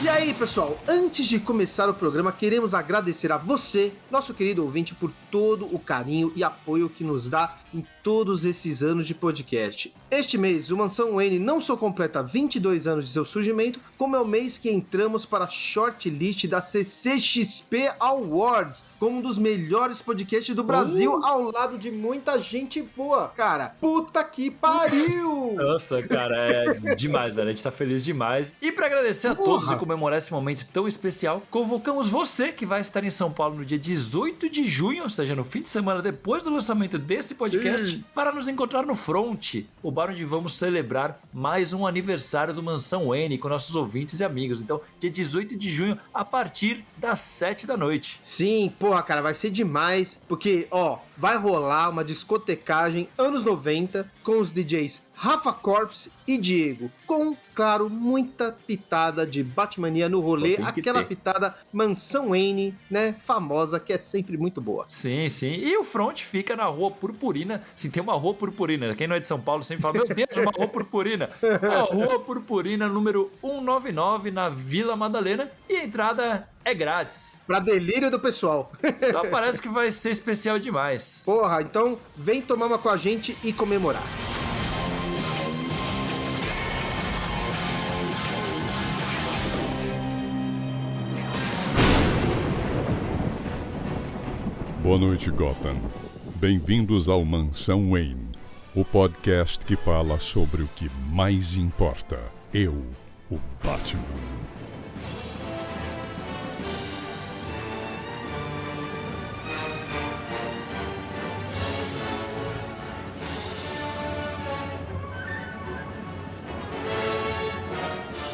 E aí, pessoal, antes de começar o programa, queremos agradecer a você, nosso querido ouvinte, por todo o carinho e apoio que nos dá em todos esses anos de podcast. Este mês, o Mansão Wayne não só completa 22 anos de seu surgimento, como é o mês que entramos para a shortlist da CCXP Awards, como um dos melhores podcasts do Brasil, ao lado de muita gente boa. Cara, puta que pariu! Nossa, cara, é demais, velho. A gente tá feliz demais. E pra agradecer a todos e comemorar esse momento tão especial, convocamos você que vai estar em São Paulo no dia 18 de junho, ou seja, no fim de semana depois do lançamento desse podcast, para nos encontrar no Front, o bar onde vamos celebrar mais um aniversário do Mansão Wayne com nossos ouvintes e amigos. Então, dia 18 de junho, a partir das 7 da noite. Sim, porra, cara, vai ser demais, porque, ó, vai rolar uma discotecagem anos 90 com os DJs Rafa Corpse e Diego, com, claro, muita pitada de Batmania no rolê, aquela pitada Mansão Wayne, né, famosa, que é sempre muito boa. Sim, sim. E o Front fica na Rua Purpurina. Sim, tem uma Rua Purpurina. Quem não é de São Paulo sempre fala, meu Deus, uma Rua Purpurina. A Rua Purpurina, número 199, na Vila Madalena. E a entrada é grátis. Pra delírio do pessoal. Então parece que vai ser especial demais. Porra, então vem tomar uma com a gente e comemorar. Boa noite, Gotham. Bem-vindos ao Mansão Wayne, o podcast que fala sobre o que mais importa. Eu, o Batman.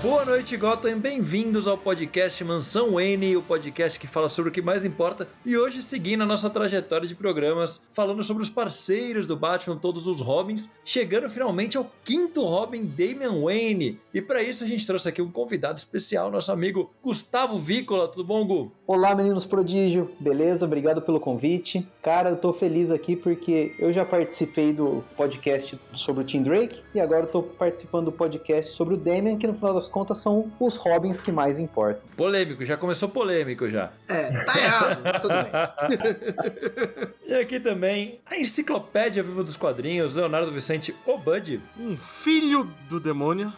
Boa noite, Gotham. Bem-vindos ao podcast Mansão Wayne, o podcast que fala sobre o que mais importa. E hoje, seguindo a nossa trajetória de programas, falando sobre os parceiros do Batman, todos os Robins, chegando finalmente ao quinto Robin, Damian Wayne. E para isso a gente trouxe aqui um convidado especial, nosso amigo Gustavo Vícola. Tudo bom, Gu? Olá, meninos prodígio. Beleza? Obrigado pelo convite. Cara, eu tô feliz aqui porque eu já participei do podcast sobre o Tim Drake e agora eu tô participando do podcast sobre o Damian, que no final das contas são os Robins que mais importam. Polêmico, já começou polêmico já. Tá errado, mas tudo bem. E aqui também a enciclopédia viva dos quadrinhos, Leonardo Vicente, o Bud. Um filho do demônio.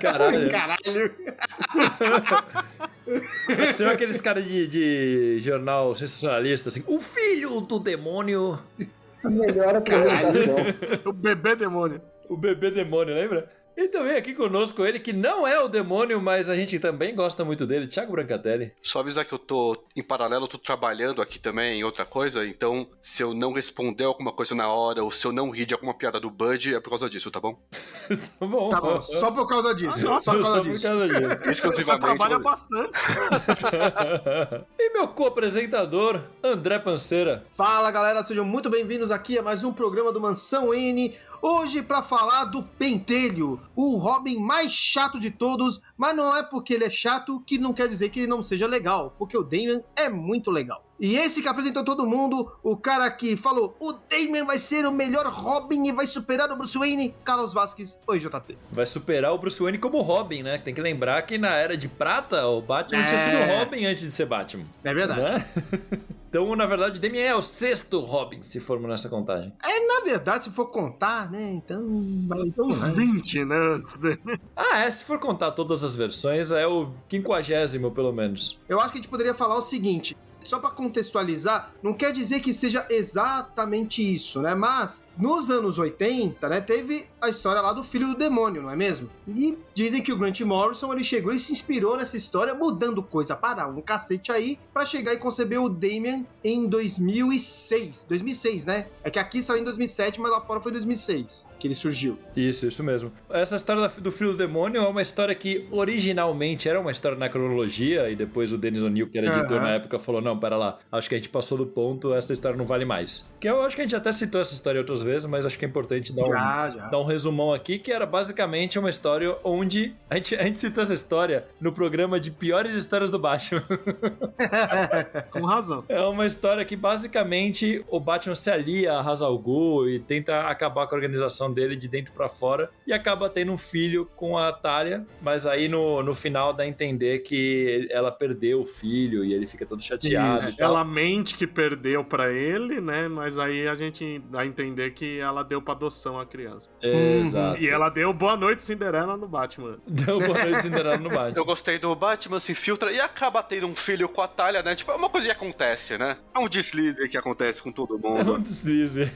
Caralho. Caralho. São aqueles caras de jornal sensacionalista, assim, o filho do demônio. A melhor apresentação. O bebê demônio. O bebê demônio, lembra? E também aqui conosco ele, que não é o demônio, mas a gente também gosta muito dele, Thiago Brancatelli. Só avisar que eu tô, em paralelo, eu tô trabalhando aqui também em outra coisa, então se eu não responder alguma coisa na hora, ou se eu não rir de alguma piada do Bud, é por causa disso, tá bom? Tá bom. Tá bom, só por causa disso. Só por causa disso. Exclusivamente. Você trabalha bastante. E meu co-apresentador, André Panceira. Fala, galera, sejam muito bem-vindos aqui a mais um programa do Mansão Wayne. Hoje pra falar do Pentelho, o Robin mais chato de todos, mas não é porque ele é chato que não quer dizer que ele não seja legal, porque o Damian é muito legal. E esse que apresentou todo mundo, o cara que falou, o Damian vai ser o melhor Robin e vai superar o Bruce Wayne, Carlos Vasquez. Oi, JP. Vai superar o Bruce Wayne como Robin, né? Tem que lembrar que na Era de Prata, o Batman tinha sido Robin antes de ser Batman. É verdade. Né? Então, na verdade, Damian é o sexto Robin, se formos nessa contagem. Na verdade, se for contar, né, então... Uns 20, né, antes dele. Se for contar todas as versões, é o 50º, pelo menos. Eu acho que a gente poderia falar o seguinte... Só para contextualizar, não quer dizer que seja exatamente isso, né? Mas nos anos 80, né, teve a história lá do Filho do Demônio, não é mesmo? E dizem que o Grant Morrison, ele chegou e se inspirou nessa história, mudando coisa para um cacete aí, para chegar e conceber o Damian em 2006. 2006, né? É que aqui saiu em 2007, mas lá fora foi em 2006 que ele surgiu. Isso mesmo. Essa história do Filho do Demônio é uma história que originalmente era uma história na cronologia, e depois o Dennis O'Neil, que era editor na época, falou, não, pera lá, acho que a gente passou do ponto, essa história não vale mais. Que eu acho que a gente até citou essa história outras vezes, mas acho que é importante dar um resumão aqui, que era basicamente uma história onde a gente citou essa história no programa de piores histórias do Batman. Com razão. É uma história que basicamente o Batman se alia a Ra's al Ghul e tenta acabar com a organização dele de dentro pra fora e acaba tendo um filho com a Talia, mas aí no final dá a entender que ela perdeu o filho e ele fica todo chateado e tal. Ela mente que perdeu pra ele, né? Mas aí a gente dá a entender que ela deu pra adoção a criança. Exato. E ela deu Boa Noite Cinderela no Batman. Deu Boa Noite Cinderela no Batman. Eu gostei do Batman se infiltra e acaba tendo um filho com a Talia, né? Tipo, é uma coisa que acontece, né? É um deslize que acontece com todo É mundo. um deslize.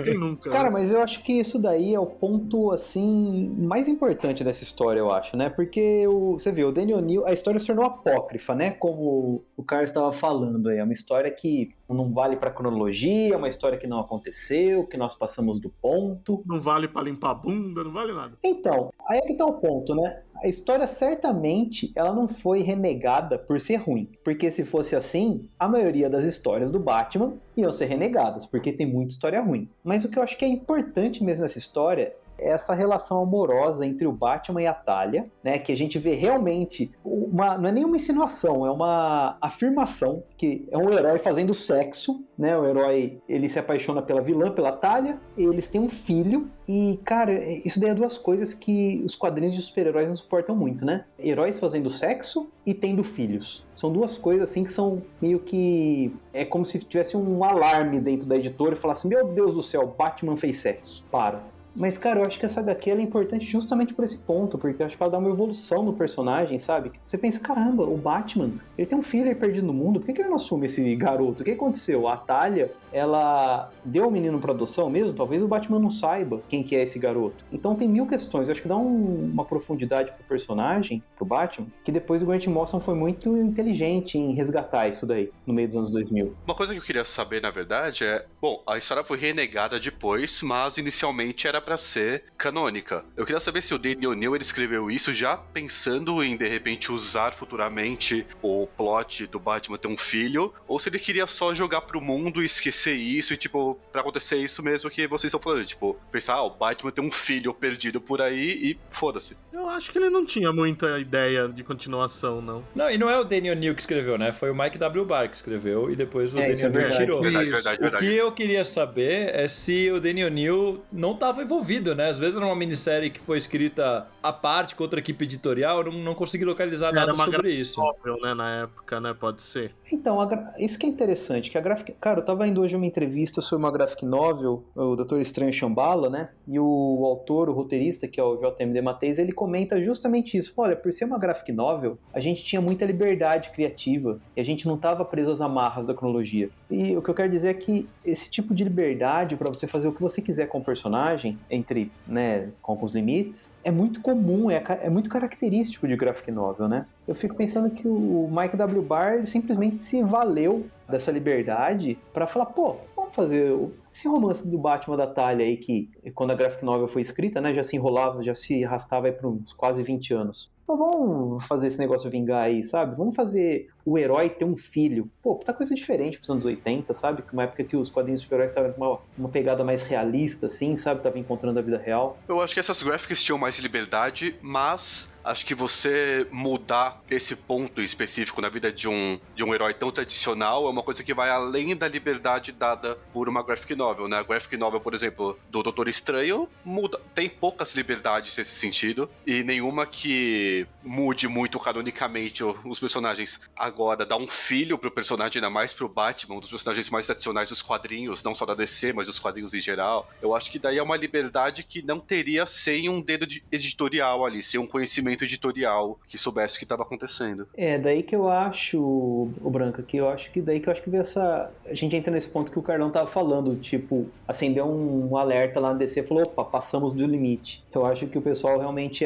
Quem nunca? Cara, mas eu acho que isso daí é o ponto, assim, mais importante dessa história, eu acho, né? Porque você vê, o Danny O'Neill, a história se tornou apócrifa, né? Como o Carlos estava falando aí. É uma história que não vale pra cronologia, é uma história que não aconteceu, que nós passamos do ponto. Não vale pra limpar a bunda, não vale nada. Então, aí é que tá o ponto, né? A história certamente ela não foi renegada por ser ruim, porque se fosse assim, a maioria das histórias do Batman iam ser renegadas, porque tem muita história ruim. Mas o que eu acho que é importante mesmo nessa história é essa relação amorosa entre o Batman e a Talia, né, que a gente vê realmente, não é nenhuma insinuação, é uma afirmação que é um herói fazendo sexo, né, o herói, ele se apaixona pela vilã, pela Talia, eles têm um filho, e, cara, isso daí é duas coisas que os quadrinhos de super-heróis não suportam muito, né, heróis fazendo sexo e tendo filhos. São duas coisas, assim, que são meio que... é como se tivesse um alarme dentro da editora e falasse, meu Deus do céu, Batman fez sexo, para. Mas, cara, eu acho que essa HQ ela é importante justamente por esse ponto, porque eu acho que ela dá uma evolução no personagem, sabe? Você pensa, caramba, o Batman, ele tem um filho aí perdido no mundo, por que ele não assume esse garoto? O que aconteceu? A Talia, ela deu o menino pra adoção mesmo? Talvez o Batman não saiba quem que é esse garoto. Então tem mil questões, eu acho que dá uma profundidade pro personagem, pro Batman, que depois o Grant Morrison foi muito inteligente em resgatar isso daí, no meio dos anos 2000. Uma coisa que eu queria saber, na verdade, é... bom, a história foi renegada depois, mas inicialmente era pra ser canônica. Eu queria saber se o Danny O'Neill ele escreveu isso já pensando em, de repente, usar futuramente o plot do Batman ter um filho, ou se ele queria só jogar pro mundo e esquecer isso e, tipo, pra acontecer isso mesmo que vocês estão falando, tipo, pensar, o Batman tem um filho perdido por aí e foda-se. Eu acho que ele não tinha muita ideia de continuação, não. Não, e não é o Danny O'Neill que escreveu, né? Foi o Mike W. Barr que escreveu e depois o Danny O'Neill tirou. Verdade. O que eu queria saber é se o Danny O'Neill não estava envolvido, né? Às vezes era uma minissérie que foi escrita à parte com outra equipe editorial, eu não consegui localizar nada sobre isso. Novel, né, na época, né? Pode ser. Então, isso que é interessante, que a graphic... Cara, eu tava indo hoje uma entrevista sobre uma graphic novel, o Dr. Estranho Shambhala, né? E o autor, o roteirista, que é o J.M.D. Mattheis, ele comenta justamente isso. Olha, por ser uma graphic novel, a gente tinha muita liberdade criativa e a gente não tava preso às amarras da cronologia. E o que eu quero dizer é que esse tipo de liberdade para você fazer o que você quiser com o personagem, entre, né, com os limites, é muito comum, é muito característico de graphic novel, né? Eu fico pensando que o Mike W. Barr ele simplesmente se valeu dessa liberdade para falar, pô, vamos fazer esse romance do Batman da Talia aí que, quando a graphic novel foi escrita, né, já se enrolava, já se arrastava aí por uns quase 20 anos. Pô, vamos fazer esse negócio vingar aí, sabe? Vamos fazer o herói ter um filho. Pô, puta coisa diferente pros anos 80, sabe? Uma época que os quadrinhos de super-heróis estavam com uma pegada mais realista, assim, sabe? Tava encontrando a vida real. Eu acho que essas graphics tinham mais liberdade, mas acho que você mudar esse ponto específico na vida de um herói tão tradicional é uma coisa que vai além da liberdade dada por uma graphic novel, né? A graphic novel, por exemplo, do Doutor Estranho, tem poucas liberdades nesse sentido, e nenhuma que mude muito canonicamente os personagens. Agora, dar um filho pro personagem, ainda mais pro Batman, um dos personagens mais tradicionais dos quadrinhos, não só da DC, mas dos quadrinhos em geral, eu acho que daí é uma liberdade que não teria sem um dedo editorial ali, sem um conhecimento editorial que soubesse o que estava acontecendo. É, daí que eu acho, o Branca, que eu acho que veio essa... A gente entra nesse ponto que o Carlão tava falando, tipo, acendeu um alerta lá na DC e falou, opa, passamos do limite. Eu acho que o pessoal realmente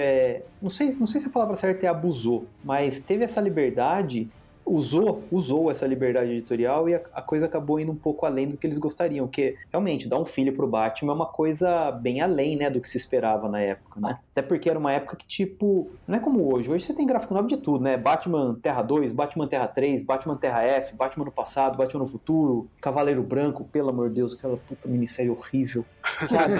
não sei se a palavra certa é abusou, mas teve essa liberdade usou essa liberdade editorial e a coisa acabou indo um pouco além do que eles gostariam, que realmente dar um filho pro Batman é uma coisa bem além, né, do que se esperava na época, né? Até porque era uma época que, tipo, não é como hoje. Hoje você tem gráfico novo de tudo, né? Batman Terra 2, Batman Terra 3, Batman Terra F, Batman no passado, Batman no futuro, Cavaleiro Branco, pelo amor de Deus, aquela puta minissérie horrível, sabe?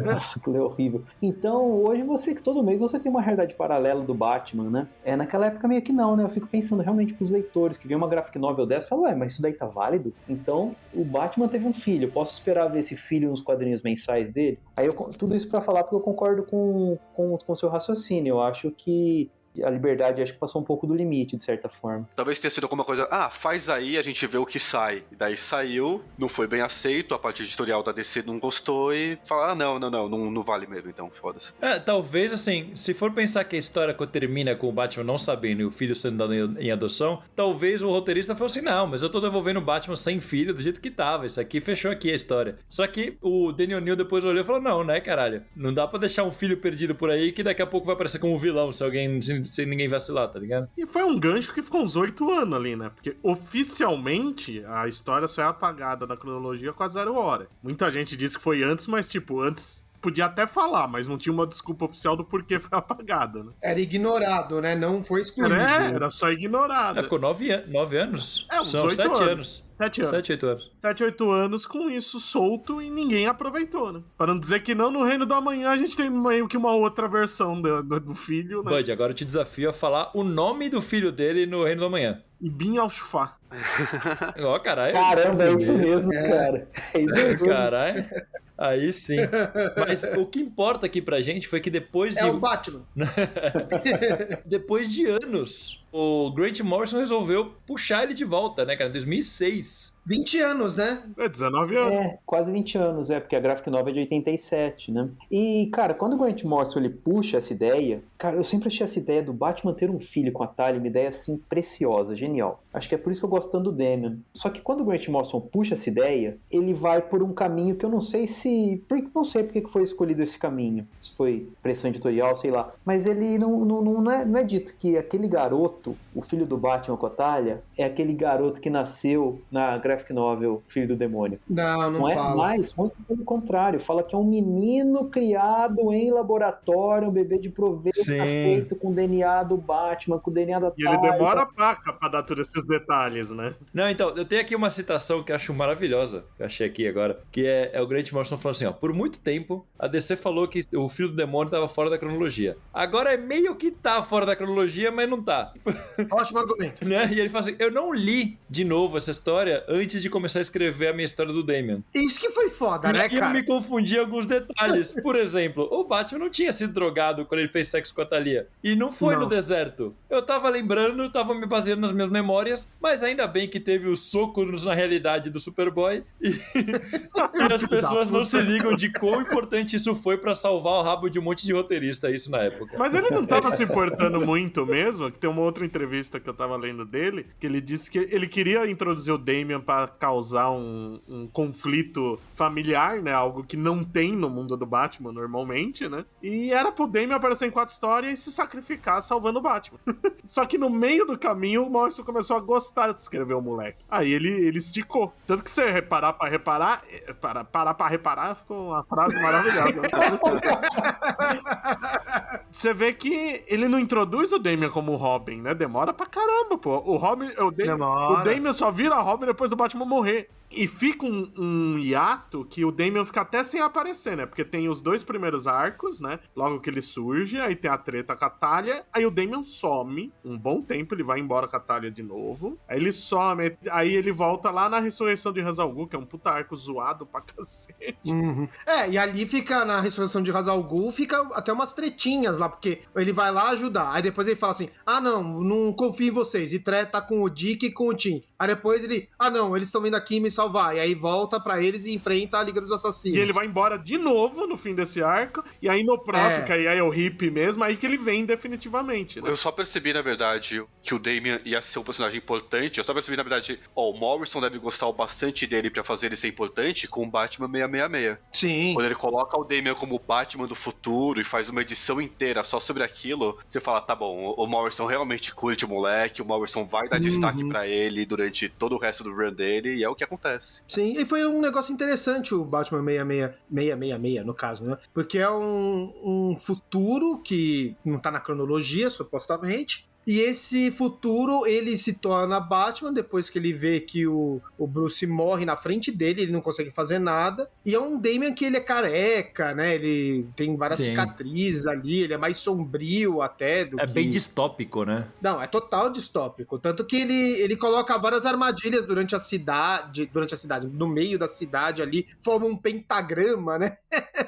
Nossa, aquilo é horrível. Então, hoje todo mês você tem uma realidade paralela do Batman, né? Naquela época meio que não, né? Eu fico pensando realmente pros leitores que viam uma graphic novel dessa e falam, mas isso daí tá válido? Então, o Batman teve um filho, eu posso esperar ver esse filho nos quadrinhos mensais dele? Aí, tudo isso pra falar porque eu concordo com o seu raciocínio. Eu acho que a liberdade passou um pouco do limite, de certa forma. Talvez tenha sido alguma coisa, faz aí, a gente vê o que sai. E daí saiu, não foi bem aceito, a parte editorial da DC não gostou e fala, não vale mesmo, então foda-se. Talvez assim, se for pensar que a história termina com o Batman não sabendo e o filho sendo dado em adoção, talvez o roteirista fosse assim, não, mas eu tô devolvendo o Batman sem filho do jeito que tava, isso aqui fechou aqui a história. Só que o Daniel O'Neil depois olhou e falou, não, né, caralho, não dá pra deixar um filho perdido por aí que daqui a pouco vai aparecer como vilão se ninguém vacilar, tá ligado? E foi um gancho que ficou uns 8 anos ali, né? Porque oficialmente a história só é apagada na cronologia com a 0 hora. Muita gente disse que foi antes, mas tipo, antes podia até falar, mas não tinha uma desculpa oficial do porquê foi apagada, né? Era ignorado, né? Não foi excluído. Era só ignorado. Ficou 9 anos. Uns São 8 7 anos. 7 anos. 7, 8 anos. 7, 8 anos com isso solto e ninguém aproveitou, né? Para não dizer que não, no Reino do Amanhã a gente tem meio que uma outra versão do filho, né? Bud, agora eu te desafio a falar o nome do filho dele no Reino do Amanhã. Ibn al-Shufá. Ó, caralho. Caramba, é isso mesmo, cara. É isso mesmo. Caralho. Aí sim. Mas o que importa aqui pra gente foi que depois de... É o Batman. Depois de anos, o Grant Morrison resolveu puxar ele de volta, né, cara? Em 2006. 20 anos, né? 19 anos. Quase 20 anos, porque a graphic novel é de 87, né? E, cara, quando o Grant Morrison ele puxa essa ideia, cara, eu sempre achei essa ideia do Batman ter um filho com a Talia uma ideia, assim, preciosa, genial. Acho que é por isso que eu gosto tanto do Damian. Só que quando o Grant Morrison puxa essa ideia, ele vai por um caminho que eu não sei não sei porque foi escolhido esse caminho. Se foi pressão editorial, sei lá. Mas ele não é dito que aquele garoto, o filho do Batman com a Talia, é aquele garoto que nasceu na graphic novel Filho do Demônio. Não fala. É mais, muito pelo contrário. Fala que é um menino criado em laboratório, um bebê de proveito feito com o DNA do Batman, com o DNA da Talia. E ele demora pra dar todos esses detalhes, né? Não, então, eu tenho aqui uma citação que eu acho maravilhosa, que eu achei aqui agora, que é o Grant Morrison falando assim, ó, por muito tempo, a DC falou que o Filho do Demônio estava fora da cronologia. Agora é meio que tá fora da cronologia, mas não tá. Ótimo argumento. Né? E ele fala assim, eu não li de novo essa história antes de começar a escrever a minha história do Damian. Isso que foi foda, né, cara? E eu me confundi em alguns detalhes. Por exemplo, o Batman não tinha sido drogado quando ele fez sexo com a Talia. E não foi no deserto. Eu tava lembrando, tava me baseando nas minhas memórias, mas ainda bem que teve o soco na realidade do Superboy e as pessoas não se ligam de quão importante isso foi pra salvar o rabo de um monte de roteirista, isso na época. Mas ele não tava se importando muito mesmo, que tem uma outra entrevista que eu tava lendo dele, que ele disse que ele queria introduzir o Damian pra causar um conflito familiar, né, algo que não tem no mundo do Batman normalmente, né, e era pro Damian aparecer em 4 histórias e se sacrificar salvando o Batman. Só que no meio do caminho o Morrison começou a gostar de escrever o moleque. Aí ele esticou. Tanto que você parar pra reparar, ficou uma frase maravilhosa. Você vê que ele não introduz o Damian como Robin, né? Demora pra caramba, pô. O Damian só vira Robin depois do Batman morrer. E fica um hiato que o Damian fica até sem aparecer, né? Porque tem os 2 primeiros arcos, né? Logo que ele surge, aí tem a treta com a Talia, aí o Damian some um bom tempo, ele vai embora com a Talia de novo. Aí ele some, aí ele volta lá na ressurreição de Ra's al Ghul, que é um puta arco zoado pra cacete. Uhum. E ali fica, na ressurreição de Ra's al Ghul, fica até umas tretinhas lá, porque ele vai lá ajudar, aí depois ele fala assim, não confio em vocês, e treta com o Dick e com o Tim. Aí depois ele, não, eles estão vindo aqui me salvar. E aí volta pra eles e enfrenta a Liga dos Assassinos. E ele vai embora de novo no fim desse arco, e aí no próximo, que aí é o hippie mesmo, aí que ele vem definitivamente, né? Eu só percebi, na verdade, que o Damian ia ser um personagem importante. Eu só percebi, na verdade, o Morrison deve gostar bastante dele pra fazer ele ser importante com o Batman 666. Sim. Quando ele coloca o Damian como Batman do futuro e faz uma edição inteira só sobre aquilo, você fala, tá bom, o Morrison realmente curte o moleque, o Morrison vai dar destaque pra ele durante todo o resto do run dele, e é o que acontece. Sim, e foi um negócio interessante o Batman 666, no caso, né? Porque é um futuro que não tá na cronologia, supostamente. E esse futuro, ele se torna Batman depois que ele vê que o Bruce morre na frente dele, ele não consegue fazer nada. E é um Damian que ele é careca, né? Ele tem várias cicatrizes ali, ele é mais sombrio até do que... bem distópico, né? Não, é total distópico. Tanto que ele coloca várias armadilhas durante a cidade, no meio da cidade ali, forma um pentagrama, né?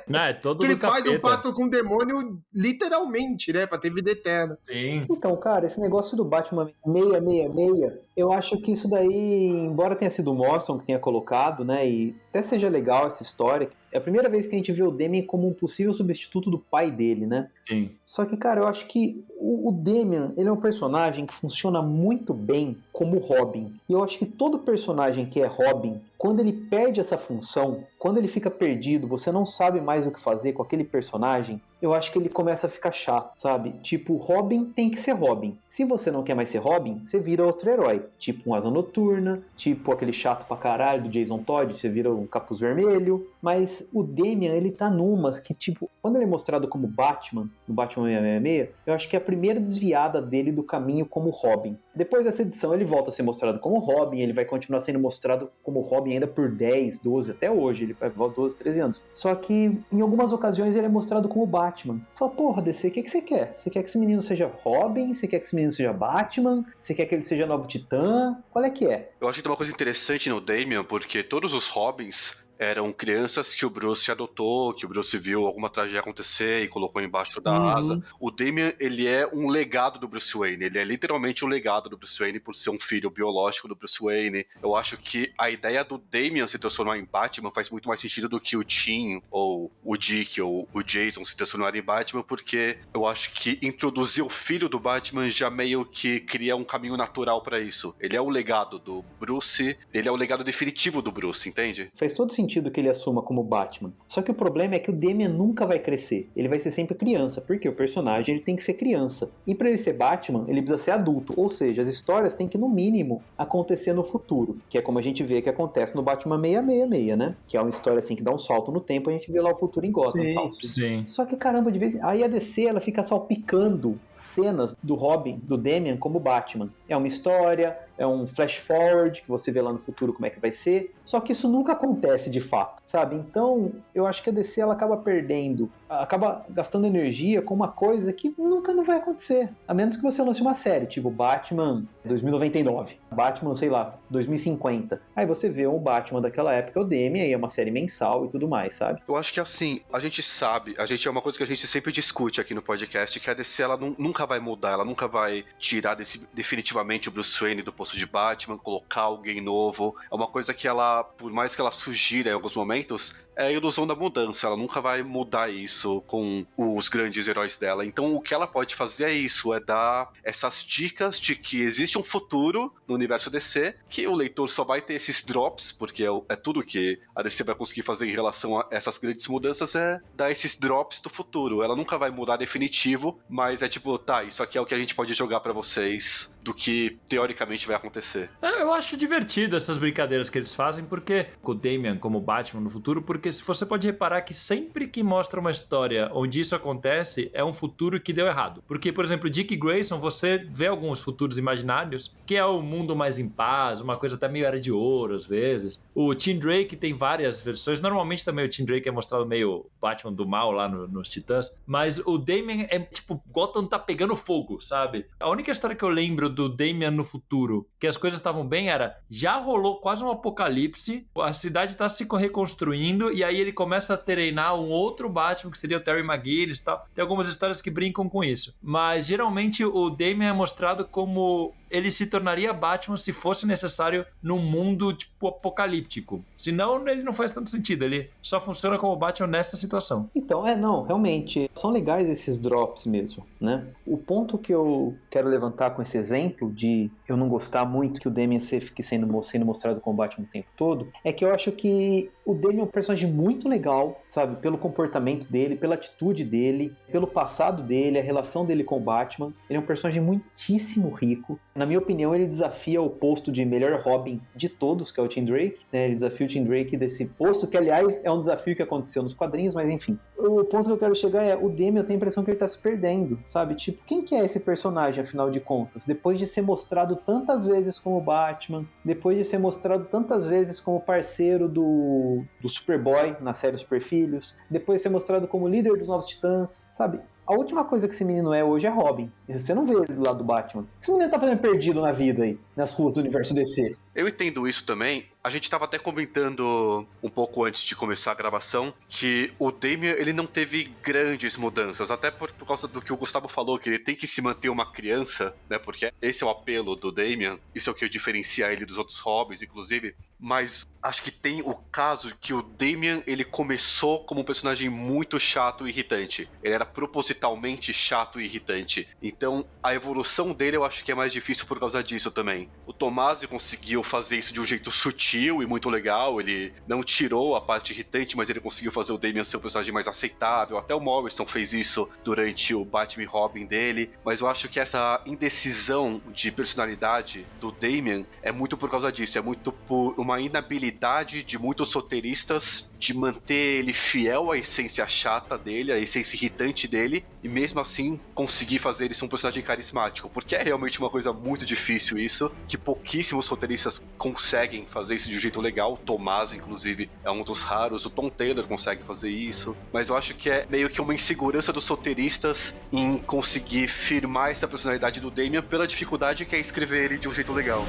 Não, é todo que ele do capeta. faz um pacto com o demônio, literalmente, né? Pra ter vida eterna. Sim. Então, cara, esse negócio do Batman 666, eu acho que isso daí, embora tenha sido o Morrison que tenha colocado, né, e até seja legal essa história, é a primeira vez que a gente vê o Damian como um possível substituto do pai dele, né? Sim. Só que, cara, eu acho que o Damian, ele é um personagem que funciona muito bem como Robin. E eu acho que todo personagem que é Robin, quando ele perde essa função, quando ele fica perdido, você não sabe mais o que fazer com aquele personagem, eu acho que ele começa a ficar chato, sabe? Tipo, Robin tem que ser Robin. Se você não quer mais ser Robin, você vira outro herói. Tipo um Asa Noturna, tipo aquele chato pra caralho do Jason Todd, você vira um Capuz Vermelho. Mas o Damian, ele tá numas que, tipo, quando ele é mostrado como Batman, no Batman 666, eu acho que é a primeira desviada dele do caminho como Robin. Depois dessa edição, ele volta a ser mostrado como Robin, ele vai continuar sendo mostrado como Robin ainda por 10, 12, até hoje, ele vai 12, 13 anos. Só que, em algumas ocasiões, ele é mostrado como Batman. Fala, porra, DC, o que você quer? Você quer que esse menino seja Robin? Você quer que esse menino seja Batman? Você quer que ele seja Novo Titã? Qual é que é? Eu acho que tem uma coisa interessante no Damian, porque todos os Robins eram crianças que o Bruce adotou, que o Bruce viu alguma tragédia acontecer e colocou embaixo da asa. O Damian, ele é um legado do Bruce Wayne. Ele é literalmente um legado do Bruce Wayne por ser um filho biológico do Bruce Wayne. Eu acho que a ideia do Damian se transformar em Batman faz muito mais sentido do que o Tim, ou o Dick, ou o Jason se transformarem em Batman, porque eu acho que introduzir o filho do Batman já meio que cria um caminho natural pra isso. Ele é o legado do Bruce, ele é o legado definitivo do Bruce, entende? Faz todo sentido que ele assuma como Batman. Só que o problema é que o Damian nunca vai crescer. Ele vai ser sempre criança, porque o personagem ele tem que ser criança. E para ele ser Batman, ele precisa ser adulto. Ou seja, as histórias têm que, no mínimo, acontecer no futuro. Que é como a gente vê que acontece no Batman 666, né? Que é uma história assim que dá um salto no tempo, a gente vê lá o futuro em Gotham. Sim. Só que, caramba, de vez em... Aí a DC, ela fica salpicando cenas do Robin, do Damian, como Batman. É uma história, é um flash forward, que você vê lá no futuro como é que vai ser. Só que isso nunca acontece de fato, sabe? Então, eu acho que a DC, ela acaba perdendo, acaba gastando energia com uma coisa que nunca não vai acontecer. A menos que você lance uma série, tipo Batman 2099, Batman, sei lá, 2050. Aí você vê o Batman daquela época, o Damian, e é uma série mensal e tudo mais, sabe? Eu acho que assim, a gente sabe, é uma coisa que a gente sempre discute aqui no podcast, que a DC, ela nunca vai mudar, ela nunca vai tirar definitivamente o Bruce Wayne do posto de Batman, colocar alguém novo. É uma coisa que ela, por mais que ela sugira em alguns momentos, é a ilusão da mudança, ela nunca vai mudar isso com os grandes heróis dela. Então o que ela pode fazer é isso, é dar essas dicas de que existe um futuro no universo DC, que o leitor só vai ter esses drops, porque é tudo que a DC vai conseguir fazer em relação a essas grandes mudanças, é dar esses drops do futuro. Ela nunca vai mudar definitivo, mas é tipo, tá, isso aqui é o que a gente pode jogar pra vocês do que teoricamente vai acontecer. Eu acho divertido essas brincadeiras que eles fazem, porque o Damian como Batman no futuro, porque se você pode reparar que sempre que mostra uma história onde isso acontece, é um futuro que deu errado. Porque, por exemplo, Dick Grayson, você vê alguns futuros imaginários, que é o mundo mais em paz, uma coisa até meio Era de Ouro, às vezes. O Tim Drake tem várias versões, normalmente também o Tim Drake é mostrado meio Batman do mal lá nos Titãs, mas o Damian é tipo, Gotham tá pegando fogo, sabe? A única história que eu lembro do Damian no futuro, que as coisas estavam bem, era, já rolou quase um apocalipse, a cidade tá se reconstruindo e aí ele começa a treinar um outro Batman, que seria o Terry McGinnis e tal. Tem algumas histórias que brincam com isso. Mas geralmente o Damian é mostrado como ele se tornaria Batman se fosse necessário num mundo, tipo, apocalíptico. Senão, ele não faz tanto sentido. Ele só funciona como Batman nessa situação. Então, não, realmente, são legais esses drops mesmo, né? O ponto que eu quero levantar com esse exemplo de eu não gostar muito que o Damian fique sendo mostrado como Batman o tempo todo, é que eu acho que o Damian é um personagem muito legal, sabe? Pelo comportamento dele, pela atitude dele, pelo passado dele, a relação dele com o Batman. Ele é um personagem muitíssimo rico. Na minha opinião, ele desafia o posto de melhor Robin de todos, que é o Tim Drake, né? Ele desafia o Tim Drake desse posto, que aliás é um desafio que aconteceu nos quadrinhos, mas enfim. O ponto que eu quero chegar é, o Damian, eu tenho a impressão que ele tá se perdendo, sabe? Tipo, quem que é esse personagem, afinal de contas? Depois de ser mostrado tantas vezes como Batman, depois de ser mostrado tantas vezes como parceiro do Superboy na série Super Filhos, depois de ser mostrado como líder dos Novos Titãs, sabe? A última coisa que esse menino é hoje é Robin. Você não vê ele do lado do Batman. O que esse menino tá fazendo perdido na vida aí, nas ruas do universo DC? Eu entendo isso também. A gente tava até comentando um pouco antes de começar a gravação que o Damian, ele não teve grandes mudanças, até por causa do que o Gustavo falou, que ele tem que se manter uma criança, né, porque esse é o apelo do Damian, isso é o que diferencia ele dos outros Robins, inclusive. Mas acho que tem o caso que o Damian, ele começou como um personagem muito chato e irritante. Ele era propositalmente chato e irritante. Então, a evolução dele eu acho que é mais difícil por causa disso também. O Tomasi conseguiu fazer isso de um jeito sutil e muito legal. Ele não tirou a parte irritante, mas ele conseguiu fazer o Damian ser um personagem mais aceitável. Até o Morrison fez isso durante o Batman e Robin dele. Mas eu acho que essa indecisão de personalidade do Damian é muito por causa disso. É muito por uma inabilidade de muitos roteiristas de manter ele fiel à essência chata dele, à essência irritante dele, e mesmo assim conseguir fazer ele ser um personagem carismático, porque é realmente uma coisa muito difícil isso, que pouquíssimos roteiristas conseguem fazer isso de um jeito legal. O Tomás, inclusive, é um dos raros, o Tom Taylor consegue fazer isso, mas eu acho que é meio que uma insegurança dos roteiristas em conseguir firmar essa personalidade do Damian pela dificuldade que é escrever ele de um jeito legal.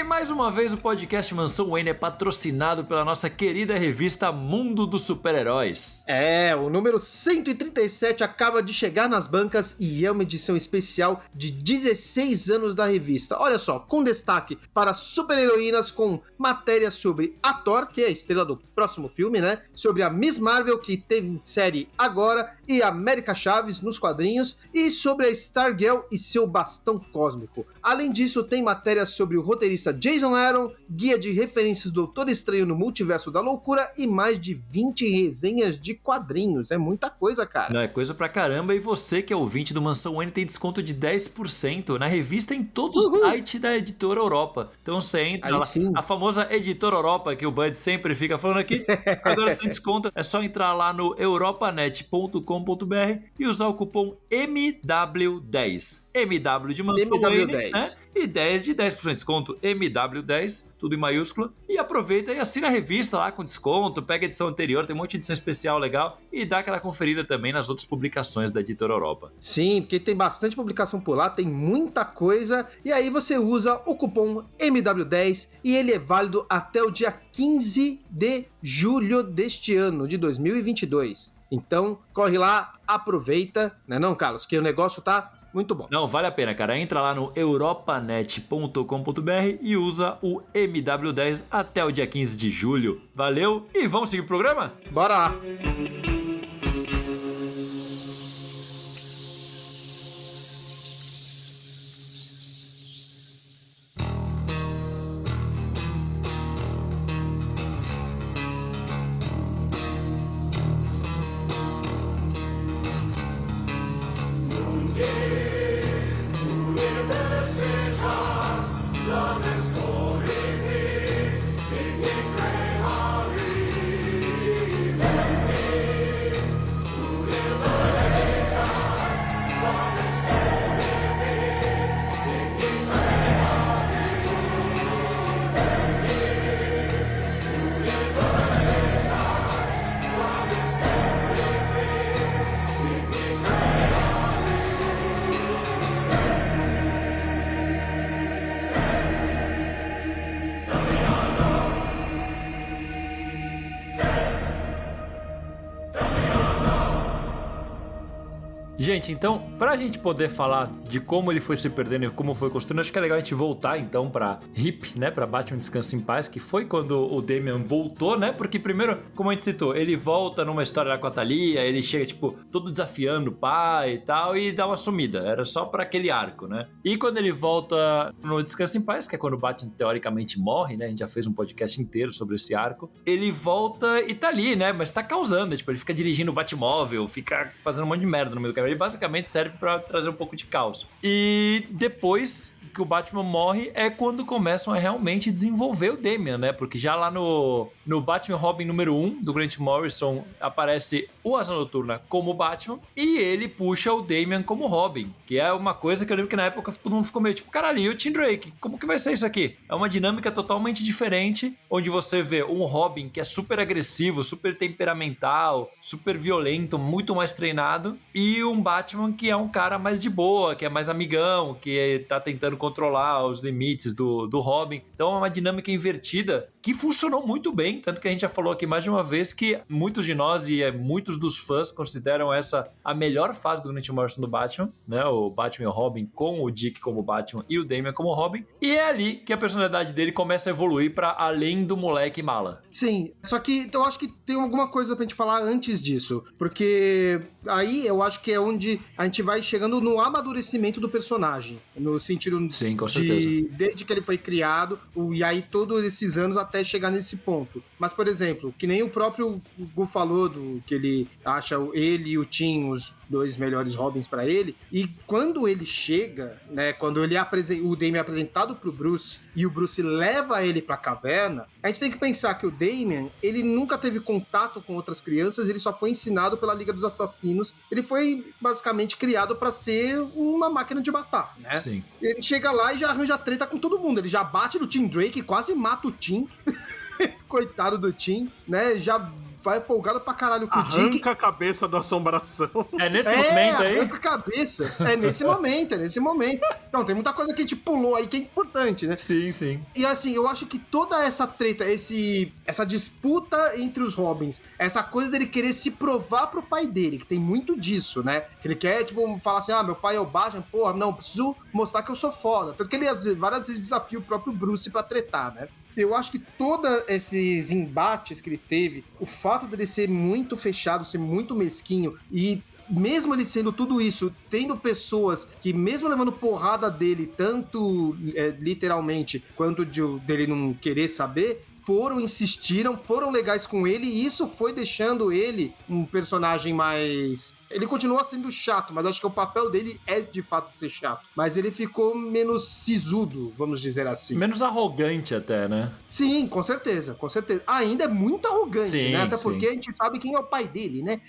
Mais uma vez, o podcast Mansão Wayne é patrocinado pela nossa querida revista Mundo dos Super-Heróis. O número 137 acaba de chegar nas bancas e é uma edição especial de 16 anos da revista. Olha só, com destaque para super-heroínas, com matérias sobre a Thor, que é a estrela do próximo filme, né? Sobre a Miss Marvel, que teve série agora, e a América Chaves nos quadrinhos, e sobre a Stargirl e seu bastão cósmico. Além disso, tem matérias sobre o roteirista Jason Aaron, guia de referências do Doutor Estranho no Multiverso da Loucura e mais de 20 resenhas de quadrinhos. É muita coisa, cara. Não, é coisa pra caramba. E você que é ouvinte do Mansão Wayne tem desconto de 10% na revista em todo o site da Editora Europa. Então você entra lá, a famosa Editora Europa que o Bud sempre fica falando aqui. Agora sem desconto, é só entrar lá no europanet.com.br e usar o cupom MW10. MW de Mansão Wayne, né? E 10 de 10% de desconto. MW10, tudo em maiúscula, e aproveita e assina a revista lá com desconto, pega a edição anterior, tem um monte de edição especial legal, e dá aquela conferida também nas outras publicações da Editora Europa. Sim, porque tem bastante publicação por lá, tem muita coisa, e aí você usa o cupom MW10 e ele é válido até o dia 15 de julho deste ano, de 2022. Então, corre lá, aproveita, né não, Carlos, que o negócio tá muito bom. Não, vale a pena, cara. Entra lá no europanet.com.br e usa o MW10 até o dia 15 de julho. Valeu e vamos seguir o programa? Bora lá! Gente, então, pra gente poder falar de como ele foi se perdendo e como foi construindo, acho que é legal a gente voltar, então, pra Hip, né? Pra Batman Descansa em Paz, que foi quando o Damian voltou, né? Porque primeiro, como a gente citou, ele volta numa história lá com a Thalia, ele chega, tipo, todo desafiando o pai e tal, e dá uma sumida. Era só pra aquele arco, né? E quando ele volta no Descansa em Paz, que é quando o Batman teoricamente morre, né? A gente já fez um podcast inteiro sobre esse arco. Ele volta e tá ali, né? Mas tá causando, tipo, ele fica dirigindo o Batmóvel, fica fazendo um monte de merda no meio do caminho. Ele basicamente serve pra trazer um pouco de caos. E depois que o Batman morre é quando começam a realmente desenvolver o Damian, né? Porque já lá no Batman Robin número 1 do Grant Morrison aparece o Asa Noturna como Batman e ele puxa o Damian como Robin, que é uma coisa que eu lembro que na época todo mundo ficou meio tipo, caralho, e o Tim Drake? Como que vai ser isso aqui? É uma dinâmica totalmente diferente, onde você vê um Robin que é super agressivo, super temperamental, super violento, muito mais treinado, e um Batman que é um cara mais de boa, que é mais amigão, que tá tentando controlar os limites do Robin. Então é uma dinâmica invertida que funcionou muito bem, tanto que a gente já falou aqui mais de uma vez que muitos de nós e muitos dos fãs consideram essa a melhor fase do Grant Morrison do Batman, né? O Batman e o Robin com o Dick como Batman e o Damian como Robin. E é ali que a personalidade dele começa a evoluir para além do moleque mala. Sim, só que então, eu acho que tem alguma coisa pra gente falar antes disso, porque aí eu acho que é onde a gente vai chegando no amadurecimento do personagem, no sentido Sim, com certeza. desde que ele foi criado, e aí todos esses anos até chegar nesse ponto. Mas, por exemplo, que nem o próprio Gu falou, que ele acha ele e o Tim os dois melhores Robins pra ele, e quando ele chega, né, quando o Damian é apresentado pro Bruce, e o Bruce leva ele pra caverna, a gente tem que pensar que o Damian, ele nunca teve contato com outras crianças, ele só foi ensinado pela Liga dos Assassinos, ele foi basicamente criado pra ser uma máquina de matar, né? Sim. Ele chega lá e já arranja treta com todo mundo, ele já bate no Tim Drake, quase mata o Tim, coitado do Tim, né, já vai folgado pra caralho com o Dick. Arranca a cabeça da assombração. É nesse momento aí? Arranca a cabeça. É nesse momento. Então, tem muita coisa que a gente pulou aí que é importante, né? Sim, sim. E assim, eu acho que toda essa treta, essa disputa entre os Robins, essa coisa dele querer se provar pro pai dele, que tem muito disso, né? Que ele quer, tipo, falar assim, meu pai é o Batman, porra, não, preciso mostrar que eu sou foda. Tanto que ele várias vezes desafia o próprio Bruce pra tretar, né? Eu acho que todos esses embates que ele teve, o fato dele ser muito fechado, ser muito mesquinho e mesmo ele sendo tudo isso, tendo pessoas que mesmo levando porrada dele, tanto literalmente quanto dele não querer saber, insistiram, foram legais com ele e isso foi deixando ele um personagem mais... Ele continua sendo chato, mas acho que o papel dele é de fato ser chato. Mas ele ficou menos sisudo, vamos dizer assim. Menos arrogante até, né? Sim, com certeza, com certeza. Ainda é muito arrogante, sim, né? Até porque a gente sabe quem é o pai dele, né?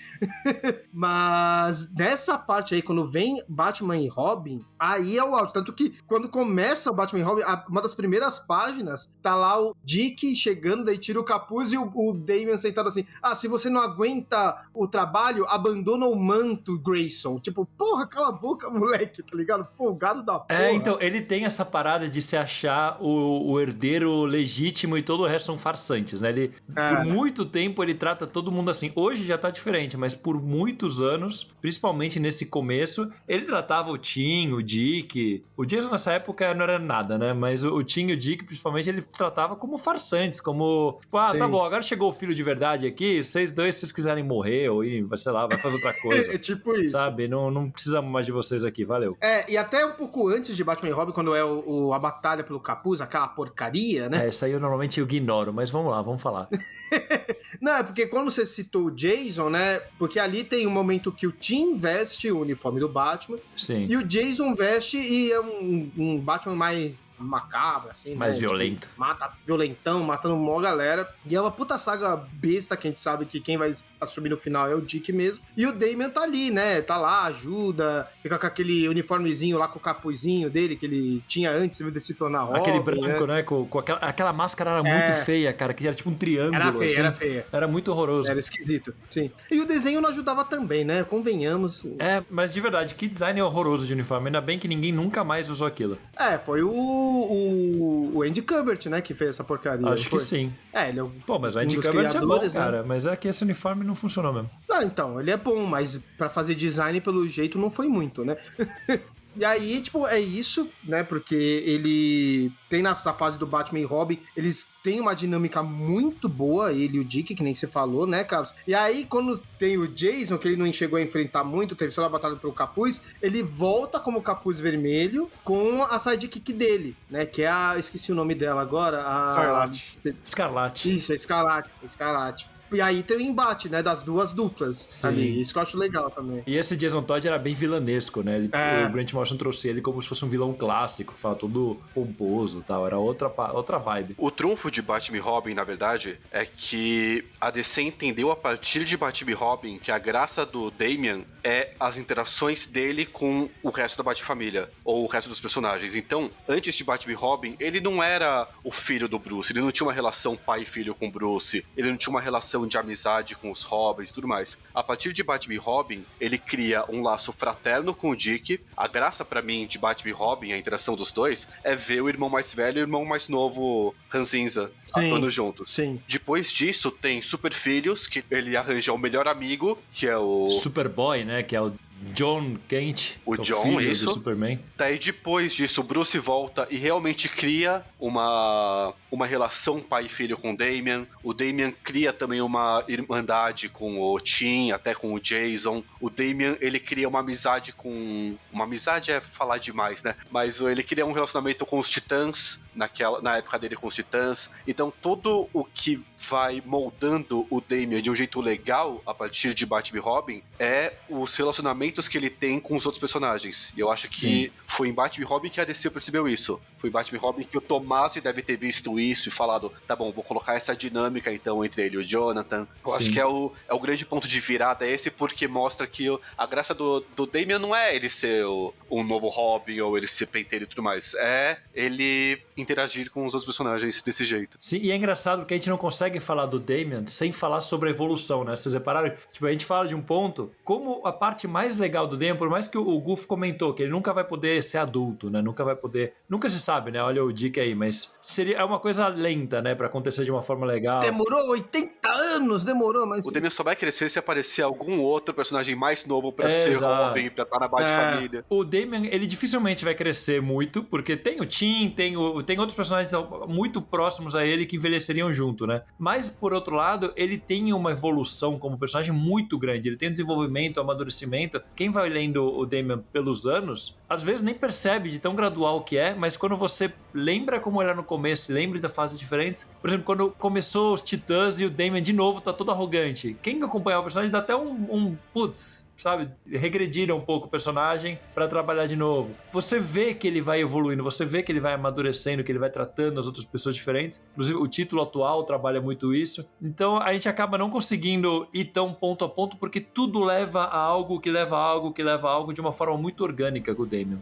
Mas nessa parte aí, quando vem Batman e Robin, aí é o auge. Tanto que quando começa o Batman e Robin, uma das primeiras páginas, tá lá o Dick chegando, daí tira o capuz e o Damian sentado assim, se você não aguenta o trabalho, abandona o manto, Grayson. Tipo, porra, cala a boca, moleque, tá ligado? Folgado da porra. Então, ele tem essa parada de se achar o herdeiro legítimo e todo o resto são farsantes, né? Ele, por muito tempo, ele trata todo mundo assim. Hoje já tá diferente, mas por muitos anos, principalmente nesse começo, ele tratava o Tim, o Dick... O Jason nessa época não era nada, né? Mas o Tim e o Dick, principalmente, ele tratava como farsantes, como... Tipo, tá bom, agora chegou o filho de verdade aqui, vocês dois, se vocês quiserem morrer ou ir, sei lá, vai fazer outra coisa. É tipo isso. Sabe? Não precisamos mais de vocês aqui, valeu. E até um pouco antes de Batman e Robin, quando é a batalha pelo capuz, aquela porcaria, né? Isso aí eu normalmente ignoro, mas vamos lá, vamos falar. Não, é porque quando você citou o Jason, né? Porque ali tem um momento que o Tim veste o uniforme do Batman. Sim. E o Jason veste e é um Batman mais macabro, assim, mais, né? Violento. Tipo, violentão, matando uma galera. E é uma puta saga besta que a gente sabe que quem vai assumir no final é o Dick mesmo. E o Damian tá ali, né? Tá lá, ajuda, fica com aquele uniformezinho lá, com o capuzinho dele, que ele tinha antes de se tornar Robin. Aquele branco, né? Com aquela máscara era muito feia, cara, que era tipo um triângulo. Era feia. Era muito horroroso. Era esquisito, sim. E o desenho não ajudava também, né? Convenhamos. Mas de verdade, que design horroroso de uniforme. Ainda bem que ninguém nunca mais usou aquilo. Foi o O Andy Kubert, né, que fez essa porcaria. Acho que sim. Ele é Pô, mas o Andy dos Kubert é bom, criadores, né? cara. Mas é que esse uniforme não funcionou mesmo. Não, então, ele é bom, mas pra fazer design, pelo jeito, não foi muito, né? E aí, tipo, é isso, né? Porque ele tem nessa fase do Batman e Robin, eles têm uma dinâmica muito boa, ele e o Dick, que nem você falou, né, Carlos? E aí, quando tem o Jason, que ele não chegou a enfrentar muito, teve só a batalha pelo capuz, ele volta como capuz vermelho com a sidekick dele, né? Que é a... Esqueci o nome dela agora. Escarlate. Isso, Escarlate. E aí tem o embate, né, das duas duplas. Sim. Ali. Isso que eu acho legal também. E esse Jason Todd era bem vilanesco, né? O Grant Morrison trouxe ele como se fosse um vilão clássico, que fala todo pomposo e tal. Era outra vibe. O trunfo de Batman e Robin, na verdade, é que a DC entendeu a partir de Batman e Robin que a graça do Damian é as interações dele com o resto da Batfamília, ou o resto dos personagens. Então, antes de Batman e Robin, ele não era o filho do Bruce, ele não tinha uma relação pai e filho com o Bruce, ele não tinha uma relação de amizade com os Robins e tudo mais. A partir de Batman e Robin, ele cria um laço fraterno com o Dick. A graça pra mim de Batman e Robin, a interação dos dois, é ver o irmão mais velho e o irmão mais novo, Ranzinza, atuando juntos. Sim. Depois disso, tem Super Filhos, que ele arranja o melhor amigo, que é o... Superboy, né? Que é o John Kent, o que é John, filho isso. do Superman. Daí depois disso, o Bruce volta e realmente cria uma relação pai e filho com o Damian. O Damian cria também uma irmandade com o Tim, até com o Jason. O Damian, ele cria uma amizade com... Uma amizade é falar demais, né? Mas ele cria um relacionamento com os Titãs, na época dele com os Titãs. Então todo o que vai moldando o Damian de um jeito legal a partir de Batman e Robin é os relacionamentos que ele tem com os outros personagens. E eu acho que foi em Batman e Robin que a DC percebeu isso. Foi em Batman e Robin que o Tomasi deve ter visto isso e falado, tá bom, vou colocar essa dinâmica então entre ele e o Jonathan. Eu acho que é o grande ponto de virada esse, porque mostra que a graça do Damian não é ele ser um novo Robin ou ele ser penteiro e tudo mais. É ele interagir com os outros personagens desse jeito. Sim, e é engraçado porque a gente não consegue falar do Damian sem falar sobre a evolução, né? Vocês repararam? Tipo, a gente fala de um ponto, como a parte mais legal do Damian, por mais que o Goof comentou que ele nunca vai poder ser adulto, né? Nunca se sabe, né? Olha o Dick aí, mas é uma coisa lenta, né? Pra acontecer de uma forma legal. Demorou 80 anos, mas... O Damian só vai crescer se aparecer algum outro personagem mais novo pra ser Robin, pra estar na Batfamília. O Damian, ele dificilmente vai crescer muito, porque tem o Tim, tem outros personagens muito próximos a ele que envelheceriam junto, né? Mas, por outro lado, ele tem uma evolução como personagem muito grande. Ele tem um desenvolvimento, um amadurecimento. Quem vai lendo o Damian pelos anos, às vezes nem percebe de tão gradual que é, mas quando você lembra como era no começo, lembra das fases diferentes. Por exemplo, quando começou os Titãs e o Damian de novo tá todo arrogante. Quem acompanhar o personagem dá até putz, sabe? Regrediram um pouco o personagem pra trabalhar de novo. Você vê que ele vai evoluindo, você vê que ele vai amadurecendo, que ele vai tratando as outras pessoas diferentes. Inclusive, o título atual trabalha muito isso. Então, a gente acaba não conseguindo ir tão ponto a ponto, porque tudo leva a algo que leva a algo que leva a algo de uma forma muito orgânica com o Damian.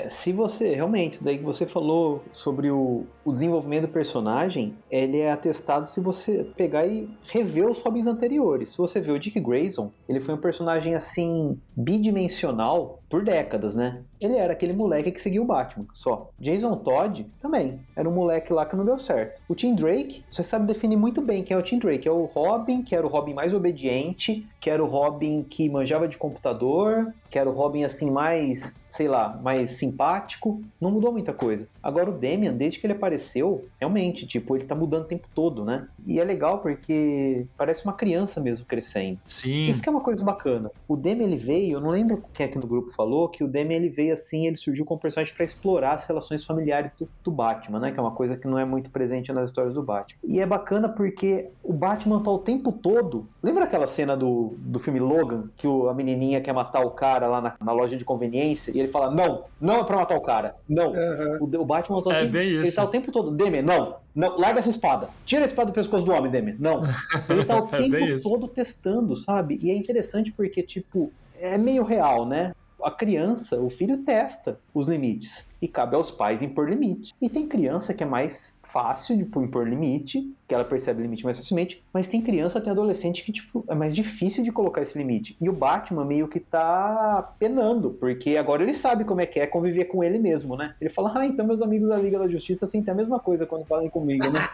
Se você, realmente, daí que você falou sobre o desenvolvimento do personagem, ele é atestado se você pegar e rever os Robins anteriores. Se você vê o Dick Grayson, ele foi um personagem assim, bidimensional por décadas, né? Ele era aquele moleque que seguia o Batman, só. Jason Todd também. Era um moleque lá que não deu certo. O Tim Drake, você sabe definir muito bem quem é o Tim Drake. É o Robin, que era o Robin mais obediente, que era o Robin que manjava de computador, que era o Robin assim mais, sei lá, mais simpático. Não mudou muita coisa. Agora o Damian, desde que ele apareceu, realmente, tipo, ele tá mudando o tempo todo, né? E é legal porque parece uma criança mesmo crescendo. Sim. Isso que é uma coisa bacana. O Damian, ele veio, eu não lembro quem aqui no grupo falou, que o Damian, ele veio assim, ele surgiu como personagem pra explorar as relações familiares do Batman, né? Que é uma coisa que não é muito presente nas histórias do Batman. E é bacana porque o Batman tá o tempo todo... Lembra aquela cena do filme Logan, que a menininha quer matar o cara lá na loja de conveniência, e ele fala, não é pra matar o cara, não. O Batman tá ele tá o tempo todo, Damian, não, larga essa espada, tira a espada do pescoço do homem, Damian, não. Ele tá o tempo todo testando, sabe? E é interessante porque, tipo, é meio real, né? A criança, o filho testa. os limites. E cabe aos pais impor limite. E tem criança que é mais fácil de impor limite, que ela percebe o limite mais facilmente, mas tem criança, tem adolescente que tipo, é mais difícil de colocar esse limite. E o Batman meio que tá penando, porque agora ele sabe como é que é conviver com ele mesmo, né? Ele fala, então meus amigos da Liga da Justiça sentem a mesma coisa quando falam comigo, né?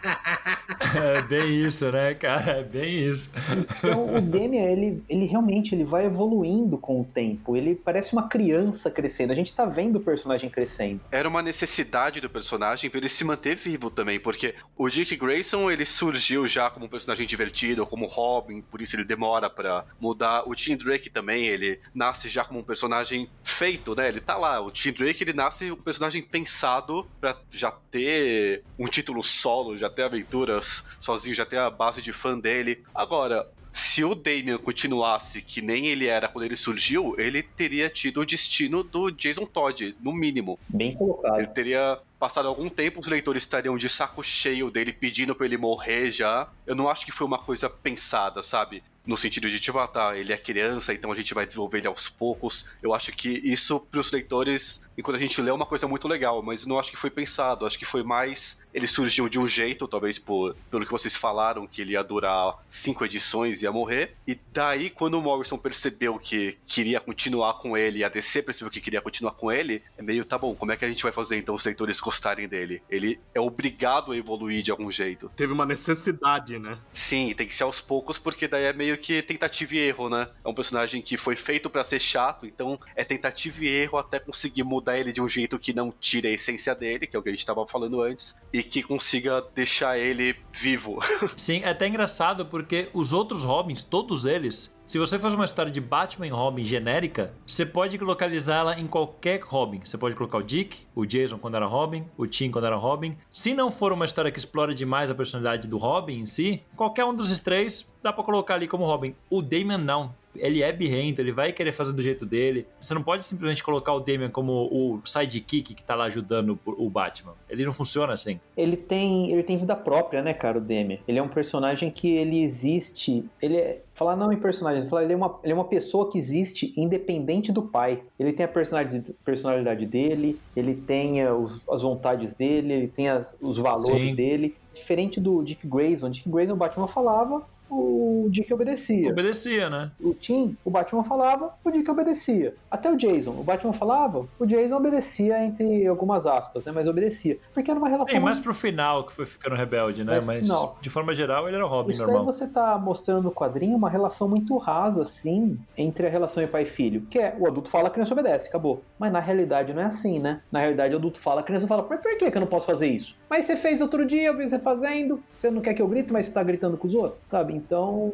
É bem isso, né, cara? É bem isso. Então o Damian, ele realmente ele vai evoluindo com o tempo. Ele parece uma criança crescendo. A gente tá vendo o personagem crescendo. Era uma necessidade do personagem pra ele se manter vivo também, porque o Dick Grayson, ele surgiu já como um personagem divertido, como Robin, por isso ele demora pra mudar. O Tim Drake também, ele nasce já como um personagem feito, né? Ele tá lá. O Tim Drake, ele nasce um personagem pensado pra já ter um título solo, já ter aventuras sozinho, já ter a base de fã dele. Agora, se o Damian continuasse que nem ele era quando ele surgiu, ele teria tido o destino do Jason Todd, no mínimo. Bem colocado. Ele teria passado algum tempo, os leitores estariam de saco cheio dele pedindo pra ele morrer já. Eu não acho que foi uma coisa pensada, sabe? No sentido de, tipo, ele é criança, então a gente vai desenvolver ele aos poucos. Eu acho que isso, pros leitores, enquanto a gente lê, é uma coisa muito legal, mas não acho que foi pensado. Acho que foi mais... Ele surgiu de um jeito, talvez pelo que vocês falaram, que ele ia durar 5 edições e ia morrer. E daí, quando o Morrison percebeu que queria continuar com ele, e a DC percebeu que queria continuar com ele, é meio, tá bom, como é que a gente vai fazer, então, os leitores gostarem dele? Ele é obrigado a evoluir de algum jeito. Teve uma necessidade, né? Sim, tem que ser aos poucos, porque daí é meio que tentativa e erro, né? É um personagem que foi feito pra ser chato, então é tentativa e erro até conseguir mudar ele de um jeito que não tire a essência dele, que é o que a gente tava falando antes, e que consiga deixar ele vivo. Sim, é até engraçado porque os outros Robins, todos eles, se você faz uma história de Batman e Robin genérica, você pode localizar ela em qualquer Robin. Você pode colocar o Dick, o Jason quando era Robin, o Tim quando era Robin. Se não for uma história que explora demais a personalidade do Robin em si, qualquer um dos três dá pra colocar ali como Robin. O Damian não. Ele é birrento, ele vai querer fazer do jeito dele. Você não pode simplesmente colocar o Damian como o sidekick que tá lá ajudando o Batman. Ele não funciona assim. Ele tem vida própria, né, cara, o Damian. Ele é um personagem que ele existe... Ele é... Falar não em personagem, falar ele é uma pessoa que existe independente do pai. Ele tem a personalidade dele, ele tem as vontades dele, ele tem os valores dele. Diferente do Dick Grayson. Dick Grayson, o Batman falava, o Dick obedecia. Obedecia, né? O Tim, o Batman falava, o Dick obedecia. Até o Jason, o Batman falava, o Jason obedecia entre algumas aspas, né? Mas obedecia. Porque era uma relação... Sim, mais pro final que foi ficando rebelde, né? Mas de forma geral ele era o Robin isso normal. Daí você tá mostrando no quadrinho uma relação muito rasa, assim, entre a relação de pai e filho. Que é, o adulto fala, a criança obedece, acabou. Mas na realidade não é assim, né? Na realidade o adulto fala, a criança fala, por que eu não posso fazer isso? Mas você fez outro dia, eu vi você fazendo, você não quer que eu grite, mas você tá gritando com os outros, sabe? Então,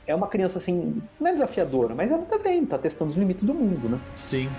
é uma criança, assim, não é desafiadora, mas ela também tá testando os limites do mundo, né? Sim.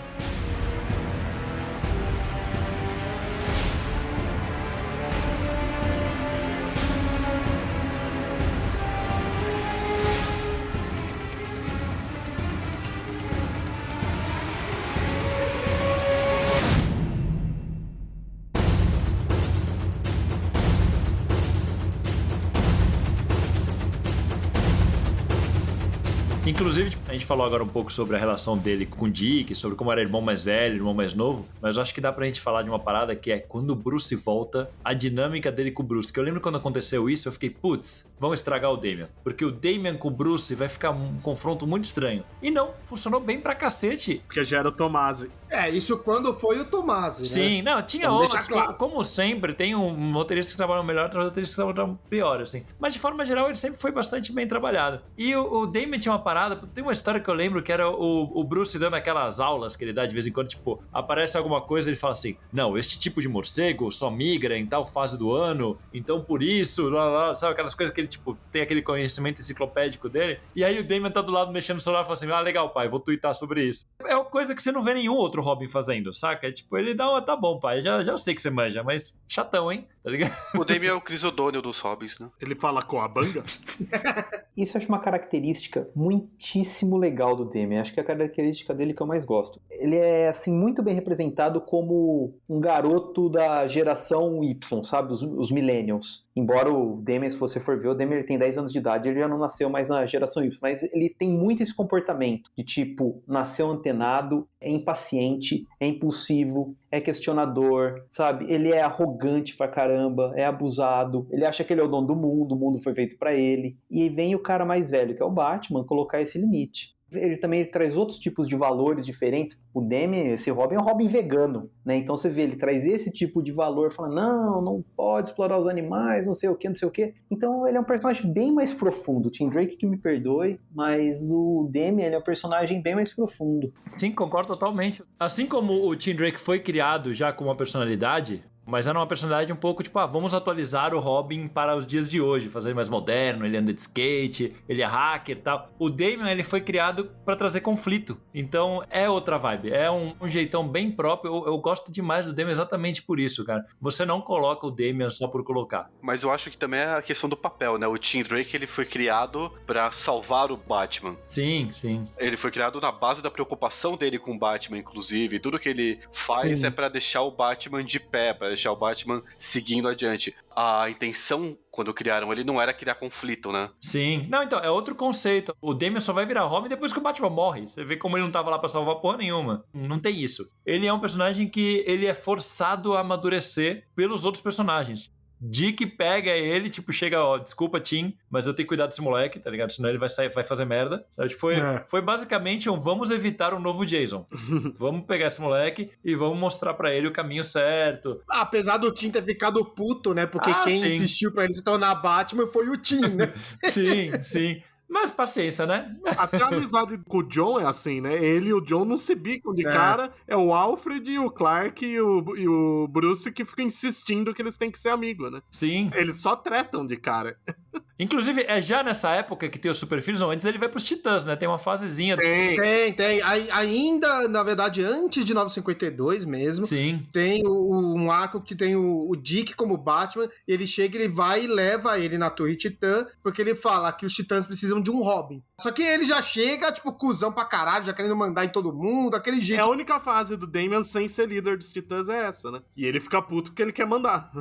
Inclusive, a gente falou agora um pouco sobre a relação dele com o Dick, sobre como era irmão mais velho, irmão mais novo, mas eu acho que dá pra gente falar de uma parada que é quando o Bruce volta, a dinâmica dele com o Bruce. Que eu lembro quando aconteceu isso, eu fiquei, putz, vão estragar o Damian. Porque o Damian com o Bruce vai ficar um confronto muito estranho. E não, funcionou bem pra cacete. Porque já era o Tomasi. Isso quando foi o Tomasi, né? Sim, não, tinha outros, claro. Como sempre, tem um roteirista que trabalham melhor, outro roteirista que trabalham pior, assim. Mas de forma geral, ele sempre foi bastante bem trabalhado. E o Damian tinha uma parada, tem uma história que eu lembro que era o Bruce dando aquelas aulas que ele dá de vez em quando, tipo, aparece alguma coisa e ele fala assim, não, este tipo de morcego só migra em tal fase do ano, então por isso, blá, blá, sabe, aquelas coisas que ele, tipo, tem aquele conhecimento enciclopédico dele, e aí o Damian tá do lado mexendo no celular e fala assim, legal, pai, vou twittar sobre isso. É uma coisa que você não vê nenhum outro Robin fazendo, saca? É tipo, ele dá tá bom, pai, já sei que você manja, mas chatão, hein? Tá ligado? O Damian é o Chris O'Donnell dos Robins, né? Ele fala com a banga? Isso eu acho uma característica muitíssimo legal do Damian. Acho que é a característica dele que eu mais gosto. Ele é, assim, muito bem representado como um garoto da geração Y, sabe? Os millennials. Embora o Damian, se você for ver, o Damian ele tem 10 anos de idade, ele já não nasceu mais na geração Y, mas ele tem muito esse comportamento de tipo, nasceu antenado, é impaciente, é impulsivo, é questionador, sabe? Ele é arrogante pra caramba, é abusado, ele acha que ele é o dono do mundo foi feito pra ele. E aí vem o cara mais velho, que é o Batman, colocar esse limite. Ele também traz outros tipos de valores diferentes. O Damian, esse Robin é um Robin vegano, né? Então você vê, ele traz esse tipo de valor, fala, não pode explorar os animais, não sei o que. Então ele é um personagem bem mais profundo. O Tim Drake que me perdoe, mas o Damian ele é um personagem bem mais profundo. Sim, concordo totalmente. Assim como o Tim Drake foi criado já com uma personalidade, mas era uma personalidade um pouco tipo, vamos atualizar o Robin para os dias de hoje, fazer ele mais moderno, ele anda de skate, ele é hacker e tal. O Damian, ele foi criado para trazer conflito, então é outra vibe, é um jeitão bem próprio. Eu gosto demais do Damian exatamente por isso, cara. Você não coloca o Damian só por colocar. Mas eu acho que também é a questão do papel, né? O Tim Drake, ele foi criado para salvar o Batman. Sim. Ele foi criado na base da preocupação dele com o Batman, inclusive. Tudo que ele faz é para deixar o Batman de pé, para deixar o Batman seguindo adiante. A intenção, quando criaram ele, não era criar conflito, né? Sim. Não, então, é outro conceito. O Damian só vai virar Robin depois que o Batman morre. Você vê como ele não tava lá pra salvar porra nenhuma. Não tem isso. Ele é um personagem que ele é forçado a amadurecer pelos outros personagens. Dick pega ele, tipo, chega, desculpa, Tim, mas eu tenho que cuidar desse moleque, tá ligado? Senão ele vai fazer merda. Foi basicamente vamos evitar um novo Jason. Vamos pegar esse moleque e vamos mostrar pra ele o caminho certo. Apesar do Tim ter ficado puto, né? Porque quem insistiu pra ele se tornar Batman foi o Tim, né? Sim. Mas paciência, né? Até a amizade com o John é assim, né? Ele e o John não se bicam de cara. É o Alfred, o Clark e o Bruce que ficam insistindo que eles têm que ser amigos, né? Sim. Eles só tretam de cara. Inclusive, é já nessa época que tem os Super Filhos, antes ele vai pros Titãs, né? Tem uma fasezinha. Tem. Ainda, na verdade, antes de 952 mesmo. Sim. Tem um arco que tem o Dick como Batman. Ele chega, ele vai e leva ele na Torre Titã, porque ele fala que os Titãs precisam de um Robin. Só que ele já chega, tipo, cuzão pra caralho, já querendo mandar em todo mundo, aquele jeito. É a única fase do Damian sem ser líder dos Titãs é essa, né? E ele fica puto porque ele quer mandar.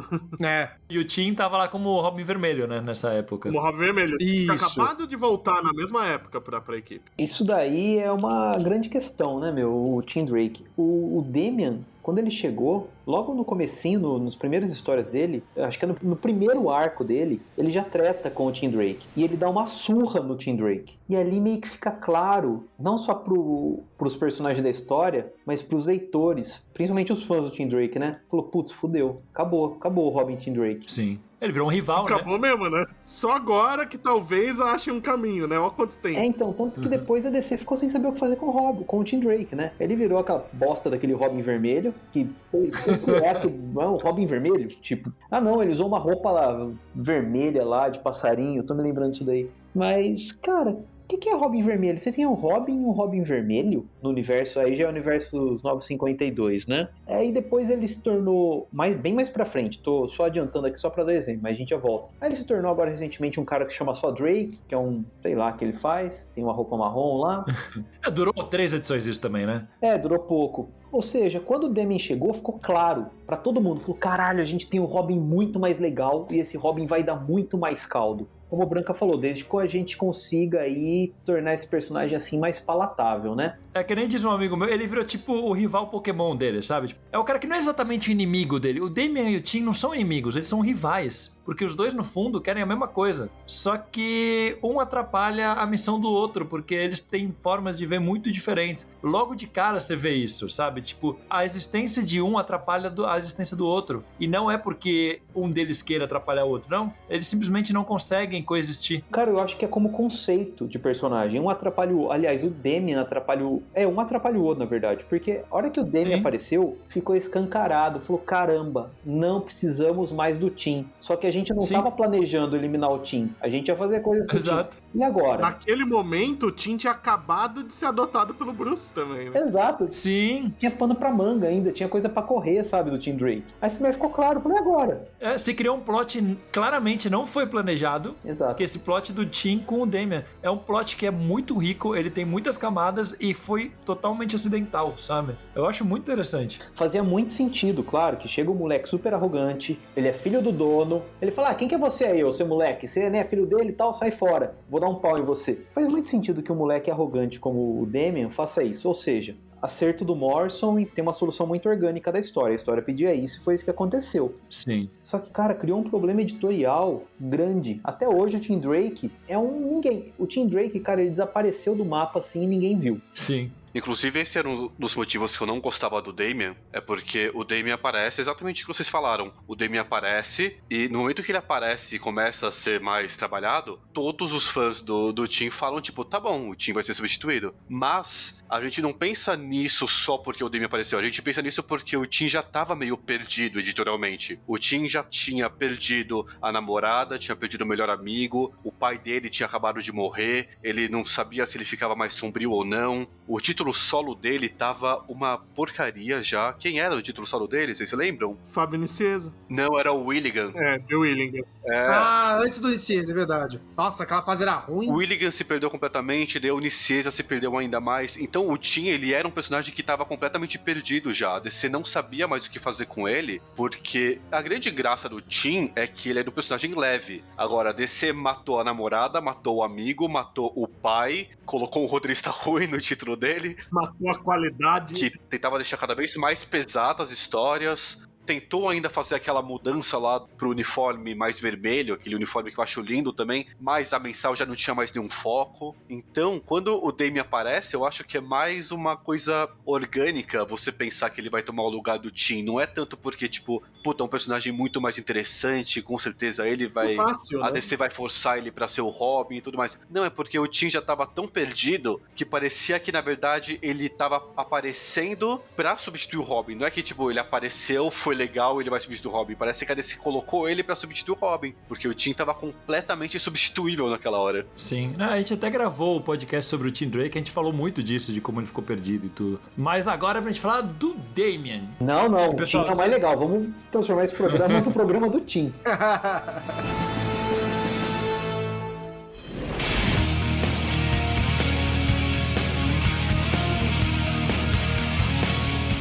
E o Tim tava lá como Robin Vermelho, né? Nessa época. Como Robin Vermelho. Isso. Fica acabado de voltar na mesma época pra equipe. Isso daí é uma grande questão, né, o Tim Drake. O Damian, quando ele chegou, logo no comecinho, nas primeiras histórias dele, acho que é no primeiro arco dele, ele já treta com o Tim Drake. E ele dá uma surra no Tim Drake. E ali meio que fica claro, não só pros personagens da história, mas pros leitores, principalmente os fãs do Tim Drake, né? Falou, putz, fudeu. Acabou o Robin Tim Drake. Sim. Ele virou um rival, Acabou mesmo, né? Só agora que talvez ache um caminho, né? Olha quanto tempo. Então, tanto que depois a DC ficou sem saber o que fazer com o Tim Drake, né? Ele virou aquela bosta daquele Robin vermelho, que não é um Robin vermelho? Tipo, não, ele usou uma roupa lá, vermelha lá, de passarinho, tô me lembrando disso daí. Mas, cara, o que é Robin vermelho? Você tem um Robin e um Robin vermelho no universo, aí já é o universo dos 952, né? Aí depois ele se tornou bem mais pra frente, tô só adiantando aqui só pra dar exemplo, mas a gente já volta. Aí ele se tornou agora recentemente um cara que chama só Drake, que é sei lá, que ele faz, tem uma roupa marrom lá. Durou 3 edições isso também, né? Durou pouco. Ou seja, quando o Damian chegou, ficou claro pra todo mundo. Falou, caralho, a gente tem um Robin muito mais legal e esse Robin vai dar muito mais caldo. Como a Branca falou, desde que a gente consiga aí tornar esse personagem assim mais palatável, né? É que nem diz um amigo meu, ele virou tipo o rival Pokémon dele, sabe? Tipo, é o cara que não é exatamente o inimigo dele. O Damian e o Tim não são inimigos, eles são rivais. Porque os dois, no fundo, querem a mesma coisa. Só que um atrapalha a missão do outro, porque eles têm formas de ver muito diferentes. Logo de cara você vê isso, sabe? Tipo, a existência de um atrapalha a existência do outro. E não é porque um deles queira atrapalhar o outro, não. Eles simplesmente não conseguem coexistir. Cara, eu acho que é como conceito de personagem. Um atrapalha o... Aliás, o Damian atrapalhou... um atrapalha o outro, na verdade. Porque a hora que o Damian apareceu, ficou escancarado. Falou, caramba, não precisamos mais do Tim. Só que a gente não estava planejando eliminar o Tim. A gente ia fazer coisa com o Tim. E agora? Naquele momento, o Tim tinha acabado de ser adotado pelo Bruce também, né? Exato. Sim. Tinha tinha pano pra manga ainda, tinha coisa pra correr, sabe, do Tim Drake. Aí ficou claro, falei, agora. Se criou um plot, claramente não foi planejado. Exato. Que esse plot do Tim com o Damian é um plot que é muito rico, ele tem muitas camadas e foi totalmente acidental, sabe? Eu acho muito interessante. Fazia muito sentido, claro, que chega um moleque super arrogante, ele é filho do dono, ele fala, quem que é você aí, ô seu moleque? Você é filho dele e tal, sai fora, vou dar um pau em você. Faz muito sentido que um moleque arrogante como o Damian faça isso, ou seja, acerto do Morrison e tem uma solução muito orgânica da história. A história pedia isso e foi isso que aconteceu. Sim. Só que, cara, criou um problema editorial grande. Até hoje o Tim Drake é ninguém. O Tim Drake, cara, ele desapareceu do mapa assim e ninguém viu. Sim. Inclusive, esse era um dos motivos que eu não gostava do Damian, é porque o Damian aparece exatamente o que vocês falaram. O Damian aparece, e no momento que ele aparece e começa a ser mais trabalhado, todos os fãs do Tim falam, tipo, tá bom, o Tim vai ser substituído. Mas a gente não pensa nisso só porque o Damian apareceu, a gente pensa nisso porque o Tim já tava meio perdido editorialmente. O Tim já tinha perdido a namorada, tinha perdido o melhor amigo, o pai dele tinha acabado de morrer, ele não sabia se ele ficava mais sombrio ou não. O título solo dele tava uma porcaria já. Quem era o título solo dele? Vocês se lembram? Fábio Nicieza. Não, era o Willigan. The Willigan. Antes do Nicieza, é verdade. Nossa, aquela fase era ruim. O Willigan se perdeu completamente, daí o Nicieza se perdeu ainda mais. Então o Tim, ele era um personagem que tava completamente perdido já. A DC não sabia mais o que fazer com ele, porque a grande graça do Tim é que ele é um personagem leve. Agora, a DC matou a namorada, matou o amigo, matou o pai, colocou um roteirista ruim no título dele. Matou a qualidade. Que tentava deixar cada vez mais pesadas as histórias. Tentou ainda fazer aquela mudança lá pro uniforme mais vermelho, aquele uniforme que eu acho lindo também, mas a mensal já não tinha mais nenhum foco. Então, quando o Damian aparece, eu acho que é mais uma coisa orgânica você pensar que ele vai tomar o lugar do Tim. Não é tanto porque, tipo, puta, é um personagem muito mais interessante, com certeza ele vai... Fácil, a né? DC vai forçar ele pra ser o Robin e tudo mais. Não, é porque o Tim já tava tão perdido que parecia que, na verdade, ele tava aparecendo pra substituir o Robin. Não é que, tipo, ele apareceu, foi legal, ele vai substituir o Robin. Parece que a DC colocou ele pra substituir o Robin, porque o Tim tava completamente substituível naquela hora. Sim. A gente até gravou o podcast sobre o Tim Drake, a gente falou muito disso, de como ele ficou perdido e tudo. Mas agora é pra gente falar do Damian. Não, pessoal... o Tim é o mais legal. Vamos transformar esse programa no programa do Tim.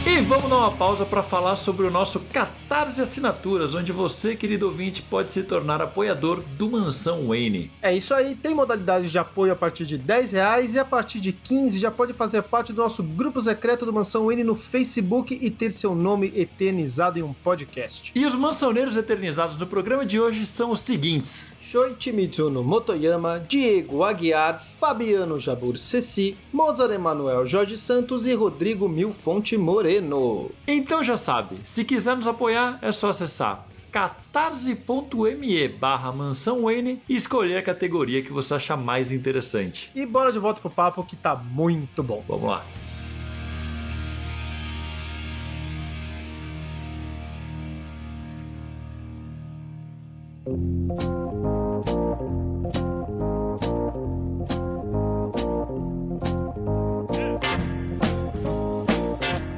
E vamos dar uma pausa para falar sobre o nosso Catarse Assinaturas, onde você, querido ouvinte, pode se tornar apoiador do Mansão Wayne. É isso aí, tem modalidades de apoio a partir de R$10 e a partir de 15 já pode fazer parte do nosso grupo secreto do Mansão Wayne no Facebook e ter seu nome eternizado em um podcast. E os mansoneiros eternizados no programa de hoje são os seguintes: Shoichi Mizuno Motoyama, Diego Aguiar, Fabiano Jabur Ceci, Mozart Emanuel Jorge Santos e Rodrigo Milfonte Moreno. Então já sabe, se quiser nos apoiar é só acessar catarse.me/Mansão Wayne e escolher a categoria que você achar mais interessante. E bora de volta pro papo que tá muito bom. Vamos lá.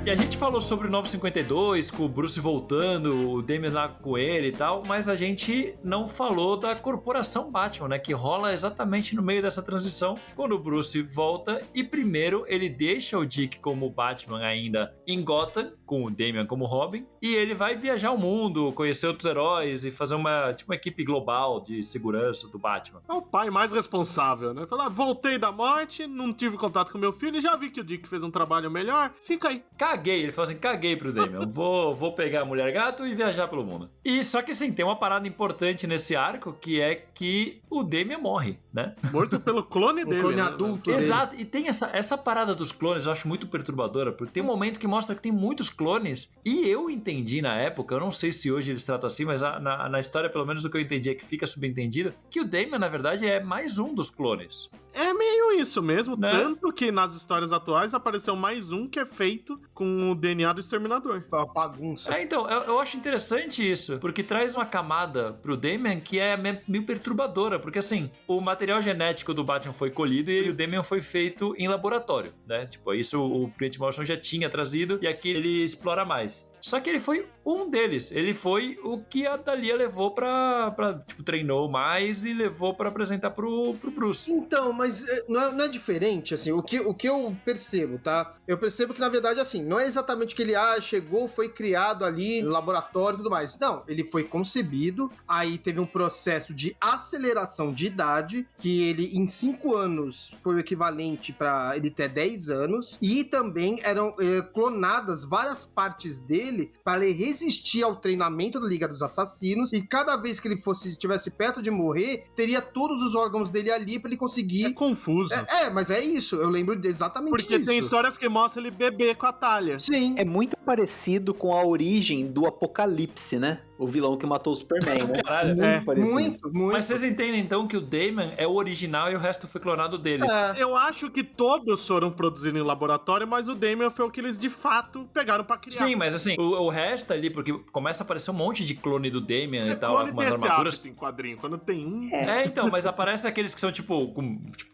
E a gente falou sobre o Novo 52, com o Bruce voltando, o Damian lá com ele e tal, mas a gente não falou da corporação Batman, né? Que rola exatamente no meio dessa transição, quando o Bruce volta e primeiro ele deixa o Dick como Batman ainda em Gotham, com o Damian como Robin, e ele vai viajar o mundo, conhecer outros heróis e fazer uma equipe global de segurança do Batman. É o pai mais responsável, né? Falar, voltei da morte, não tive contato com meu filho, já vi que o Dick fez um trabalho melhor, fica aí. Caguei, ele falou assim, caguei pro Damian, vou pegar a Mulher Gato e viajar pelo mundo. E só que assim, tem uma parada importante nesse arco, que é que o Damian morre, né? Morto pelo clone dele. O clone né? adulto dele. Exato, e tem essa parada dos clones, eu acho muito perturbadora, porque tem um momento que mostra que tem muitos clones, e eu entendi na época, eu não sei se hoje eles tratam assim, mas na história, pelo menos o que eu entendi é que fica subentendido, que o Damian, na verdade, é mais um dos clones. É meio isso mesmo, Né? tanto que nas histórias atuais apareceu mais um que é feito com com o DNA do Exterminador. Uma bagunça. Então, eu acho interessante isso, porque traz uma camada pro Damian que é meio perturbadora, porque assim, o material genético do Batman foi colhido e o Damian foi feito em laboratório, né? Tipo, isso o Grant Morrison já tinha trazido e aqui ele explora mais. Só que ele foi um deles, ele foi o que a Thalia levou pra tipo, treinou mais e levou pra apresentar pro Bruce. Então, mas não é diferente, assim, o que eu percebo, tá? Eu percebo que, na verdade, assim, não é exatamente que ele, chegou, foi criado ali no laboratório e tudo mais. Não, ele foi concebido, aí teve um processo de aceleração de idade, que ele, em 5 anos, foi o equivalente pra ele ter 10 anos, e também eram clonadas várias partes dele para ele resistir ao treinamento da Liga dos Assassinos, e cada vez que ele estivesse perto de morrer, teria todos os órgãos dele ali pra ele conseguir... É confuso. Mas é isso, eu lembro exatamente Porque disso. tem histórias que mostram ele bebê com a Thalia. Sim. É muito parecido com a origem do Apocalipse, né? O vilão que matou o Superman, né? Caralho. Muito parecido. Muito. Mas vocês entendem então que o Damian é o original e o resto foi clonado dele. Eu acho que todos foram produzidos em laboratório, mas o Damian foi o que eles de fato pegaram pra criar. Sim, mas assim, o resto ali, porque começa a aparecer um monte de clone do Damian e tal, clone com umas desse armaduras. hábito em quadrinho, quando tem um... Então, mas aparece aqueles que são tipo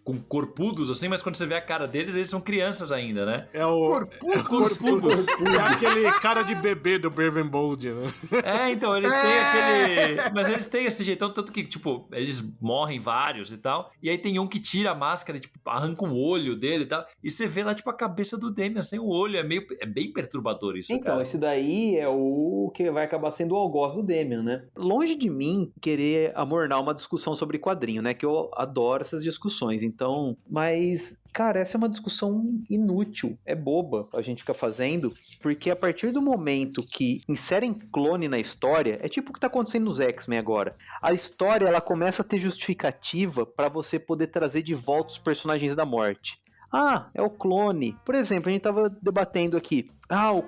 com corpudos assim, mas quando você vê a cara deles, eles são crianças ainda, né? É o... Corpudos. É aquele cara de bebê do Brave and Bold, né? Então, eles têm aquele... Mas eles têm esse jeitão, tanto que, tipo, eles morrem vários e tal, e aí tem um que tira a máscara e, tipo, arranca o olho dele e tal, e você vê lá, tipo, a cabeça do Damian sem o olho, é bem perturbador isso, Então, cara. esse daí é o que vai acabar sendo o algoz do Damian, né? Longe de mim querer amornar uma discussão sobre quadrinho, né? Que eu adoro essas discussões, então... Mas... Cara, essa é uma discussão inútil, é boba a gente ficar fazendo, porque a partir do momento que inserem clone na história, é tipo o que tá acontecendo nos X-Men agora. A história, ela começa a ter justificativa pra você poder trazer de volta os personagens da morte. É o clone. Por exemplo, a gente tava debatendo aqui.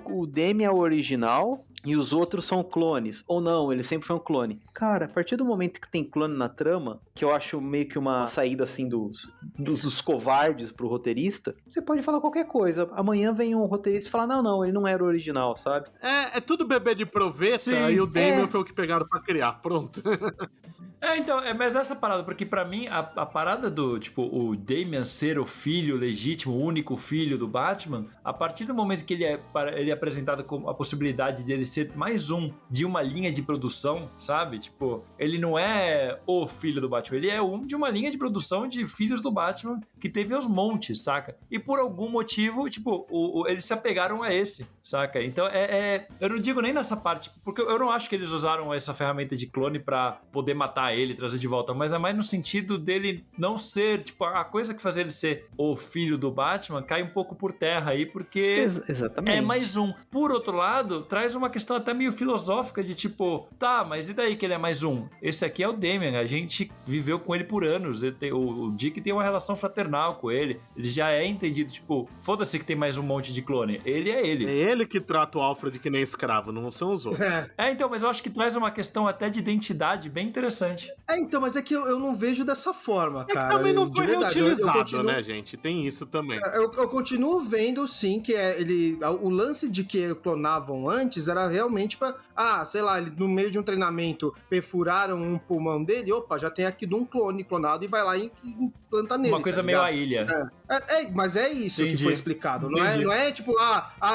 O Damian é o original e os outros são clones. Ou não, ele sempre foi um clone. Cara, a partir do momento que tem clone na trama, que eu acho meio que uma saída assim dos covardes pro roteirista, você pode falar qualquer coisa. Amanhã vem um roteirista e fala, não, ele não era o original, sabe? É tudo bebê de proveta. Sim. E o Damian foi o que pegaram pra criar. Pronto. Então, mas essa parada, porque pra mim, a parada do, tipo, o Damian ser o filho legítimo, o único filho do Batman, a partir do momento que ele é apresentado com a possibilidade de ele ser mais um de uma linha de produção, sabe? Tipo, ele não é o filho do Batman, ele é um de uma linha de produção de filhos do Batman que teve aos montes, saca? E por algum motivo, tipo, eles se apegaram a esse, saca? Então, eu não digo nem nessa parte, porque eu não acho que eles usaram essa ferramenta de clone pra poder matar ele, trazer de volta, mas é mais no sentido dele não ser, tipo, a coisa que faz ele ser o filho do Batman cai um pouco por terra aí, porque Exatamente. é mais um. Por outro lado, traz uma questão até meio filosófica de tipo, tá, mas e daí que ele é mais um? Esse aqui é o Damian, a gente viveu com ele por anos, o Dick tem uma relação fraternal com ele já é entendido, tipo, foda-se que tem mais um monte de clone, ele é ele. É ele que trata o Alfred que nem escravo, não são os outros. Então, mas eu acho que traz uma questão até de identidade bem interessante. Então, mas é que eu não vejo dessa forma, É cara. que também não foi reutilizado, continuo... né, gente? Tem isso também. Eu continuo vendo, sim, que o lance de que clonavam antes era realmente pra... sei lá, ele, no meio de um treinamento, perfuraram um pulmão dele, opa, já tem aqui de um clone clonado e vai lá e implanta nele. Uma coisa meio a ilha. Mas é isso Entendi. que foi explicado. Não é tipo,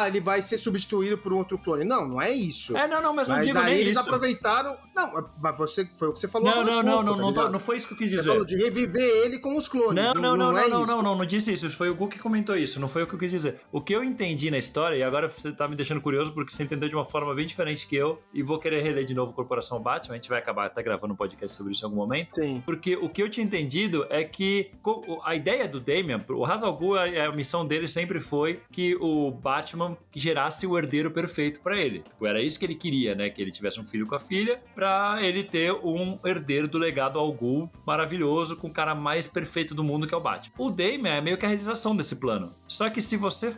ele vai ser substituído por um outro clone. Não é isso. Não, mas não digo aí nem eles isso. aproveitaram... Não, mas foi o que você falou. Não foi isso que eu quis dizer. Você falou de reviver ele com os clones. Não disse isso. Foi o Gu que comentou isso. Não foi o que eu quis dizer. O que eu entendi na história, e agora você tá me deixando curioso porque você entendeu de uma forma bem diferente que eu, e vou querer reler de novo Corporação Batman, a gente vai acabar até gravando um podcast sobre isso em algum momento. Sim. Porque o que eu tinha entendido é que a ideia do Damian, o Ra's al Ghul, a missão dele sempre foi que o Batman gerasse o herdeiro perfeito pra ele. Era isso que ele queria, né? Que ele tivesse um filho com a filha, pra ele ter um herdeiro do legado al Ghul maravilhoso, com o cara mais perfeito do mundo, que é o Batman. O Damian é meio que a realização desse plano. Só que se você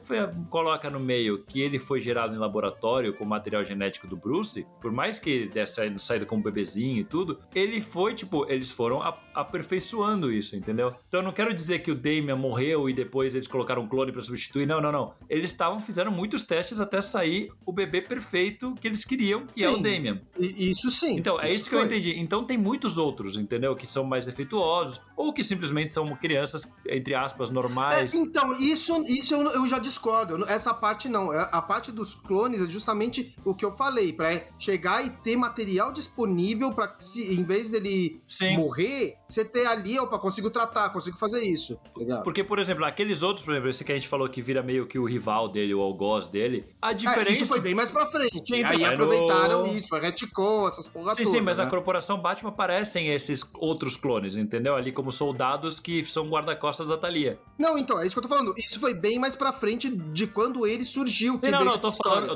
coloca no meio que ele foi gerado em laboratório com o material genético do Bruce, por mais que ele tenha saído como bebezinho e tudo, ele foi, tipo, eles foram aperfeiçoando isso, entendeu? Então eu não quero dizer que o Damian morreu nasceu e depois eles colocaram um clone pra substituir. Não. Eles fizeram muitos testes até sair o bebê perfeito que eles queriam, que é o Damian. Isso sim. Então, é isso que eu entendi. Então tem muitos outros, entendeu? Que são mais defeituosos, ou que simplesmente são crianças, entre aspas, normais. Então, isso eu já discordo. Essa parte não. A parte dos clones é justamente o que eu falei, pra chegar e ter material disponível pra se, em vez dele morrer, você ter ali, opa, consigo tratar, consigo fazer isso. Legal. Porque, por exemplo, aqueles outros, por exemplo, esse que a gente falou que vira meio que o rival dele, o algoz dele, a diferença... Isso foi bem mais pra frente. Sim, aí aproveitaram isso, foi retcon, essas porra todas. Sim, mas né? a Corporação Batman aparecem esses outros clones, entendeu? Ali como soldados que são guarda-costas da Thalia. Não, então, é isso que eu tô falando. Isso foi bem mais pra frente de quando ele surgiu. Sim, eu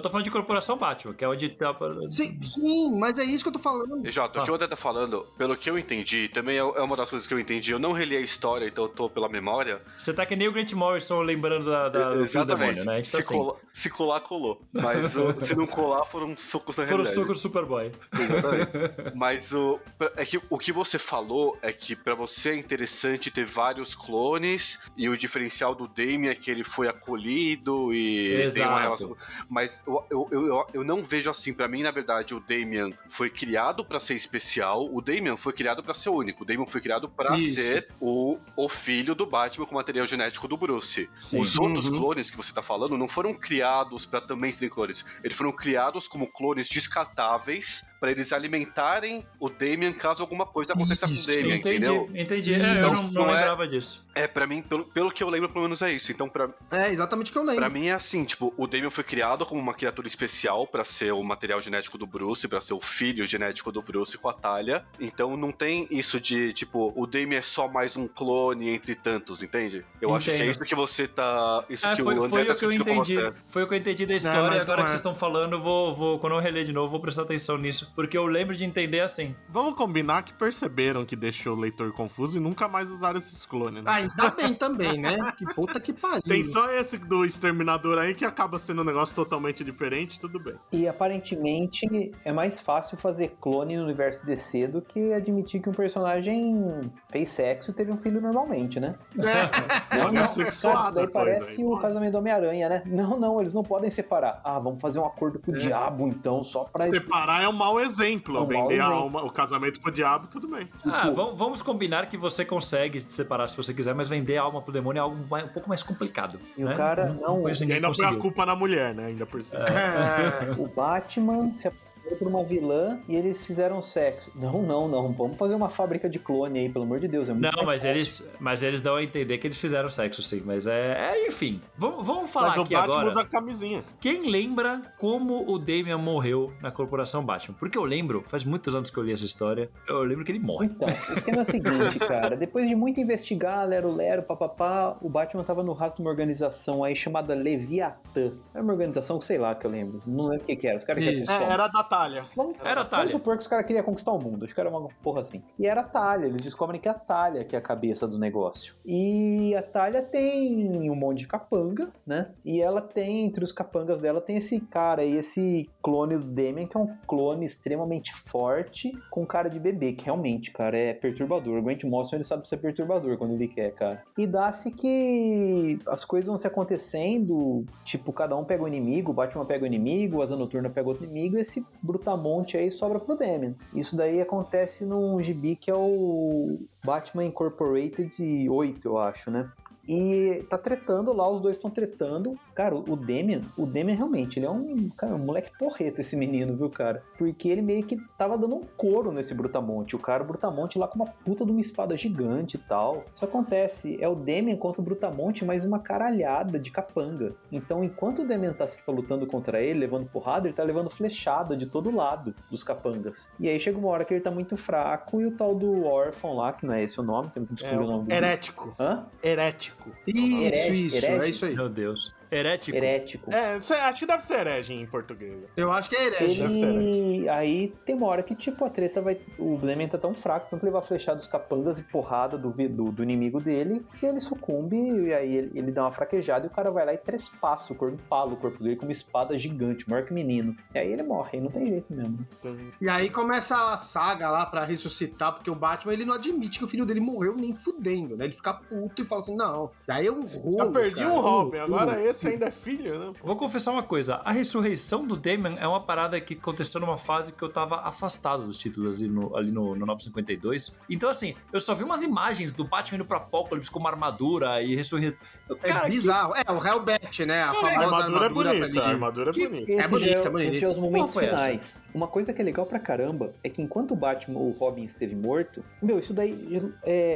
tô falando de Corporação Batman, que é onde tá... Sim, mas é isso que eu tô falando. E Jota, o que o André tá falando, pelo que eu entendi, também é uma das coisas que eu entendi. Eu não reli a história, então eu tô pela memória. Você tá que nem o Grant Morrison lembrando do filho do demônio, né? A gente tá se colar, colou. Mas se não colar, foram socos na realidade. Foram socos do Superboy. Exatamente. Mas é que o que você falou é que pra você é interessante ter vários clones e o diferencial do Damian é que ele foi acolhido e tem uma relação. Mas eu não vejo assim. Pra mim, na verdade, o Damian foi criado pra ser especial. O Damian foi criado pra ser único. O Damian foi criado pra ser o filho do Batman com material genético do Bruce. Sim. Os outros clones que você tá falando não foram criados pra também serem clones. Eles foram criados como clones descartáveis pra eles alimentarem o Damian caso alguma coisa aconteça com o Damian, entendeu? Entendi. Eu não lembrava disso. Pra mim, pelo que eu lembro, pelo menos é isso. Então, é exatamente o que eu lembro. Pra mim é assim, tipo, o Damian foi criado como uma criatura especial pra ser o material genético do Bruce, pra ser o filho genético do Bruce com a Thalia. Então não tem isso de, tipo, o Damian é só mais um clone entre tantos, entende? Eu acho que é isso que você tá... Isso que foi o André tá o que eu entendi. Foi o que eu entendi da história, e agora que vocês estão falando, quando eu reler de novo, vou prestar atenção nisso, porque eu lembro de entender assim. Vamos combinar que perceberam que deixou o leitor confuso e nunca mais usaram esses clones, né? Ainda bem também, né? Que puta que pariu. Tem só esse do Exterminador aí que acaba sendo um negócio totalmente diferente, tudo bem. E aparentemente é mais fácil fazer clone no universo DC do que admitir que um personagem fez sexo e teve um filho normalmente, né? Olha, sexuado. Isso daí parece o casamento do Homem-Aranha, né? Não, eles não podem separar. Vamos fazer um acordo com o diabo, então, só pra... Separar é um mau exemplo. Vender a alma, o casamento pro diabo, tudo bem. Vamos combinar que você consegue se separar se você quiser, mas vender a alma pro demônio é algo um pouco mais complicado. E o cara não... E ainda põe a culpa na mulher, né? Ainda por cima. O Batman se por uma vilã e eles fizeram sexo. Não. Vamos fazer uma fábrica de clone aí, pelo amor de Deus. Mas eles dão a entender que eles fizeram sexo, sim. Mas enfim. Vamos falar aqui agora. Mas o Batman usa camisinha. Quem lembra como o Damian morreu na Corporação Batman? Porque eu lembro, faz muitos anos que eu li essa história, eu lembro que ele morre. Então, o esquema é o seguinte, cara. Depois de muito investigar, lero, papapá, o Batman tava no rastro de uma organização aí chamada Leviatã. Era uma organização que sei lá que eu lembro. Não lembro o que era. Os caras queriam era da Thalia. Vamos supor que os caras queriam conquistar o mundo. Acho que era uma porra assim. E era a Thalia. Eles descobrem que é a Thalia que é a cabeça do negócio. E a Thalia tem um monte de capanga, né? E ela tem, entre os capangas dela, tem esse cara aí, esse clone do Damian, que é um clone extremamente forte, com cara de bebê, que realmente, cara, é perturbador. O Grant Morrison, ele sabe ser perturbador quando ele quer, cara. E dá-se que as coisas vão se acontecendo, tipo, cada um pega um inimigo, o Batman pega um inimigo, o Asa Noturna pega outro inimigo, e esse brutamonte aí sobra pro Damian. Isso daí acontece num gibi que é o Batman Incorporated 8, eu acho, né? E tá tretando lá, os dois estão tretando. Cara, o Damian realmente, ele é um moleque porreta, esse menino, viu, cara? Porque ele meio que tava dando um couro nesse Brutamonte. O Brutamonte lá com uma puta de uma espada gigante e tal. Isso acontece, é o Damian contra o Brutamonte, mais uma caralhada de capanga. Então, enquanto o Damian tá lutando contra ele, levando porrada, ele tá levando flechada de todo lado dos capangas. E aí chega uma hora que ele tá muito fraco e o tal do órfão lá, que não é esse o nome, tem que descobrir o nome dele. Herético. Hã? Herético. Isso, é isso aí. Meu Deus. Herético. Herético. Acho que deve ser herege em português. Eu acho que é herege. Aí tem uma hora que, tipo, a treta vai... O Damian tá tão fraco, tanto levar flechada dos capangas e porrada do inimigo dele, que ele sucumbe, e aí ele dá uma fraquejada, e o cara vai lá e trespassa o corpo, empala o corpo dele com uma espada gigante, maior que menino. E aí ele morre, não tem jeito mesmo. E aí começa a saga lá pra ressuscitar, porque o Batman, ele não admite que o filho dele morreu nem fudendo, né? Ele fica puto e fala assim, não, daí é um rolo. Eu perdi um Robin, agora esse ainda é filho, né? Vou confessar uma coisa, a ressurreição do Damian é uma parada que aconteceu numa fase que eu tava afastado dos títulos ali no 952. Então, assim, eu só vi umas imagens do Batman indo pro Apocalipse com uma armadura e ressurreição. É bizarro. O Hellbat, né? A famosa armadura é bonita. A armadura é bonita. Esse é os momentos Qual foi finais. Uma coisa que é legal pra caramba é que enquanto o Batman, o Robin esteve morto, isso daí,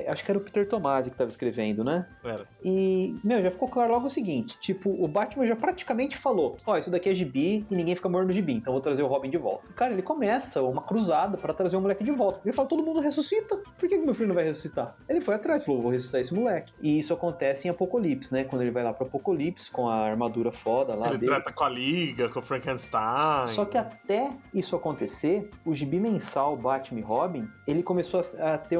acho que era o Peter Tomasi que tava escrevendo, né? Era. E, já ficou claro logo o seguinte, tipo, o Batman já praticamente falou, isso daqui é gibi e ninguém fica morto no gibi, então vou trazer o Robin de volta. Cara, ele começa uma cruzada pra trazer o moleque de volta. Ele fala, todo mundo ressuscita. Por que meu filho não vai ressuscitar? Ele foi atrás, falou, vou ressuscitar esse moleque. E isso acontece em Apocalipse, né? Quando ele vai lá pro Apocalipse com a armadura foda lá ele dele. trata com a Liga, com o Frankenstein. Só que até isso acontecer, o gibi mensal Batman e Robin, ele começou a ter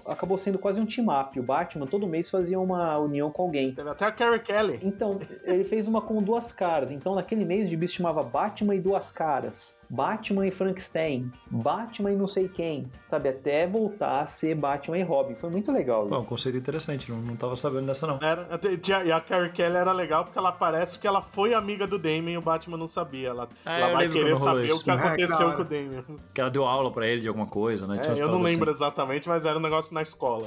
acabou sendo quase um team-up. O Batman todo mês fazia uma união com alguém. Teve até a Carrie Kelly. Então, ele fez uma com duas caras. Então, naquele mês, o gibi se chamava Batman e Duas Caras. Batman e Frankenstein, Batman e não sei quem, sabe? Até voltar a ser Batman e Robin. Foi muito legal. Pô, um conceito interessante, não tava sabendo dessa não. E a Carrie Kelly era legal porque ela parece que ela foi amiga do Damian e o Batman não sabia. Ela vai querer saber o que aconteceu com o Damian. Que ela deu aula pra ele de alguma coisa, né? Eu não lembro exatamente, mas era um negócio na escola.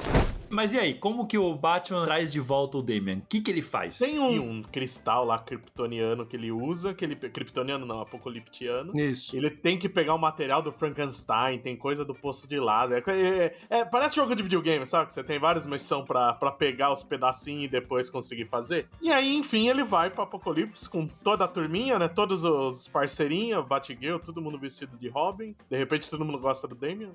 Mas e aí, como que o Batman traz de volta o Damian? O que ele faz? Tem um cristal lá kryptoniano que ele usa, kryptoniano não, apocaliptiano. Isso. Ele tem que pegar o material do Frankenstein, tem coisa do poço de laser. Parece jogo de videogame, sabe? Que você tem várias missões pra pegar os pedacinhos e depois conseguir fazer. E aí, enfim, ele vai pro Apocalipse com toda a turminha, né? Todos os parceirinhos, Batgirl, todo mundo vestido de Robin. De repente, todo mundo gosta do Damian.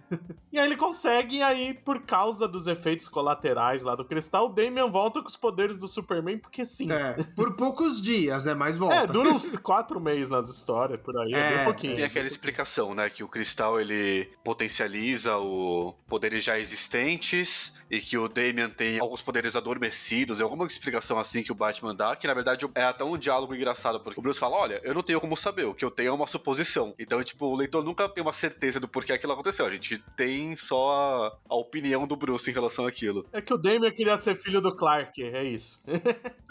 E aí ele consegue, e aí, por causa dos efeitos colaterais lá do cristal, o Damian volta com os poderes do Superman, porque sim. Por poucos dias, né? Mas volta. Dura uns 4 meses nas histórias, por aí, bem pouquinho. Tem aquela explicação, né? Que o cristal, ele potencializa os poderes já existentes e que o Damian tem alguns poderes adormecidos. É alguma explicação assim que o Batman dá, que na verdade é até um diálogo engraçado, porque o Bruce fala, olha, eu não tenho como saber, o que eu tenho é uma suposição. Então, tipo, o leitor nunca tem uma certeza do porquê aquilo aconteceu. A gente tem só a opinião do Bruce em relação àquilo. É que o Damian queria ser filho do Clark, é isso.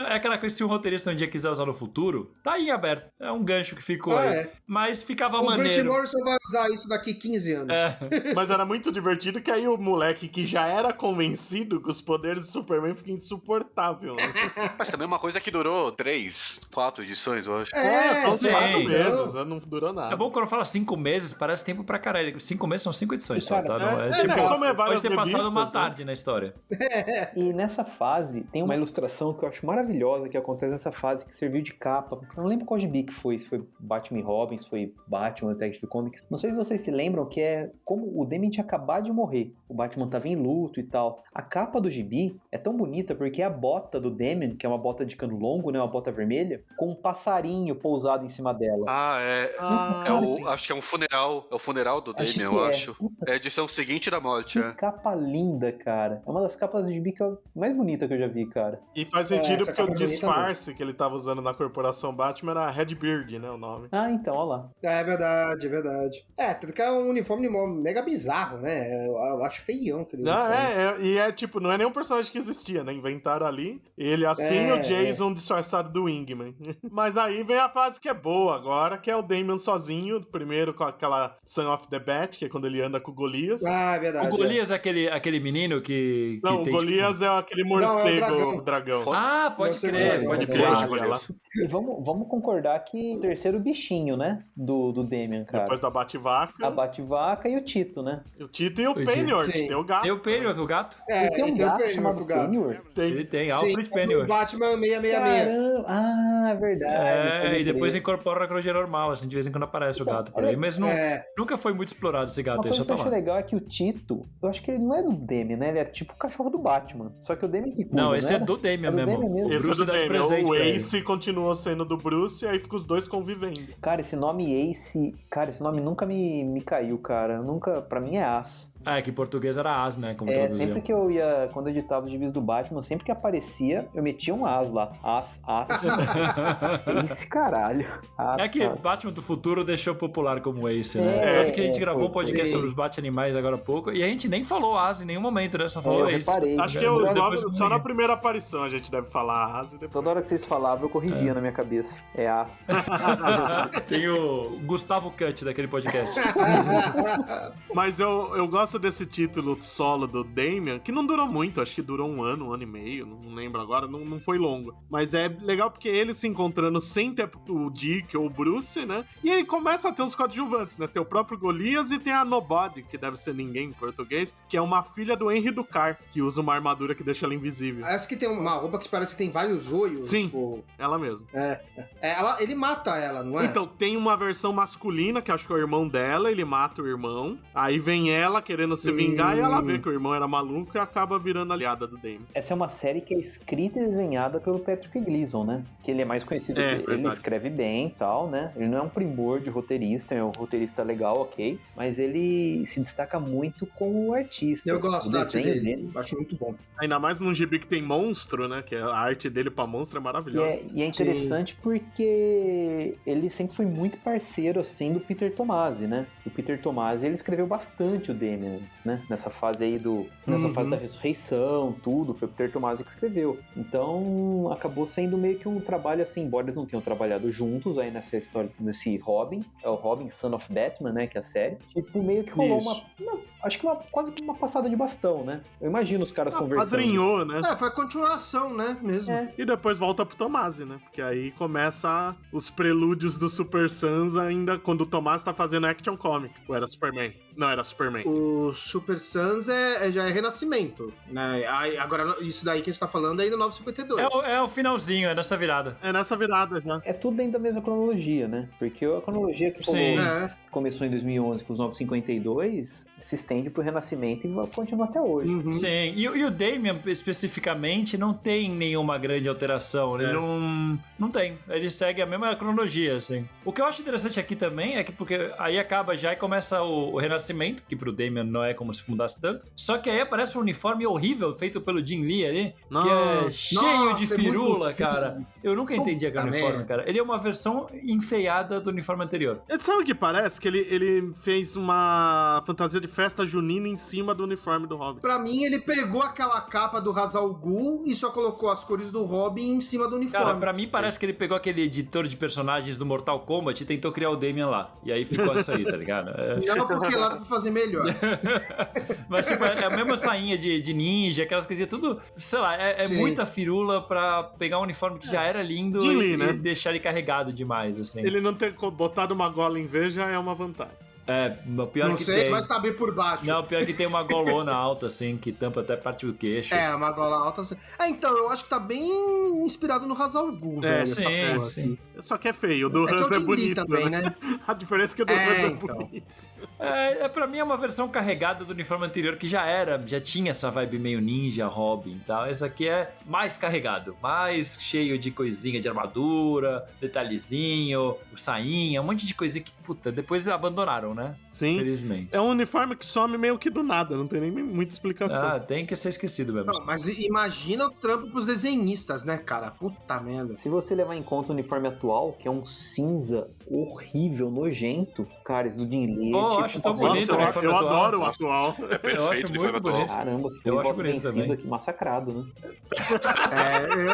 É aquela coisa, se um roteirista um dia quiser usar no futuro, tá aí aberto. É um gancho que ficou aí. Mas ficava maneiro. O Grant Morrison vai usar isso daqui 15 anos. Mas era muito divertido que aí o moleque que já era convencido que os poderes do Superman ficam insuportável. Né? Mas também uma coisa que durou 3, 4 edições, eu acho. 4 meses, não durou nada. É bom quando eu falo 5 meses, parece tempo pra caralho. 5 meses são 5 edições só, tá? Pode ter passado uma tarde na história. E nessa fase, tem uma ilustração que eu acho maravilhosa que acontece nessa fase, que serviu de capa. Eu não lembro qual gibi que foi, se foi Batman e Robin, se foi Batman Detective Comics. Não sei se vocês se lembram que é como o Damian tinha acabado de morrer. O Batman tava em luto e tal. A capa do gibi é tão bonita porque a bota do Damian, que é uma bota de cano longo, né, uma bota vermelha, com um passarinho pousado em cima dela. Acho que é um funeral. É o funeral do Damian, eu acho. É a edição seguinte da morte. Que capa linda, cara. É uma das capas de gibi mais bonita que eu já vi, cara. E faz sentido porque o disfarce que ele tava usando na Corporação Batman era Redbeard, né, o nome. Então, ó lá. É verdade, é verdade. Tanto que é um uniforme mega bizarro, né? Eu acho feião aquele uniforme. Tipo, não é nenhum personagem que existia, né? Inventaram ali. Ele assim e o Jason disfarçado do Wingman. Mas aí vem a fase que é boa agora, que é o Damian sozinho, primeiro com aquela Son of the Bat, que é quando ele anda com o Golias. É verdade. O Golias é aquele menino que não, tem, o Golias é aquele morcego, o dragão. Pode crer. E vamos concordar que o terceiro bichinho, né? Do Damian, cara. Depois da Bate-Vaca. A Bate-Vaca e o Tito, né? O Tito e o Pennyworth. Tem o gato. Tem o Pennyworth, o gato? Tem um gato chamado Pennyworth? Ele tem, Sim, Alfred Pennyworth. o Batman 666. Caramba! Ah, é verdade. E depois incorpora a cronologia normal, assim, de vez em quando aparece o gato por aí. Mas nunca foi muito explorado esse gato Uma aí, coisa só que eu tá achei lá. legal é que o Tito, eu acho que ele não é do Damian, né? Ele era tipo o cachorro do Batman. Só que o Damian que cuida, Não, esse é era? do Damian É do mesmo. Damian mesmo. O Esse Bruce é do dá de Damian. presente O pra ele. Ace continua sendo do Bruce e aí fica os dois convivendo. Cara, esse nome Ace, cara, esse nome nunca me caiu, cara. Nunca, pra mim é As. Que em português era As, né? Como É, traduziam. sempre que eu ia, quando eu editava os gibis do Batman, sempre que aparecia, eu metia um As lá. As. Esse caralho. As, que As. Batman do futuro deixou popular como Ace, né? Tanto que a gente gravou um podcast sobre os Bat-Animais agora há pouco e a gente nem falou As em nenhum momento, né? Só falou eu Ace. reparei. Acho que o Depois nome, só na primeira aparição a gente deve falar As e depois. Toda hora que vocês falavam, eu corrigia na minha cabeça. É As. Tem o Gustavo Cut daquele podcast. Mas eu gosto desse título solo do Damian, que não durou muito, acho que durou um ano e meio, não lembro agora, não foi longo. Mas é legal porque ele se encontrando sem ter o Dick ou o Bruce, né? E aí começa a ter uns coadjuvantes, né? Tem o próprio Golias e tem a Nobody, que deve ser ninguém em português, que é uma filha do Henry Ducar, que usa uma armadura que deixa ela invisível. Essa que tem uma roupa que parece que tem vários olhos. Sim, tipo... ela mesma. Ele mata ela, não é? Então, tem uma versão masculina, que acho que é o irmão dela, ele mata o irmão, aí vem ela querendo se vingar e ela vê que o irmão era maluco e acaba virando aliada do Damian. Essa é uma série que é escrita e desenhada pelo Patrick Gleason, né? Que ele é mais conhecido. Ele verdade. escreve bem e tal, né? Ele não é um primor de roteirista, é um roteirista legal, ok. Mas ele se destaca muito como artista. Eu gosto da arte desenho dele. Acho muito bom. Ainda mais num gibi que tem monstro, né? Que a arte dele pra monstro é maravilhosa. E é interessante porque ele sempre foi muito parceiro, assim, do Peter Tomasi, né? O Peter Tomasi, ele escreveu bastante o Damian antes, né? Nessa fase aí nessa fase da ressurreição, tudo, foi o Peter Tomasi que escreveu. Então, acabou sendo meio que um trabalho, assim, embora eles não tenham trabalhado juntos aí nessa história, nesse Robin, é o Robin, Son of Batman, né? Que é a série. Tipo, meio que rolou acho que quase uma passada de bastão, né? Eu imagino os caras conversando. Padrinhou, né? Foi a continuação, né? Mesmo. E depois volta pro Tomasi, né? Porque aí começa os prelúdios do Super Sons ainda quando o Tomasi tá fazendo Action Comics. Ou era Superman? Não, era Superman. O Super Sons já é renascimento, né? Agora, isso daí que a gente tá falando é ainda 952. É o finalzinho, é nessa virada. É nessa virada já. É tudo dentro da mesma cronologia, né? Porque a cronologia que começou em 2011 com os 952 se estende pro Renascimento e continua até hoje. Uhum. Sim, e o Damian especificamente não tem nenhuma grande alteração, ele não tem, ele segue a mesma cronologia, assim. O que eu acho interessante aqui também é que porque aí acaba já e começa o Renascimento, que pro Damian não é como se fundasse tanto, só que aí aparece um uniforme horrível feito pelo Jim Lee ali, que é cheio de firula, cara. Eu nunca entendi aquele uniforme, cara. Ele é uma versão enfeiada do uniforme anterior. Sabe o que parece? Que ele fez uma fantasia de festa junina em cima do uniforme do Robin. Pra mim, ele pegou aquela capa do Ra's al Ghul e só colocou as cores do Robin em cima do uniforme. Cara, pra mim parece que ele pegou aquele editor de personagens do Mortal Kombat e tentou criar o Damian lá. E aí ficou isso aí, tá ligado? Não, porque lá dá pra fazer melhor. Mas tipo, é a mesma sainha de ninja, aquelas coisinhas, tudo, sei lá, é muita firula pra pegar um uniforme que já era lindo e deixar ele carregado demais, assim. Ele não ter botado uma gola em V já é uma vantagem. O pior não que sei, tem. vai saber por baixo. Não, o pior é que tem uma golona alta, assim, que tampa até parte do queixo. Uma gola alta. Então, eu acho que tá bem inspirado no Ra's al Ghul, velho. Sim, essa porra, sim. Só que é feio, o do Hans é bonito também, né? A diferença é que o do Hans é bonito. Pra mim é uma versão carregada do uniforme anterior que já tinha essa vibe meio ninja, Robin e tal. Esse aqui é mais carregado, mais cheio de coisinha de armadura, detalhezinho, sainha, um monte de coisinha que, puta, depois abandonaram, né? Sim. Felizmente. É um uniforme que some meio que do nada, não tem nem muita explicação. Tem que ser esquecido mesmo. Não, mas imagina o trampo pros desenhistas, né, cara? Puta merda. Se você levar em conta o uniforme atual, que é um cinza horrível, nojento, cara, esse do Jim Lee. Eu acho tão bonito o uniforme eu atual. adoro o atual. É perfeito Eu acho o uniforme muito atual. bonito. Caramba, Eu acho voto bonito vencido também. aqui, massacrado, né?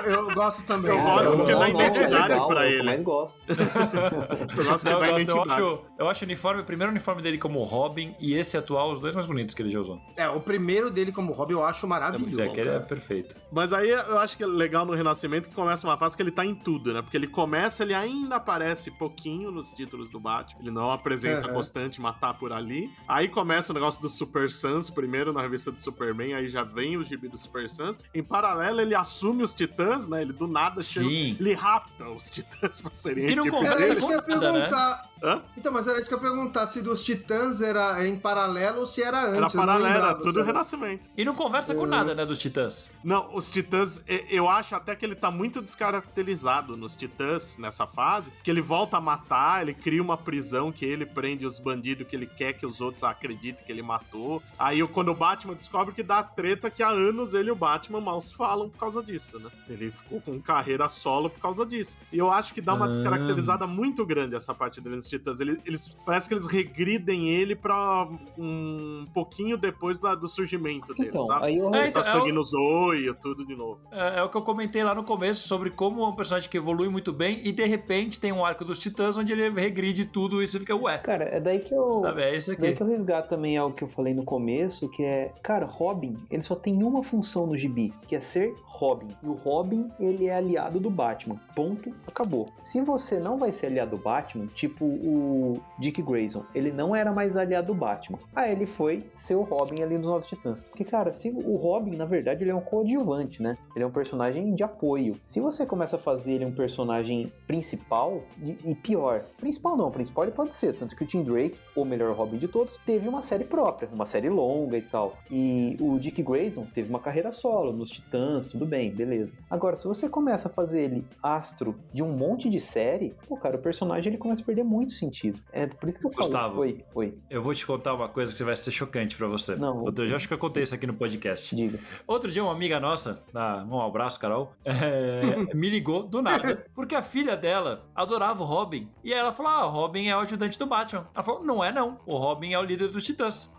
Eu gosto também. Eu gosto porque dá identidade pra é o que ele. eu mais gosto. Eu gosto que dá identidade. Eu acho o uniforme, primeiro primeiro uniforme dele como Robin e esse atual, os dois mais bonitos que ele já usou. O primeiro dele como Robin eu acho maravilhoso. Aquele é perfeito. Mas aí eu acho que é legal no Renascimento que começa uma fase que ele tá em tudo, né? Porque ele ainda aparece pouquinho nos títulos do Batman. Ele não é uma presença constante, matar por ali. Aí começa o negócio do Super Sons, primeiro na revista do Superman, aí já vem o gibi do Super Sons. Em paralelo, ele assume os Titãs, né? Ele do nada ele rapta os Titãs pra serem que não equipe conversa dele. Era isso que eu ia perguntar. Hã? Então, mas era isso que eu ia perguntar, se dos Titãs era em paralelo ou se era antes. Era paralelo, era tudo sabe? Renascimento. E não conversa com nada, né, dos Titãs. Não, os Titãs, eu acho até que ele tá muito descaracterizado nos Titãs nessa fase, que ele volta a matar, ele cria uma prisão que ele prende os bandidos que ele quer que os outros acreditem que ele matou. Aí quando o Batman descobre que dá treta que há anos ele e o Batman mal se falam por causa disso, né? Ele ficou com carreira solo por causa disso. E eu acho que dá uma descaracterizada muito grande essa parte dele nos Titãs. Eles parece que eles regridem ele pra um pouquinho depois do surgimento dele, Então, sabe? aí eu... Ele tá seguindo os Zoe, tudo de novo. É o que eu comentei lá no começo sobre como é um personagem que evolui muito bem e de repente tem um arco dos Titãs onde ele regride tudo e você fica, ué. Cara, é daí que eu... Sabe, é isso aqui. Daí que eu resgato também algo que eu falei no começo, que é... Cara, Robin, ele só tem uma função no gibi, que é ser Robin. E o Robin, ele é aliado do Batman. Ponto. Acabou. Se você não vai ser aliado do Batman, tipo o Dick Grayson, ele não era mais aliado do Batman. Aí ele foi ser o Robin ali nos Novos Titãs. Porque, cara, se o Robin, na verdade, ele é um coadjuvante, né? Ele é um personagem de apoio. Se você começa a fazer ele um personagem principal, e pior, principal ele pode ser, tanto que o Tim Drake, o melhor Robin de todos, teve uma série própria, uma série longa e tal. E o Dick Grayson teve uma carreira solo nos Titãs, tudo bem, beleza. Agora, se você começa a fazer ele astro de um monte de série, pô, cara, o personagem ele começa a perder muito sentido. É por isso que eu falo. Gustavo, Oi. Eu vou te contar uma coisa que vai ser chocante pra você. Não. Outro dia, acho que eu contei isso aqui no podcast. Diga. Outro dia, uma amiga nossa, um abraço, Carol, me ligou do nada, porque a filha dela adorava o Robin. E aí ela falou, o Robin é o ajudante do Batman. Ela falou, não é não, o Robin é o líder dos Titãs.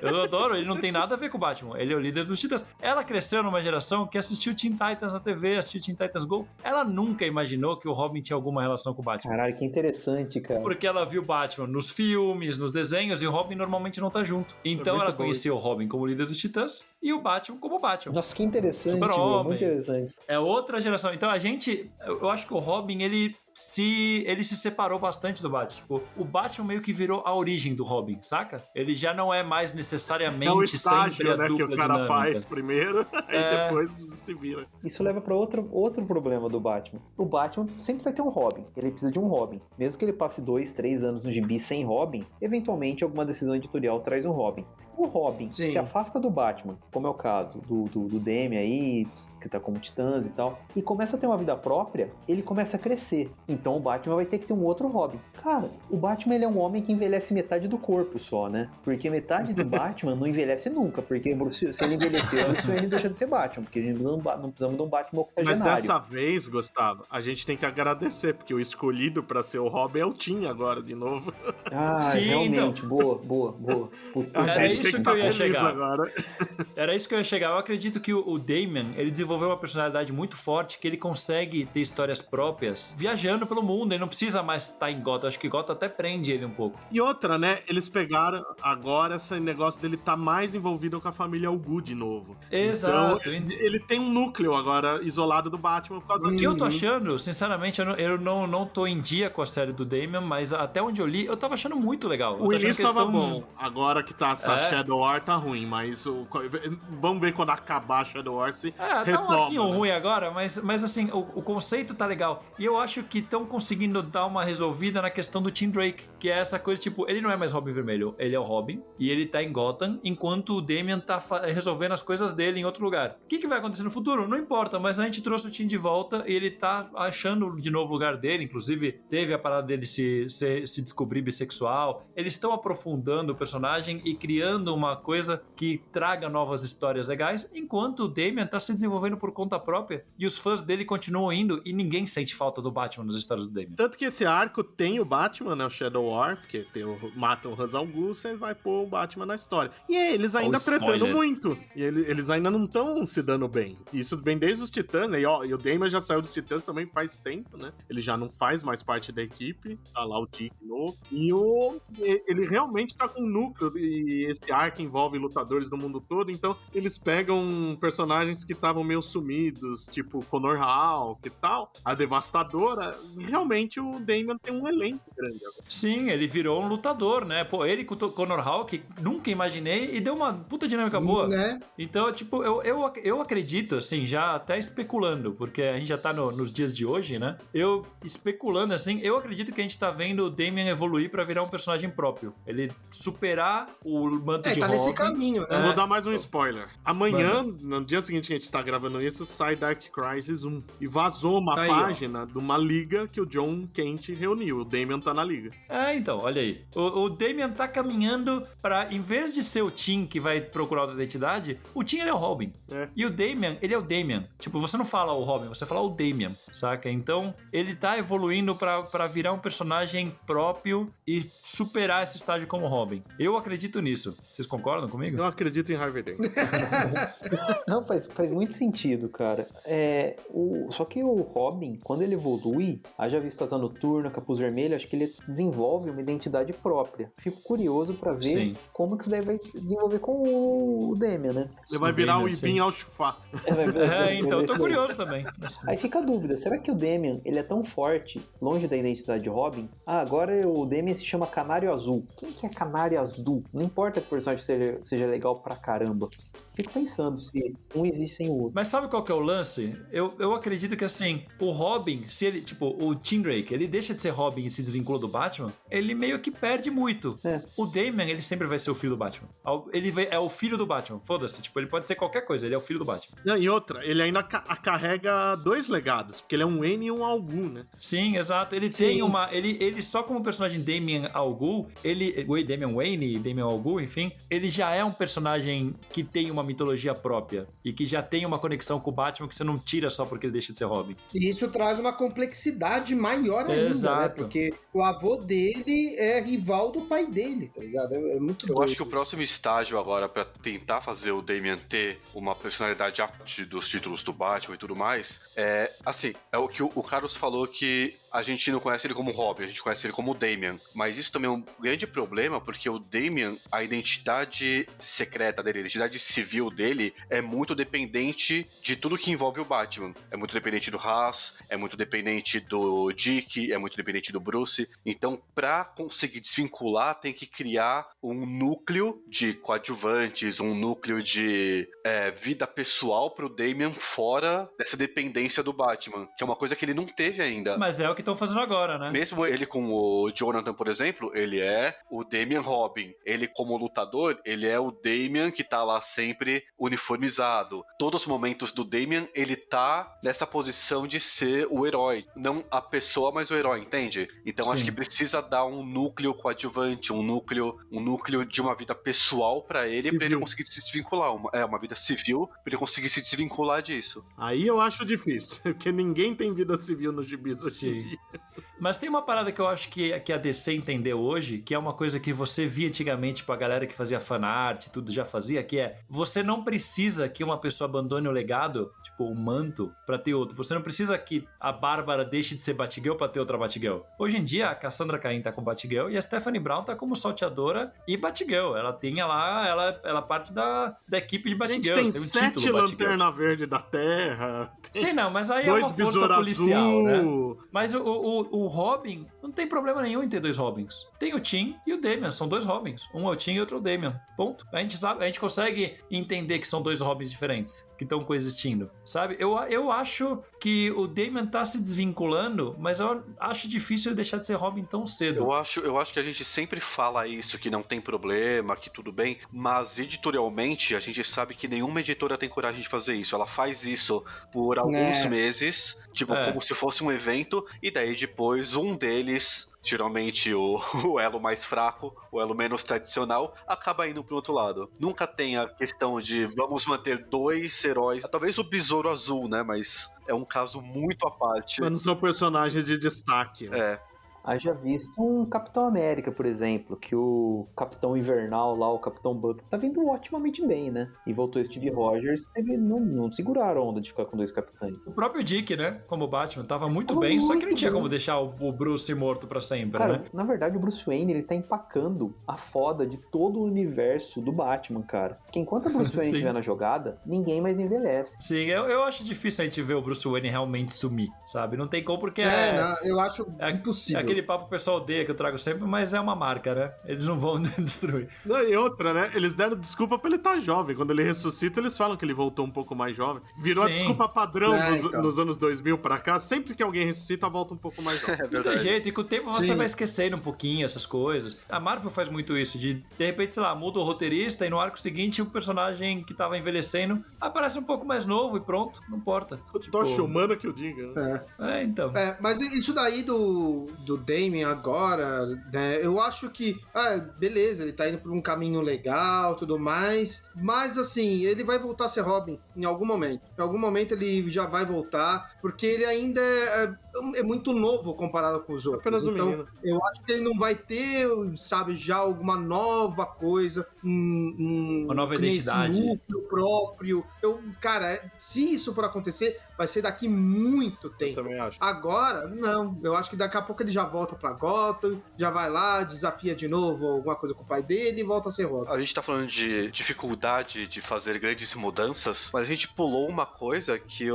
Eu adoro, ele não tem nada a ver com o Batman, ele é o líder dos Titãs. Ela cresceu numa geração que assistiu Teen Titans na TV, assistiu Teen Titans Go. Ela nunca imaginou que o Robin tinha alguma relação com o Batman. Caralho, que interessante, cara. Porque ela viu o Batman nos filmes, nos desenhos, e o Robin normalmente não tá junto. Então ela conheceu o Robin como líder dos Titãs e o Batman como Batman. Nossa, que interessante, muito interessante. É outra geração. Então eu acho que o Robin, ele se separou bastante do Batman. Tipo, o Batman meio que virou a origem do Robin, saca? Ele já não é mais necessariamente é o estágio, sempre a né, dupla que o cara dinâmica. faz primeiro, aí depois se vira. Isso leva pra outro problema do Batman. O Batman sempre vai ter um Robin. Ele precisa de um Robin. Mesmo que ele passe 2, 3 anos no gibi sem Robin, eventualmente alguma decisão editorial traz um Robin. Se o Robin se afasta do Batman, como é o caso do Damian aí, que tá como Titãs e tal, e começa a ter uma vida própria, ele começa a crescer. Então o Batman vai ter que ter um outro Robin. Cara, o Batman ele é um homem que envelhece metade do corpo só, né? Porque metade do Batman não envelhece nunca, porque se ele envelhecer, o Bruce Wayne deixa de ser Batman, porque a gente não precisamos de um Batman octogenário. Mas dessa vez, Gustavo, a gente tem que agradecer, porque o escolhido pra ser o Robin é o Tim agora, de novo. Sim, realmente, então. Boa. Putz, Era isso que eu ia chegar. Agora. Era isso que eu ia chegar. Eu acredito que o Damian, ele desenvolveu uma personalidade muito forte, que ele consegue ter histórias próprias, viajando pelo mundo, ele não precisa mais estar em Gotham. Acho que Gotham até prende ele um pouco. E outra, né? Eles pegaram agora esse negócio dele tá mais envolvido com a família Algu de novo. Exato. Então, ele tem um núcleo agora isolado do Batman por causa O que eu tô achando, sinceramente, eu não tô em dia com a série do Damian, mas até onde eu li, eu tava achando muito legal. O início tava bom. Agora que tá essa Shadow War tá ruim, mas vamos ver quando acabar a Shadow War se retoma. Tá um pouquinho ruim agora, mas assim, o conceito tá legal. E eu acho que estão conseguindo dar uma resolvida na questão do Tim Drake, que é essa coisa, tipo, ele não é mais Robin Vermelho, ele é o Robin, e ele tá em Gotham, enquanto o Damian tá resolvendo as coisas dele em outro lugar. O que vai acontecer no futuro? Não importa, mas a gente trouxe o Tim de volta e ele tá achando de novo o lugar dele, inclusive teve a parada dele se descobrir bissexual. Eles estão aprofundando o personagem e criando uma coisa que traga novas histórias legais, enquanto o Damian tá se desenvolvendo por conta própria e os fãs dele continuam indo e ninguém sente falta do Batman nas histórias do Damian. Tanto que esse arco tem o Batman, né? O Shadow War, porque matam o Ra's al Ghul, você vai pôr o Batman na história. E eles ainda tretando muito. E eles ainda não estão se dando bem. Isso vem desde os Titãs, né? E o Damian já saiu dos Titãs também faz tempo, né? Ele já não faz mais parte da equipe. Tá lá o Dick novo. E ele realmente tá com um núcleo. E esse arco envolve lutadores do mundo todo. Então, eles pegam personagens que estavam meio sumidos, tipo Connor Hawke e tal. A Devastadora. Realmente o Damian tem um elenco grande agora. Sim, ele virou um lutador, né? Pô, ele com o Connor Hawke, nunca imaginei, e deu uma puta dinâmica boa. Né? Então, tipo, eu acredito, assim, já até especulando, porque a gente já tá nos dias de hoje, né? Eu especulando, assim, eu acredito que a gente tá vendo o Damian evoluir pra virar um personagem próprio. Ele superar o manto de tá Robin. nesse caminho, né? Eu vou dar mais um spoiler. Amanhã, no dia seguinte que a gente tá gravando isso, sai Dark Crisis 1. E vazou uma página de uma liga que o John Kent reuniu. O Damian tá na liga. Então, olha aí. O Damian tá caminhando pra, em vez de ser o Tim que vai procurar outra identidade, o Tim ele é o Robin. E o Damian, ele é o Damian. Tipo, você não fala o Robin, você fala o Damian, saca? Então, ele tá evoluindo pra virar um personagem próprio e superar esse estágio como Robin. Eu acredito nisso. Vocês concordam comigo? Eu acredito em Harvey Dent. Não, faz muito sentido, cara. Só que o Robin, quando ele evolui, haja visto Asa Noturna, Capuz Vermelho, acho que ele desenvolve uma identidade própria. Fico curioso pra ver como que isso daí vai desenvolver com o Damian, né? Ele vai virar o Ibn Al-Shufá. Então eu tô curioso também. Aí fica a dúvida, será que o Damian, ele é tão forte, longe da identidade de Robin? Agora o Damian se chama Canário Azul. Quem que é Canário Azul? Não importa que o personagem seja legal pra caramba. Fico pensando se um existe sem o outro. Mas sabe qual que é o lance? Eu acredito que, assim, o Robin, se ele, tipo, o Tim Drake, ele deixa de ser Robin e se desvincula do Batman, ele meio que perde muito. O Damian, ele sempre vai ser o filho do Batman. Ele é o filho do Batman, foda-se. Tipo, ele pode ser qualquer coisa, ele é o filho do Batman. E outra, ele ainda carrega dois legados, porque ele é um Wayne e um Al Ghul, né? Sim, exato. Ele tem uma... Ele só como personagem Damian Al Ghul, Damian Wayne e Damian Al Ghul, enfim, ele já é um personagem que tem uma mitologia própria e que já tem uma conexão com o Batman que você não tira só porque ele deixa de ser Robin. E isso traz uma complexidade maior ainda, né? Porque o avô dele é rival do pai dele, tá ligado? É muito doido. Eu acho que o próximo estágio agora, pra tentar fazer o Damian ter uma personalidade dos títulos do Batman e tudo mais, é o que o Carlos falou, que a gente não conhece ele como Robin, a gente conhece ele como Damian. Mas isso também é um grande problema, porque o Damian, a identidade secreta dele, a identidade civil dele, é muito dependente de tudo que envolve o Batman. É muito dependente do Ra's, é muito dependente do Dick, é muito dependente do Bruce. Então, pra conseguir desvincular, tem que criar um núcleo de coadjuvantes, um núcleo de vida pessoal pro Damian fora dessa dependência do Batman, que é uma coisa que ele não teve ainda. Mas é o que estão fazendo agora, né? Mesmo ele com o Jonathan, por exemplo, ele é o Damian Robin. Ele, como lutador, ele é o Damian que tá lá sempre uniformizado. Todos os momentos do Damian, ele tá nessa posição de ser o herói. Não a pessoa, mas o herói, entende? Então acho que precisa dar um núcleo coadjuvante, um núcleo de uma vida pessoal pra ele conseguir se desvincular. Uma vida civil, pra ele conseguir se desvincular disso. Aí eu acho difícil, porque ninguém tem vida civil nos gibis hoje em dia. Mas tem uma parada que eu acho que a DC entendeu hoje, que é uma coisa que você via antigamente pra galera que fazia fanart e tudo já fazia, que é, você não precisa que uma pessoa abandone o legado, tipo o manto, pra ter outro. Você não precisa que a Bárbara deixe de ser Batgirl pra ter outra Batgirl. Hoje em dia, a Cassandra Cain tá com Batgirl e a Stephanie Brown tá como salteadora e Batgirl. Ela tem lá, ela parte da equipe de Batgirl. A gente tem um 7 Lanterna Verde da Terra. Sim, não, mas aí é uma força policial, né? Mas o Robin, não tem problema nenhum em ter dois Robins. Tem o Tim e o Damian, são dois Robins. Um é o Tim e outro é o Damian. Ponto. A gente consegue entender que são dois Robins diferentes, que estão coexistindo, sabe? Eu acho que o Damian tá se desvinculando, mas eu acho difícil ele deixar de ser Robin tão cedo. Eu acho que a gente sempre fala isso, que não tem problema, que tudo bem, mas editorialmente a gente sabe que nenhuma editora tem coragem de fazer isso. Ela faz isso por alguns meses, tipo, como se fosse um evento, e daí depois um deles geralmente o elo mais fraco, o elo menos tradicional, acaba indo pro outro lado. Nunca tem a questão de vamos manter 2 heróis, talvez o Besouro Azul, né, mas é um caso muito à parte. Mas não são personagens de destaque. Né? Haja visto um Capitão América, por exemplo, que o Capitão Invernal lá, o Capitão Buck, tá vindo otimamente bem, né? E voltou Steve Rogers, não seguraram a onda de ficar com 2 capitães. O próprio Dick, né, como Batman, tava muito bem, só que não tinha como deixar o Bruce morto pra sempre, cara, né? Na verdade, o Bruce Wayne, ele tá empacando a foda de todo o universo do Batman, cara. Porque enquanto o Bruce Wayne estiver na jogada, ninguém mais envelhece. Sim, eu acho difícil a gente ver o Bruce Wayne realmente sumir, sabe? Não tem como, porque não, eu acho impossível. Aquele papo que o pessoal odeia, que eu trago sempre, mas é uma marca, né? Eles não vão destruir. Não, e outra, né? Eles deram desculpa pra ele estar jovem. Quando ele ressuscita, eles falam que ele voltou um pouco mais jovem. Virou a desculpa padrão nos anos 2000 pra cá. Sempre que alguém ressuscita, volta um pouco mais jovem. Não tem jeito. E com o tempo você vai esquecendo um pouquinho essas coisas. A Marvel faz muito isso, de repente, sei lá, muda o roteirista e no arco seguinte o personagem que tava envelhecendo aparece um pouco mais novo e pronto, não importa. O Tocha humana que eu diga. Né? Então. Mas isso daí do Damian agora, né, eu acho que, beleza, ele tá indo por um caminho legal, tudo mais, mas assim, ele vai voltar a ser Robin em algum momento. Em algum momento ele já vai voltar, porque ele ainda é muito novo comparado com os outros. Apenas um então, menino. Eu acho que ele não vai ter, sabe, já alguma nova coisa, uma nova identidade. Núcleo próprio. Cara, se isso for acontecer, vai ser daqui muito tempo. Eu também acho. Agora, não. Eu acho que daqui a pouco ele já volta pra Gotham, já vai lá, desafia de novo alguma coisa com o pai dele e volta a ser Robin. A gente tá falando de dificuldade de fazer grandes mudanças, mas a gente pulou uma coisa que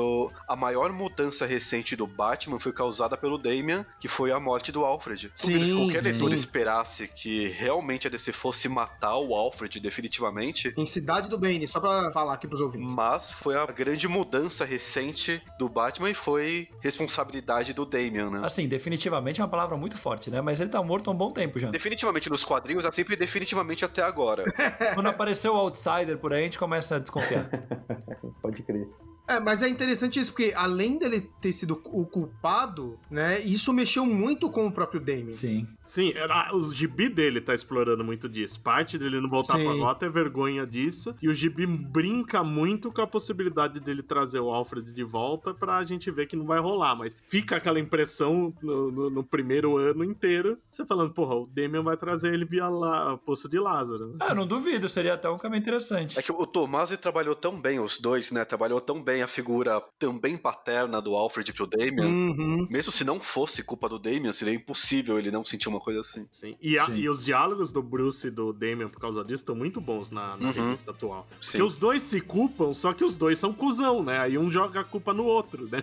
a maior mudança recente do Batman foi causada pelo Damian, que foi a morte do Alfred. Sim, qualquer leitor esperasse que realmente a DC fosse matar o Alfred definitivamente. Em Cidade do Bane, só pra falar aqui pros ouvintes. Mas foi a grande mudança recente do Batman e foi responsabilidade do Damian, né? Assim, definitivamente é uma palavra muito forte, né? Mas ele tá morto há um bom tempo já. Definitivamente nos quadrinhos, é sempre definitivamente até agora. Quando apareceu o Outsider por aí, a gente começa a desconfiar. Pode crer. Mas é interessante isso, porque além dele ter sido o culpado, né, isso mexeu muito com o próprio Damian. Sim. Sim, os gibi dele tá explorando muito disso. Parte dele não voltar pra Gotham é vergonha disso. E o gibi brinca muito com a possibilidade dele trazer o Alfred de volta pra gente ver que não vai rolar. Mas fica aquela impressão no primeiro ano inteiro, você falando, porra, o Damian vai trazer ele via Poço de Lázaro. Né? Não duvido, seria até um caminho interessante. É que o Tomasi trabalhou tão bem, os dois, né? Trabalhou tão bem a figura também paterna do Alfred pro Damian. Mesmo se não fosse culpa do Damian, seria impossível ele não sentir uma coisa assim. Sim. E os diálogos do Bruce e do Damian por causa disso estão muito bons na revista atual. Sim. Porque os dois se culpam, só que os dois são cuzão, né? Aí um joga a culpa no outro, né?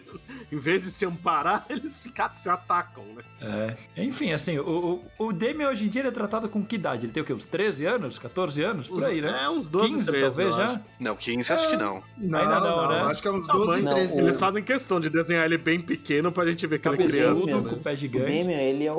Em vez de se amparar, eles se atacam, né? Enfim, assim, o Damian hoje em dia ele é tratado com que idade? Ele tem o quê? Uns 13 anos? 14 anos? Por aí, né? Uns 12, 15, 13, talvez, já? Acho. Não, 15 acho que não. Ainda não, né? Acho que é uns 12, 13 Eles anos. fazem questão de desenhar ele bem pequeno pra gente ver que ele é Cabeçudo, criança. com o pé O gigante. Damian, ele é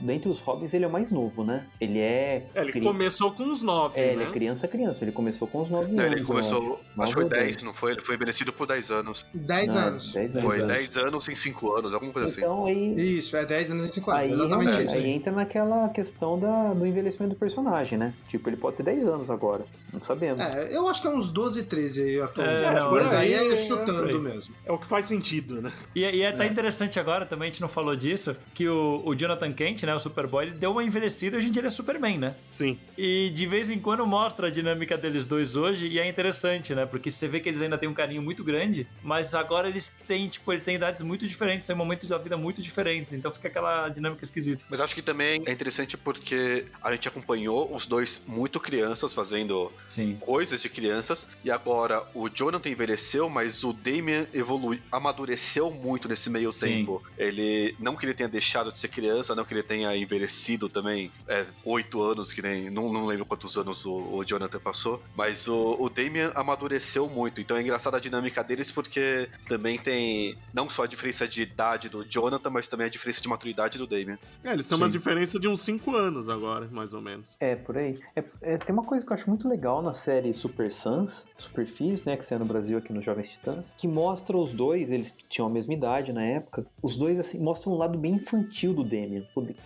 dentre os Robins, ele é o mais novo, né? Ele Ele começou com uns 9, né? ele é criança. Ele começou com uns 9 Não, anos. ele começou, né? acho que foi 9 ou 10, não foi? Ele foi envelhecido por 10 anos. 10 anos. 10 anos. Foi 10 10 anos em 5 anos, alguma coisa assim. Então aí... Isso, 10 anos e 5 anos. Aí, Exatamente realmente, isso. aí entra naquela questão do envelhecimento do personagem, né? Tipo, ele pode ter 10 anos agora. Não sabemos. Eu acho que é uns 12, 13 aí atualmente. não, mas aí é por chutando aí. mesmo. É o que faz sentido, né? E é até interessante agora, também a gente não falou disso, que o Jonathan Kent, né, o Superboy, ele deu uma envelhecida e hoje em dia ele é Superman, né? Sim. E de vez em quando mostra a dinâmica deles dois hoje e é interessante, né? Porque você vê que eles ainda têm um carinho muito grande, mas agora eles têm, tipo, ele tem idades muito diferentes, tem momentos da vida muito diferentes, então fica aquela dinâmica esquisita. Mas acho que também é interessante porque a gente acompanhou os dois muito crianças fazendo coisas de crianças, e agora o Jonathan envelheceu, mas o Damian amadureceu muito nesse meio tempo. Ele, não que ele tenha deixado de ser criança, não que ele tenha envelhecido também 8 anos, que nem, não lembro quantos anos o Jonathan passou, mas o Damian amadureceu muito, então é engraçada a dinâmica deles porque também tem não só a diferença de idade do Jonathan, mas também a diferença de maturidade do Damian. Eles têm uma diferença de uns 5 anos agora, mais ou menos. Por aí. Tem uma coisa que eu acho muito legal na série Super Sons, Super Filhos, né, que saiu no Brasil aqui no Jovens Titãs, que mostra os dois, eles tinham a mesma idade na época, os dois assim, mostram um lado bem infantil do Damian.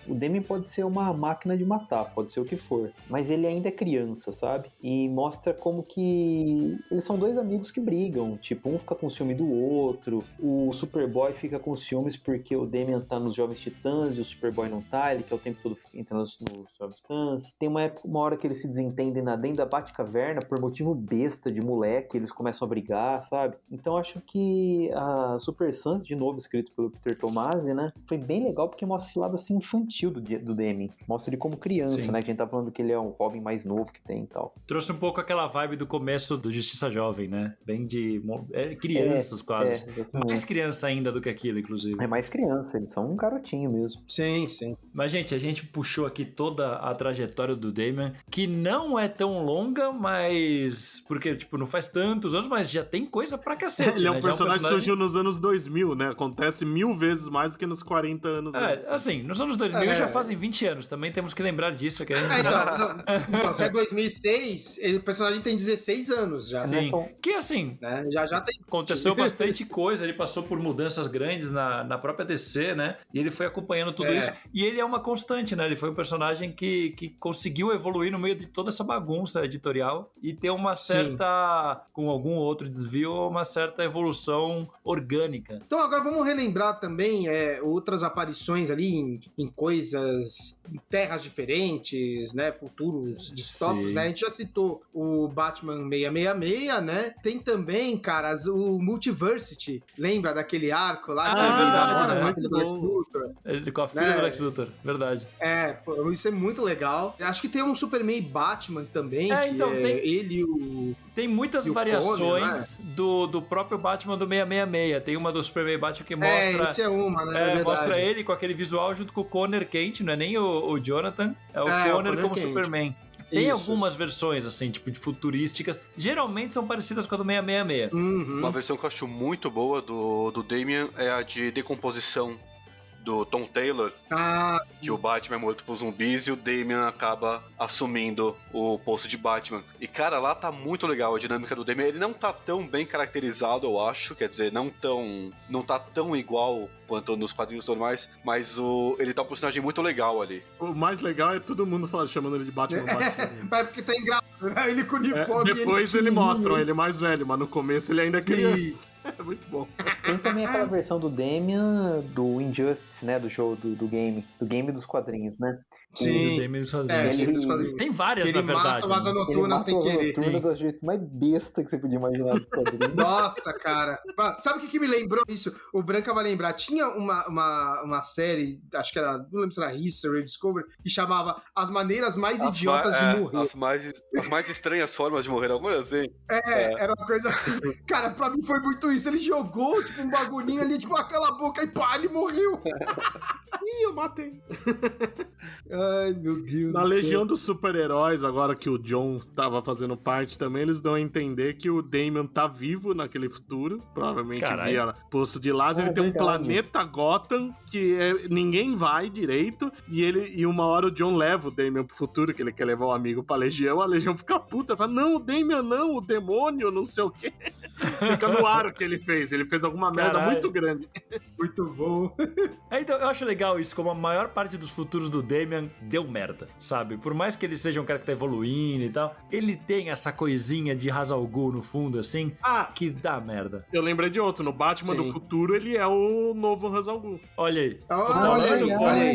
O Damian pode ser uma máquina de matar, pode ser o que for, mas ele ainda é criança, sabe? E mostra como que eles são dois amigos que brigam, tipo, um fica com ciúme do outro, o Superboy fica com ciúmes porque o Damian tá nos Jovens Titãs e o Superboy não tá, ele quer o tempo todo entrar nos Jovens Titãs. Tem uma hora que eles se desentendem dentro da Batcaverna por motivo besta de moleque, eles começam a brigar, sabe? Então acho que a Super Sons, de novo escrito pelo Peter Tomasi, né, foi bem legal porque mostra esse lado assim infantil do Damian. Mostra ele como criança, Sim. né, que a gente tá falando que ele é um Robin mais novo que tem e tal. Trouxe um pouco aquela vibe do começo do Justiça Jovem, né? Bem de crianças quase. Mais criança ainda do que aquilo, inclusive. É mais criança, eles são um garotinho mesmo. Sim, sim. Mas, gente, a gente puxou aqui toda a trajetória do Damian, que não é tão longa, mas... Porque, tipo, não faz tantos anos, mas já tem coisa pra cacete, Ele é né? um personagem que surgiu nos anos 2000, né? Acontece 1000 vezes mais do que nos 40 anos. Assim, nos anos 2000 já fazem 20 anos, também temos que lembrar disso. Que a gente... Então, se é 2006, o personagem tem 16 anos já. Sim, Né? que assim... Né? Já tem... Aconteceu bastante coisa, ele passou por mudanças grandes na própria DC, né? E ele foi acompanhando tudo isso. E ele é uma constante, né? Ele foi um personagem que conseguiu evoluir no meio de toda essa bagunça editorial e ter uma certa, com algum outro desvio, uma certa evolução orgânica. Então agora vamos relembrar também outras aparições ali em coisas, em terras diferentes, né? Futuros distópicos, né? A gente já citou o Batman 666, né? Tem também, caras, o Multiversity. Lembra daquele arco lá? Verdade, do Lex Luthor? Ele com a filha do Lex Luthor, verdade. Isso é muito legal. Acho que tem um Superman Batman também, ele e o... Tem muitas variações do próprio Batman do 666. Tem uma do Superman Batman que mostra... Isso é uma, né? Mostra ele com aquele visual junto com o Connor Kent, não é nem o Jonathan, é o Connor como Kent. Superman. Tem algumas versões, assim, tipo, de futurísticas. Geralmente são parecidas com a do 666. Uhum. Uma versão que eu acho muito boa do Damian é a de decomposição do Tom Taylor, que o Batman é morto por zumbis e o Damian acaba assumindo o posto de Batman. E, cara, lá tá muito legal a dinâmica do Damian. Ele não tá tão bem caracterizado, eu acho, quer dizer, não tá tão igual quanto nos quadrinhos normais, mas ele tá um personagem muito legal ali. O mais legal é todo mundo chamando ele de Batman. Mas porque tá engraçado, né? Ele com uniforme. Depois ele mostram ele mais velho, mas no começo ele ainda é criança. É muito bom. Tem também aquela versão do Damian do Injustice, né? Do jogo do game. Do game dos quadrinhos, né? Sim. Do Damian dos quadrinhos. Tem várias, na verdade. Ele mata o Asa Noturna sem querer. Ele mata do jeito mais besta que você podia imaginar dos quadrinhos. Nossa, cara. Sabe o que me lembrou isso? O Branca vai lembrar. Tinha uma série, acho que era, não lembro se era History ou Discovery, que chamava As Maneiras Mais Idiotas de Morrer. As mais estranhas formas de morrer, alguma coisa assim. Era uma coisa assim. Cara, pra mim foi muito isso. Ele jogou, tipo, um bagulhinho ali, tipo, cala a boca e pá, ele morreu. Ih, eu matei. Ai, meu Deus. Na Legião dos Super-Heróis, agora que o John tava fazendo parte também, eles dão a entender que o Damian tá vivo naquele futuro. Provavelmente via poço de laser. Ele tem um planeta Gotham que ninguém vai direito. E uma hora o John leva o Damian pro futuro, que ele quer levar o amigo pra Legião. A Legião fica puta, fala, não, o Damian não, o demônio, não sei o quê. Fica no ar o que ele fez. Ele fez alguma merda muito grande. Muito bom. Então, eu acho legal isso, como a maior parte dos futuros do Damian deu merda, sabe? Por mais que ele seja um cara que tá evoluindo e tal, ele tem essa coisinha de Ra's al Ghul no fundo, assim, que dá merda. Eu lembrei de outro. No Batman do futuro, ele é o novo Ra's al Ghul. Olha aí.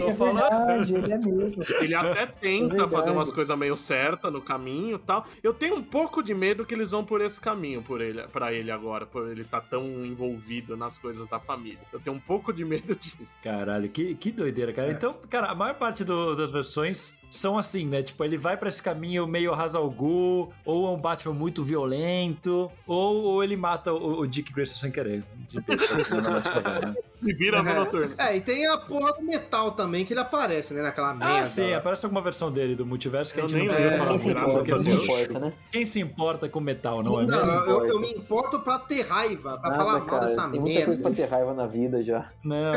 Tô falando. Verdade, ele é mesmo. Ele até tenta fazer umas coisas meio certas no caminho e tal. Eu tenho um pouco de medo que eles vão por esse caminho pra ele agora, por ele tá tão envolvido nas coisas da família. Eu tenho um pouco de medo disso. Caralho, que doideira, cara. Então, cara, a maior parte das versões são assim, né? Tipo, ele vai pra esse caminho meio Ra's al Ghul, ou é um Batman muito violento, ou ele mata o Dick Grayson sem querer. E vira Asa Noturna. E tem a porra do metal também, que ele aparece, né? Naquela merda. Sim, aparece alguma versão dele do multiverso que a gente nem não precisa falar. Quem se importa com metal, não é mesmo? Não, eu me importo pra ter raiva, pra falar mal dessa merda. Tem muita coisa pra ter raiva na vida já. Não,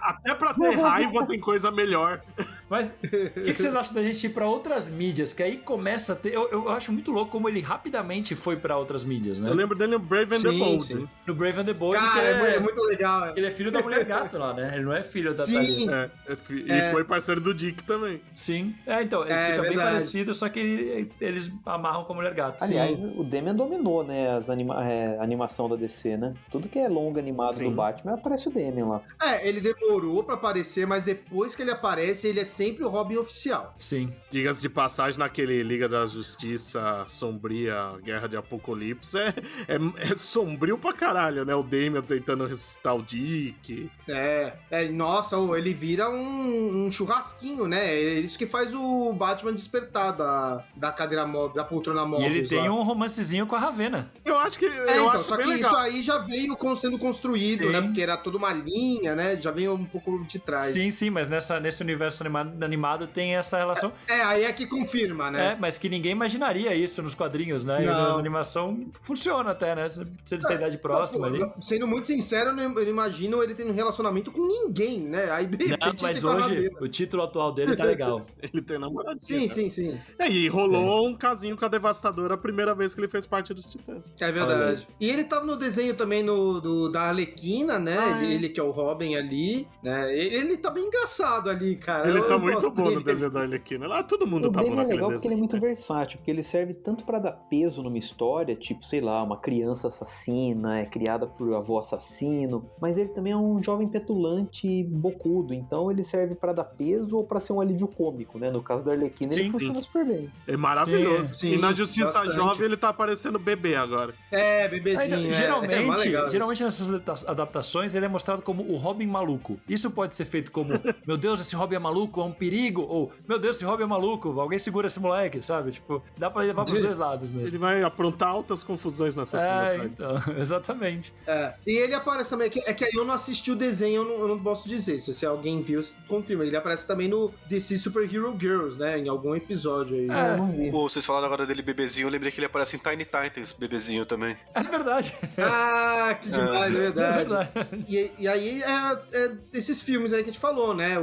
Até pra ter raiva tem coisa melhor. Mas o que vocês acham da gente ir pra outras mídias? Que aí começa a ter... Eu acho muito louco como ele rapidamente foi pra outras mídias, né? Eu lembro dele no Brave and the Bold. No Brave and the Bold. Cara, é muito legal. Ele é filho da Mulher Gato lá, né? Ele não é filho da Thalita. E foi parceiro do Dick também. Sim. Então, ele fica bem parecido, só que eles amarram com a Mulher Gato. Aliás, o Damian dominou, né, a animação da DC, né? Tudo que é longa animado do Batman, aparece o Damian lá. Ele demorou pra aparecer, mas depois que ele aparece, ele é sempre o Robin oficial. Sim. Diga-se de passagem, naquele Liga da Justiça Sombria, Guerra de Apocalipse, é sombrio pra caralho, né? O Damian tentando ressuscitar o Dick. Nossa, ele vira um churrasquinho, né? É isso que faz o Batman despertar da cadeira móvel, da poltrona móvel. E ele tem um romancezinho com a Ravena. Eu acho que... só que isso aí já veio sendo construído, né? Porque era toda uma linha, né? Já veio um pouco de trás. Sim, mas nesse universo animado tem essa relação. Aí é que confirma, né? Mas que ninguém imaginaria isso nos quadrinhos, né? E na animação funciona até, né? Se eles têm idade próxima ali. Sendo muito sincero, eu não imagino ele tendo um relacionamento com ninguém, né? Aí de repente mas hoje o título atual dele tá legal. Ele tem namoradinha. Sim. E rolou um casinho com a Devastadora a primeira vez que ele fez parte dos Titãs. É verdade. E ele tava no desenho também da Arlequina, né? Ele que é o Robin ali, né? Ele tá bem engraçado ali, cara. Ele tá muito bom no desenho da Arlequina. Lá todo mundo tá bom naquele desenho. É legal porque ele é muito versátil, porque ele serve tanto pra dar peso numa história, tipo, sei lá, uma criança assassina, é criada por avô assassino, mas ele também é um jovem petulante e bocudo, então ele serve pra dar peso ou pra ser um alívio cômico, né? No caso da Arlequina, ele funciona super bem. É maravilhoso. Sim, e na Justiça bastante. Jovem ele tá aparecendo bebê agora. Bebezinho. Geralmente nessas adaptações ele é mostrado como o Robin maluco. Isso pode ser feito como, meu Deus, esse Robin é maluco, é um perigo, ou, meu Deus, esse Robin é maluco, alguém segura esse moleque, sabe? Tipo, dá pra levar pros dois lados mesmo. Ele vai aprontar altas confusões nessa cena. Então, exatamente. E ele aparece também, que aí eu não assisti o desenho, eu não posso dizer, se alguém viu, confirma, ele aparece também no DC Super Hero Girls, né, em algum episódio aí. Eu não vi. Pô, vocês falaram agora dele bebezinho, eu lembrei que ele aparece em Tiny Titans, bebezinho também. É verdade. Que demais, é verdade. E aí esses filmes aí que a gente falou, né,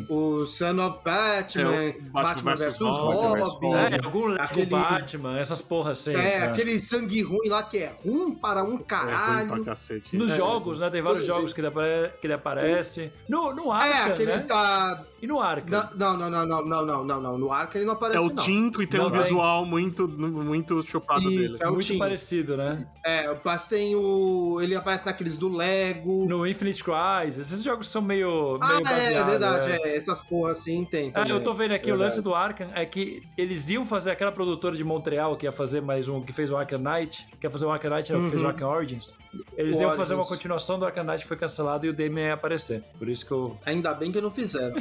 o Son of Batman, Batman vs Robin, aquele Batman, essas porras assim. Aquele sangue ruim lá que é ruim para um caralho. É ruim pra cacete. Nos jogos, né? Tem vários jogos que ele aparece. No Arca, aquele né? está... E no Arca? Não. No Arca ele não aparece, não. É o Tinko e tem um visual muito chupado dele. É muito parecido, né? Mas tem ele aparece naqueles do Lego. No Infinite Crisis. Esses jogos são meio baseados. É verdade. Essas porras assim tem também. Eu tô vendo aqui o lance do Arkham é que eles iam fazer aquela produtora de Montreal que ia fazer que fez o Arkham Knight, que ia fazer o Arkham Knight, que fez o Arkham Origins. Eles iam fazer uma continuação do Arkham Knight, foi cancelado e o Damian ia aparecer. Por isso que eu... Ainda bem que não fizeram.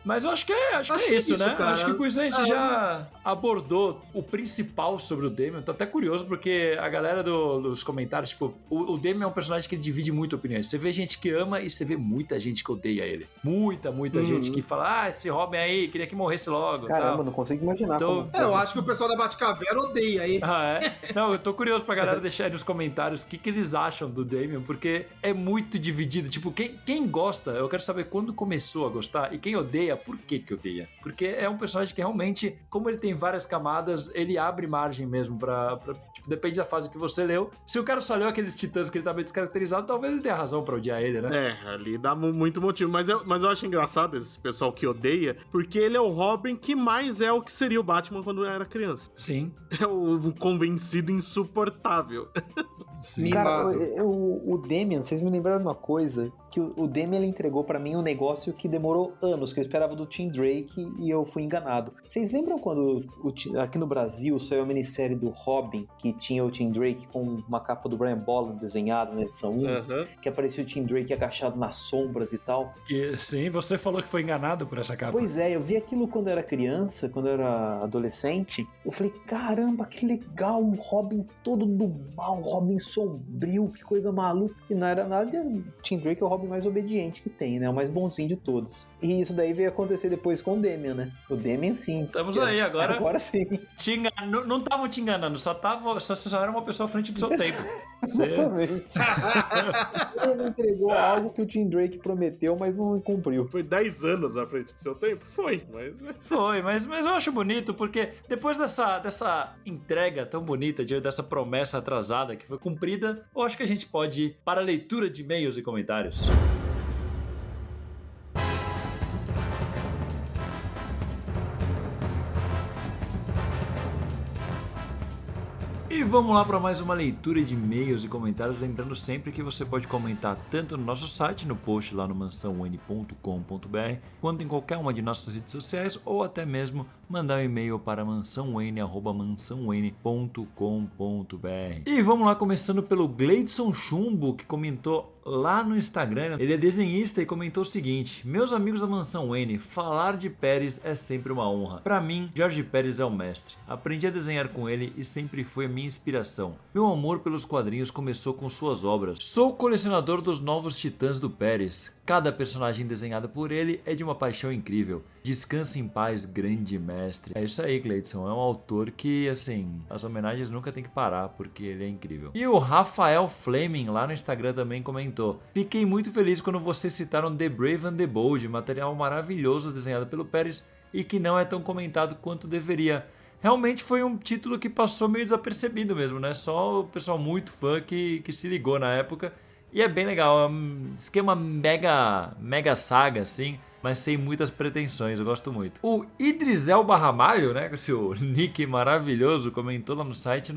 Mas eu acho que é isso, né? Cara. Acho que com isso a gente já abordou o principal sobre o Damian. Tô até curioso porque a galera dos comentários, tipo, o Damian é um personagem que divide muito opiniões. Você vê gente que ama e você vê muita gente que odeia ele. Muita gente que fala, esse Robin aí, queria que morresse logo. Caramba, tal. não consigo imaginar. Então, eu acho que o pessoal da Batcaverna odeia ele. Não, eu tô curioso pra galera deixar aí nos comentários o que eles acham do Damian, porque é muito dividido. Tipo, quem gosta, eu quero saber quando começou a gostar, e quem odeia, por que odeia? Porque é um personagem que realmente, como ele tem várias camadas, ele abre margem mesmo pra tipo, depende da fase que você leu. Se o cara só leu aqueles titãs que ele tá meio descaracterizado, talvez ele tenha razão pra odiar ele, né? Ali dá muito motivo. Mas eu acho engraçado esse pessoal que odeia, porque ele é o Robin que mais é o que seria o Batman quando era criança. Sim. É o convencido insuportável. Sim. Cara, o Damian, vocês me lembraram de uma coisa, que o Damian ele entregou pra mim um negócio que demorou anos, que eu esperava do Tim Drake e eu fui enganado. Vocês lembram quando aqui no Brasil saiu a minissérie do Robin, que tinha o Tim Drake com uma capa do Brian Bolland desenhado na edição 1, que aparecia o Tim Drake agachado nas sombras e tal? Sim, você falou que foi enganado por essa capa. Pois é, eu vi aquilo quando eu era criança, quando eu era adolescente, eu falei, caramba, que legal, um Robin todo do mal, um Robin sombrio, que coisa maluca. E não era nada de... Tim Drake é o Robin mais obediente que tem, né? O mais bonzinho de todos. E isso daí veio acontecer depois com o Damian, né? O Damian, sim. Estamos aí agora. Agora sim. Não estavam te enganando, só era uma pessoa à frente do seu tempo. Exatamente. Ele entregou algo que o Tim Drake prometeu, mas não cumpriu. Foi 10 anos à frente do seu tempo? Foi, mas eu acho bonito, porque depois dessa entrega tão bonita, dessa promessa atrasada que foi cumprida, eu acho que a gente pode ir para a leitura de e-mails e comentários. E vamos lá para mais uma leitura de e-mails e comentários, lembrando sempre que você pode comentar tanto no nosso site, no post lá no mansãowayne.com.br, quanto em qualquer uma de nossas redes sociais, ou até mesmo mandar um e-mail para mansãowayne@mansãowayne.com.br. E vamos lá, começando pelo Gleidson Chumbo, que comentou lá no Instagram. Ele é desenhista e comentou o seguinte: meus amigos da Mansão Wayne, falar de Pérez é sempre uma honra. Para mim, Jorge Pérez é o mestre. Aprendi a desenhar com ele e sempre foi a minha inspiração. Meu amor pelos quadrinhos começou com suas obras. Sou colecionador dos novos Titãs do Pérez. Cada personagem desenhado por ele é de uma paixão incrível. Descanse em paz, grande mestre. É isso aí, Gleidson. É um autor que, assim, as homenagens nunca tem que parar, porque ele é incrível. E o Rafael Fleming, lá no Instagram, também comentou: fiquei muito feliz quando vocês citaram The Brave and the Bold, material maravilhoso desenhado pelo Pérez e que não é tão comentado quanto deveria. Realmente foi um título que passou meio desapercebido mesmo, né? Só o pessoal muito fã que se ligou na época. E é bem legal, é um esquema mega saga, assim, mas sem muitas pretensões, eu gosto muito. O Idrisel Barramalho, né, com seu nick maravilhoso, comentou lá no site,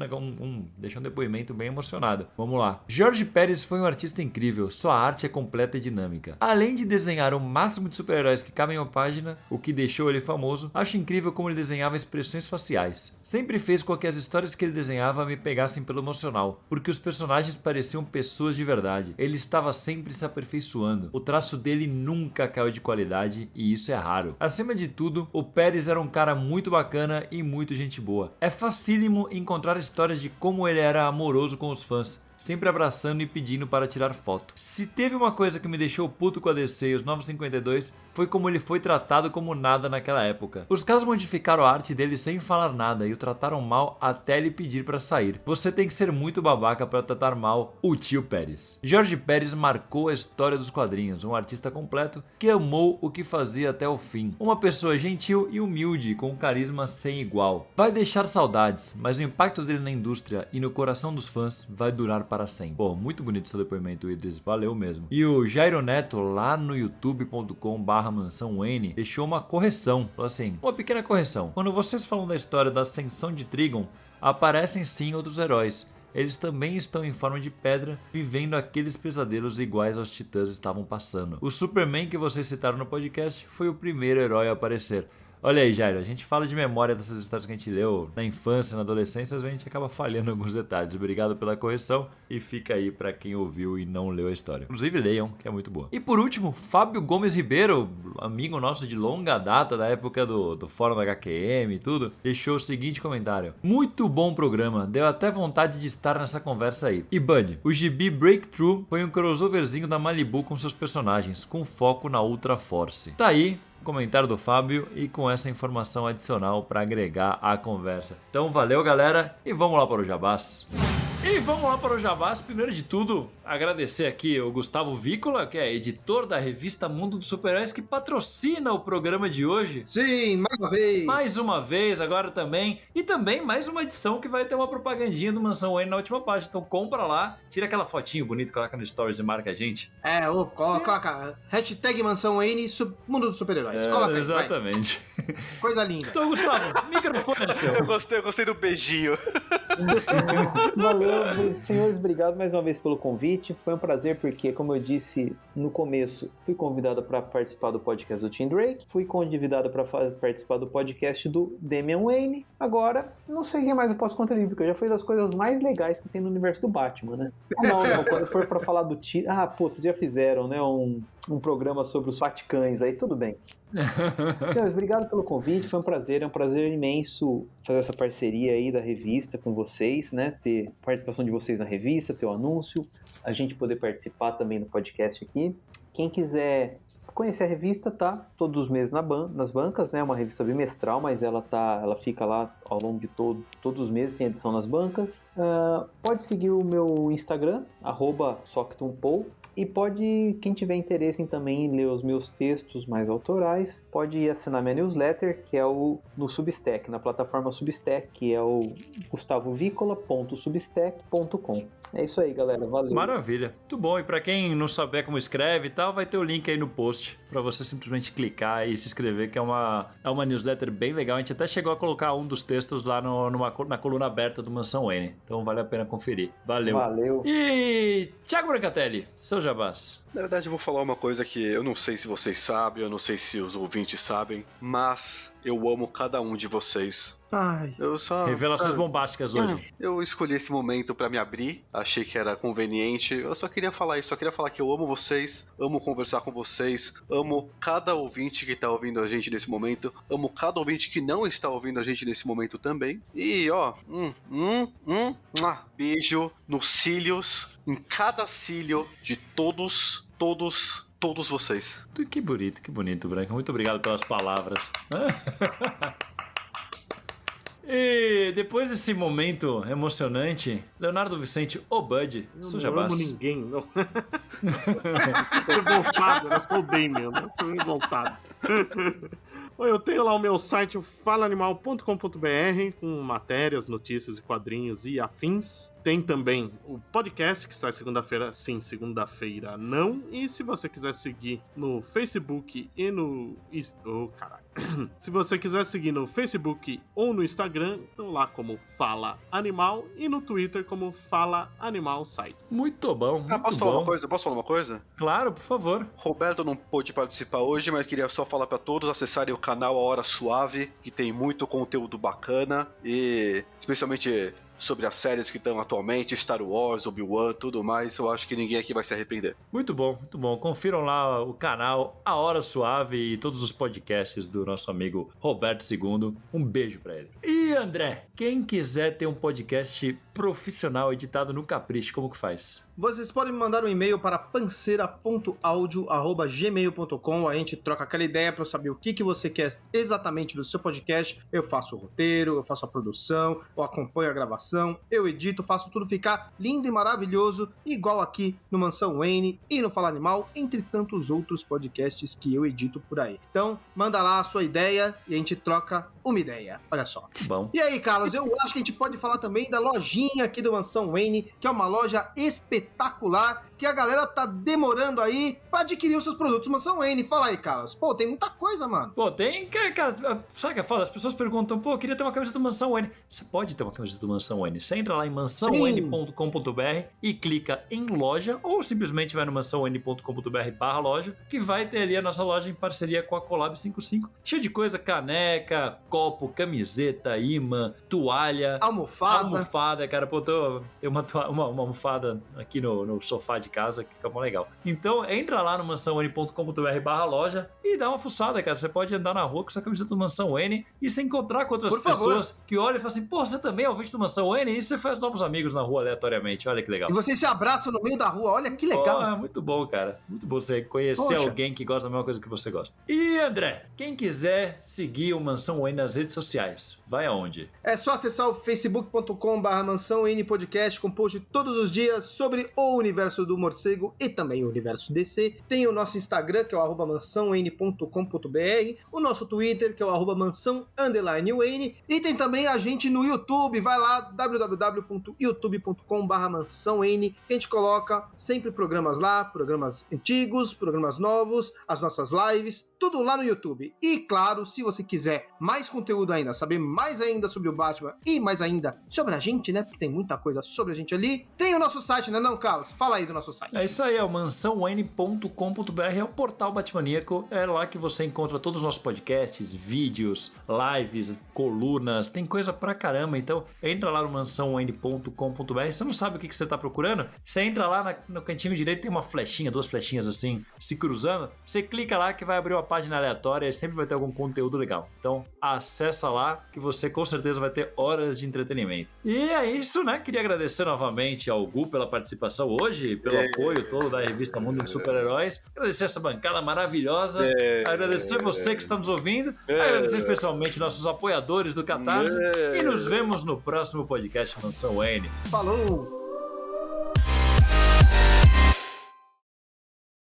deixou um depoimento bem emocionado. Vamos lá. Jorge Pérez foi um artista incrível, sua arte é completa e dinâmica. Além de desenhar o máximo de super-heróis que cabem em uma página, o que deixou ele famoso, acho incrível como ele desenhava expressões faciais. Sempre fez com que as histórias que ele desenhava me pegassem pelo emocional, porque os personagens pareciam pessoas de verdade. Ele estava sempre se aperfeiçoando. O traço dele nunca caiu de qualidade, e isso é raro. Acima de tudo, o Pérez era um cara muito bacana e muito gente boa. É facílimo encontrar histórias de como ele era amoroso com os fãs, sempre abraçando e pedindo para tirar foto. Se teve uma coisa que me deixou puto com a DC e os 952, foi como ele foi tratado como nada naquela época. Os caras modificaram a arte dele sem falar nada e o trataram mal até ele pedir para sair. Você tem que ser muito babaca para tratar mal o tio Pérez. Jorge Pérez marcou a história dos quadrinhos, um artista completo que amou o que fazia até o fim. Uma pessoa gentil e humilde, com um carisma sem igual. Vai deixar saudades, mas o impacto dele na indústria e no coração dos fãs vai durar para sempre. Pô, muito bonito seu depoimento, Idris, valeu mesmo. E o Jairo Neto, lá no youtube.com/mansãowayne, deixou uma correção, falou assim, uma pequena correção. Quando vocês falam da história da ascensão de Trigon, aparecem sim outros heróis. Eles também estão em forma de pedra, vivendo aqueles pesadelos iguais aos titãs estavam passando. O Superman que vocês citaram no podcast foi o primeiro herói a aparecer. Olha aí, Jairo, a gente fala de memória dessas histórias que a gente leu na infância, na adolescência, às vezes a gente acaba falhando em alguns detalhes. Obrigado pela correção e fica aí pra quem ouviu e não leu a história. Inclusive leiam, que é muito boa. E por último, Fábio Gomes Ribeiro, amigo nosso de longa data, da época do fórum da HQM e tudo, deixou o seguinte comentário: muito bom programa, deu até vontade de estar nessa conversa aí. E Bud, o gibi Breakthrough foi um crossoverzinho da Malibu com seus personagens, com foco na Ultra Force. Tá aí comentário do Fábio e com essa informação adicional para agregar à conversa. Então valeu, galera, e vamos lá para o Jabás. E vamos lá para o Jabás. Primeiro de tudo, agradecer aqui o Gustavo Vícola, que é editor da revista Mundo dos Super-Heróis, que patrocina o programa de hoje. Sim, mais uma vez. Mais uma vez, agora também. E também mais uma edição que vai ter uma propagandinha do Mansão Wayne na última página. Então compra lá, tira aquela fotinho bonita, coloca no Stories e marca a gente. Coloca hashtag Mansão Wayne, Mundo dos Super-Heróis. Coloca aí, exatamente. Vai. Coisa linda. Então, Gustavo, microfone é seu. Eu gostei do beijinho. Valeu, senhores, obrigado mais uma vez pelo convite. Foi um prazer porque, como eu disse no começo, fui convidado para participar do podcast do Tim Drake, fui convidado para participar do podcast do Damian Wayne. Agora, não sei quem mais eu posso contribuir, porque eu já fiz as coisas mais legais que tem no universo do Batman, né? Não, quando for para falar do Tim... vocês já fizeram, né, um um programa sobre os Vaticães aí, tudo bem. Senhores, obrigado pelo convite, foi um prazer imenso fazer essa parceria aí da revista com vocês, né? Ter participação de vocês na revista, ter o anúncio, a gente poder participar também no podcast aqui. Quem quiser conhecer a revista, tá todos os meses nas bancas, né? É uma revista bimestral, mas ela fica lá ao longo de todos os meses, tem edição nas bancas. Pode seguir o meu Instagram, @soctumpou. E quem tiver interesse em também ler os meus textos mais autorais, pode assinar minha newsletter, que é no Substack, na plataforma Substack, que é o gustavovicola.substack.com. É isso aí, galera. Valeu. Maravilha. Muito bom. E pra quem não souber como escreve e tal, vai ter o link aí no post pra você simplesmente clicar e se inscrever, que é uma newsletter bem legal. A gente até chegou a colocar um dos textos lá na coluna aberta do Mansão Wayne. Então vale a pena conferir. Valeu. Valeu. E Thiago Brancatelli, seu jabás. Na verdade, eu vou falar uma coisa que eu não sei se vocês sabem, eu não sei se os ouvintes sabem, mas eu amo cada um de vocês. Ai. Revelações bombásticas hoje. Eu escolhi esse momento pra me abrir, achei que era conveniente. Eu só queria falar isso, só queria falar que eu amo vocês, amo conversar com vocês, amo cada ouvinte que tá ouvindo a gente nesse momento, amo cada ouvinte que não está ouvindo a gente nesse momento também. E ó, beijo nos cílios, em cada cílio de todos vocês. Que bonito, Branco. Muito obrigado pelas palavras. E depois desse momento emocionante, Leonardo Vicente, o Bud, seu jabás. Eu não amo ninguém, não. Tô revoltado, eu sou o Damian, né? Tô revoltado. Eu tenho lá o meu site, o falaanimal.com.br, com matérias, notícias e quadrinhos e afins. Tem também o podcast, que sai segunda-feira sim, segunda-feira não. E se você quiser seguir no Facebook e no... Se você quiser seguir no Facebook ou no Instagram, estão lá como Fala Animal e no Twitter como Fala Animal Site. Muito bom, Posso falar uma coisa? Claro, por favor. Roberto não pôde participar hoje, mas queria só falar pra todos acessarem o canal A Hora Suave, que tem muito conteúdo bacana e especialmente sobre as séries que estão atualmente, Star Wars, Obi-Wan, tudo mais, eu acho que ninguém aqui vai se arrepender. Muito bom, muito bom. Confiram lá o canal A Hora Suave e todos os podcasts do nosso amigo Roberto II. Um beijo pra ele. E André, quem quiser ter um podcast profissional editado no Capricho, como que faz? Vocês podem me mandar um e-mail para panceira.audio@gmail.com. A gente troca aquela ideia para eu saber o que você quer exatamente do seu podcast. Eu faço o roteiro, eu faço a produção, eu acompanho a gravação, eu edito, faço tudo ficar lindo e maravilhoso, igual aqui no Mansão Wayne e no Fala Animal, entre tantos outros podcasts que eu edito por aí. Então, manda lá a sua ideia e a gente troca uma ideia. Olha só. Bom. E aí, Carlos, eu acho que a gente pode falar também da lojinha aqui do Mansão Wayne, que é uma loja espetacular, que a galera tá demorando aí pra adquirir os seus produtos. Mansão Wayne, fala aí, Carlos. Pô, tem muita coisa, mano. Pô, tem, cara, sabe o que é foda? As pessoas perguntam, pô, eu queria ter uma camiseta do Mansão Wayne. Você pode ter uma camiseta do Mansão Wayne. Você entra lá em mansãowayne.com.br e clica em loja, ou simplesmente vai no mansãowayne.com.br/loja, que vai ter ali a nossa loja em parceria com a Collab 55. Cheio de coisa, caneca, copo, camiseta, imã, toalha, almofada, cara, pô, tem uma almofada aqui no sofá de casa que fica mó legal. Então, entra lá no mansãowayne.com.br/loja e dá uma fuçada, cara. Você pode andar na rua com essa camiseta do Mansão Wayne e se encontrar com outras pessoas que olham e falam assim, pô, você também é ouvinte do Mansão Wayne? E você faz novos amigos na rua aleatoriamente. Olha que legal. E vocês se abraçam no meio da rua. Olha que legal. É muito bom, cara. Muito bom você conhecer alguém que gosta da mesma coisa que você gosta. E, André, quem quiser seguir o Mansão Wayne nas redes sociais, vai aonde? É só acessar o facebook.com/Mansão Wayne Podcast, composto todos os dias sobre o universo do morcego e também o universo DC. Tem o nosso Instagram, que é o @mansãowayne.com.br, o nosso Twitter, que é o @mansão_Wayne, e tem também a gente no YouTube. Vai lá, www.youtube.com/Mansão Wayne, que a gente coloca sempre programas lá, programas antigos, programas novos, as nossas lives, tudo lá no YouTube. E claro, se você quiser mais conteúdo ainda, saber mais ainda sobre o Batman e mais ainda sobre a gente, né? Porque tem muita coisa sobre a gente ali. Tem o nosso site, né não, Carlos? Fala aí do nosso site. É isso aí, é o mansãowayne.com.br, é o portal Batmaníaco. É lá que você encontra todos os nossos podcasts, vídeos, lives, colunas, tem coisa pra caramba. Então entra lá lá no mansãowayne.com.br. Você não sabe o que você tá procurando? Você entra lá no cantinho direito, tem uma flechinha, 2 flechinhas assim, se cruzando. Você clica lá que vai abrir uma página aleatória e sempre vai ter algum conteúdo legal. Então, acessa lá que você com certeza vai ter horas de entretenimento. E é isso, né? Queria agradecer novamente ao Gu pela participação hoje, pelo apoio todo da revista Mundo de Super-Heróis. Agradecer essa bancada maravilhosa. Agradecer você que está nos ouvindo. Agradecer especialmente nossos apoiadores do Catarse. E nos vemos no próximo podcast Mansão Wayne. Falou!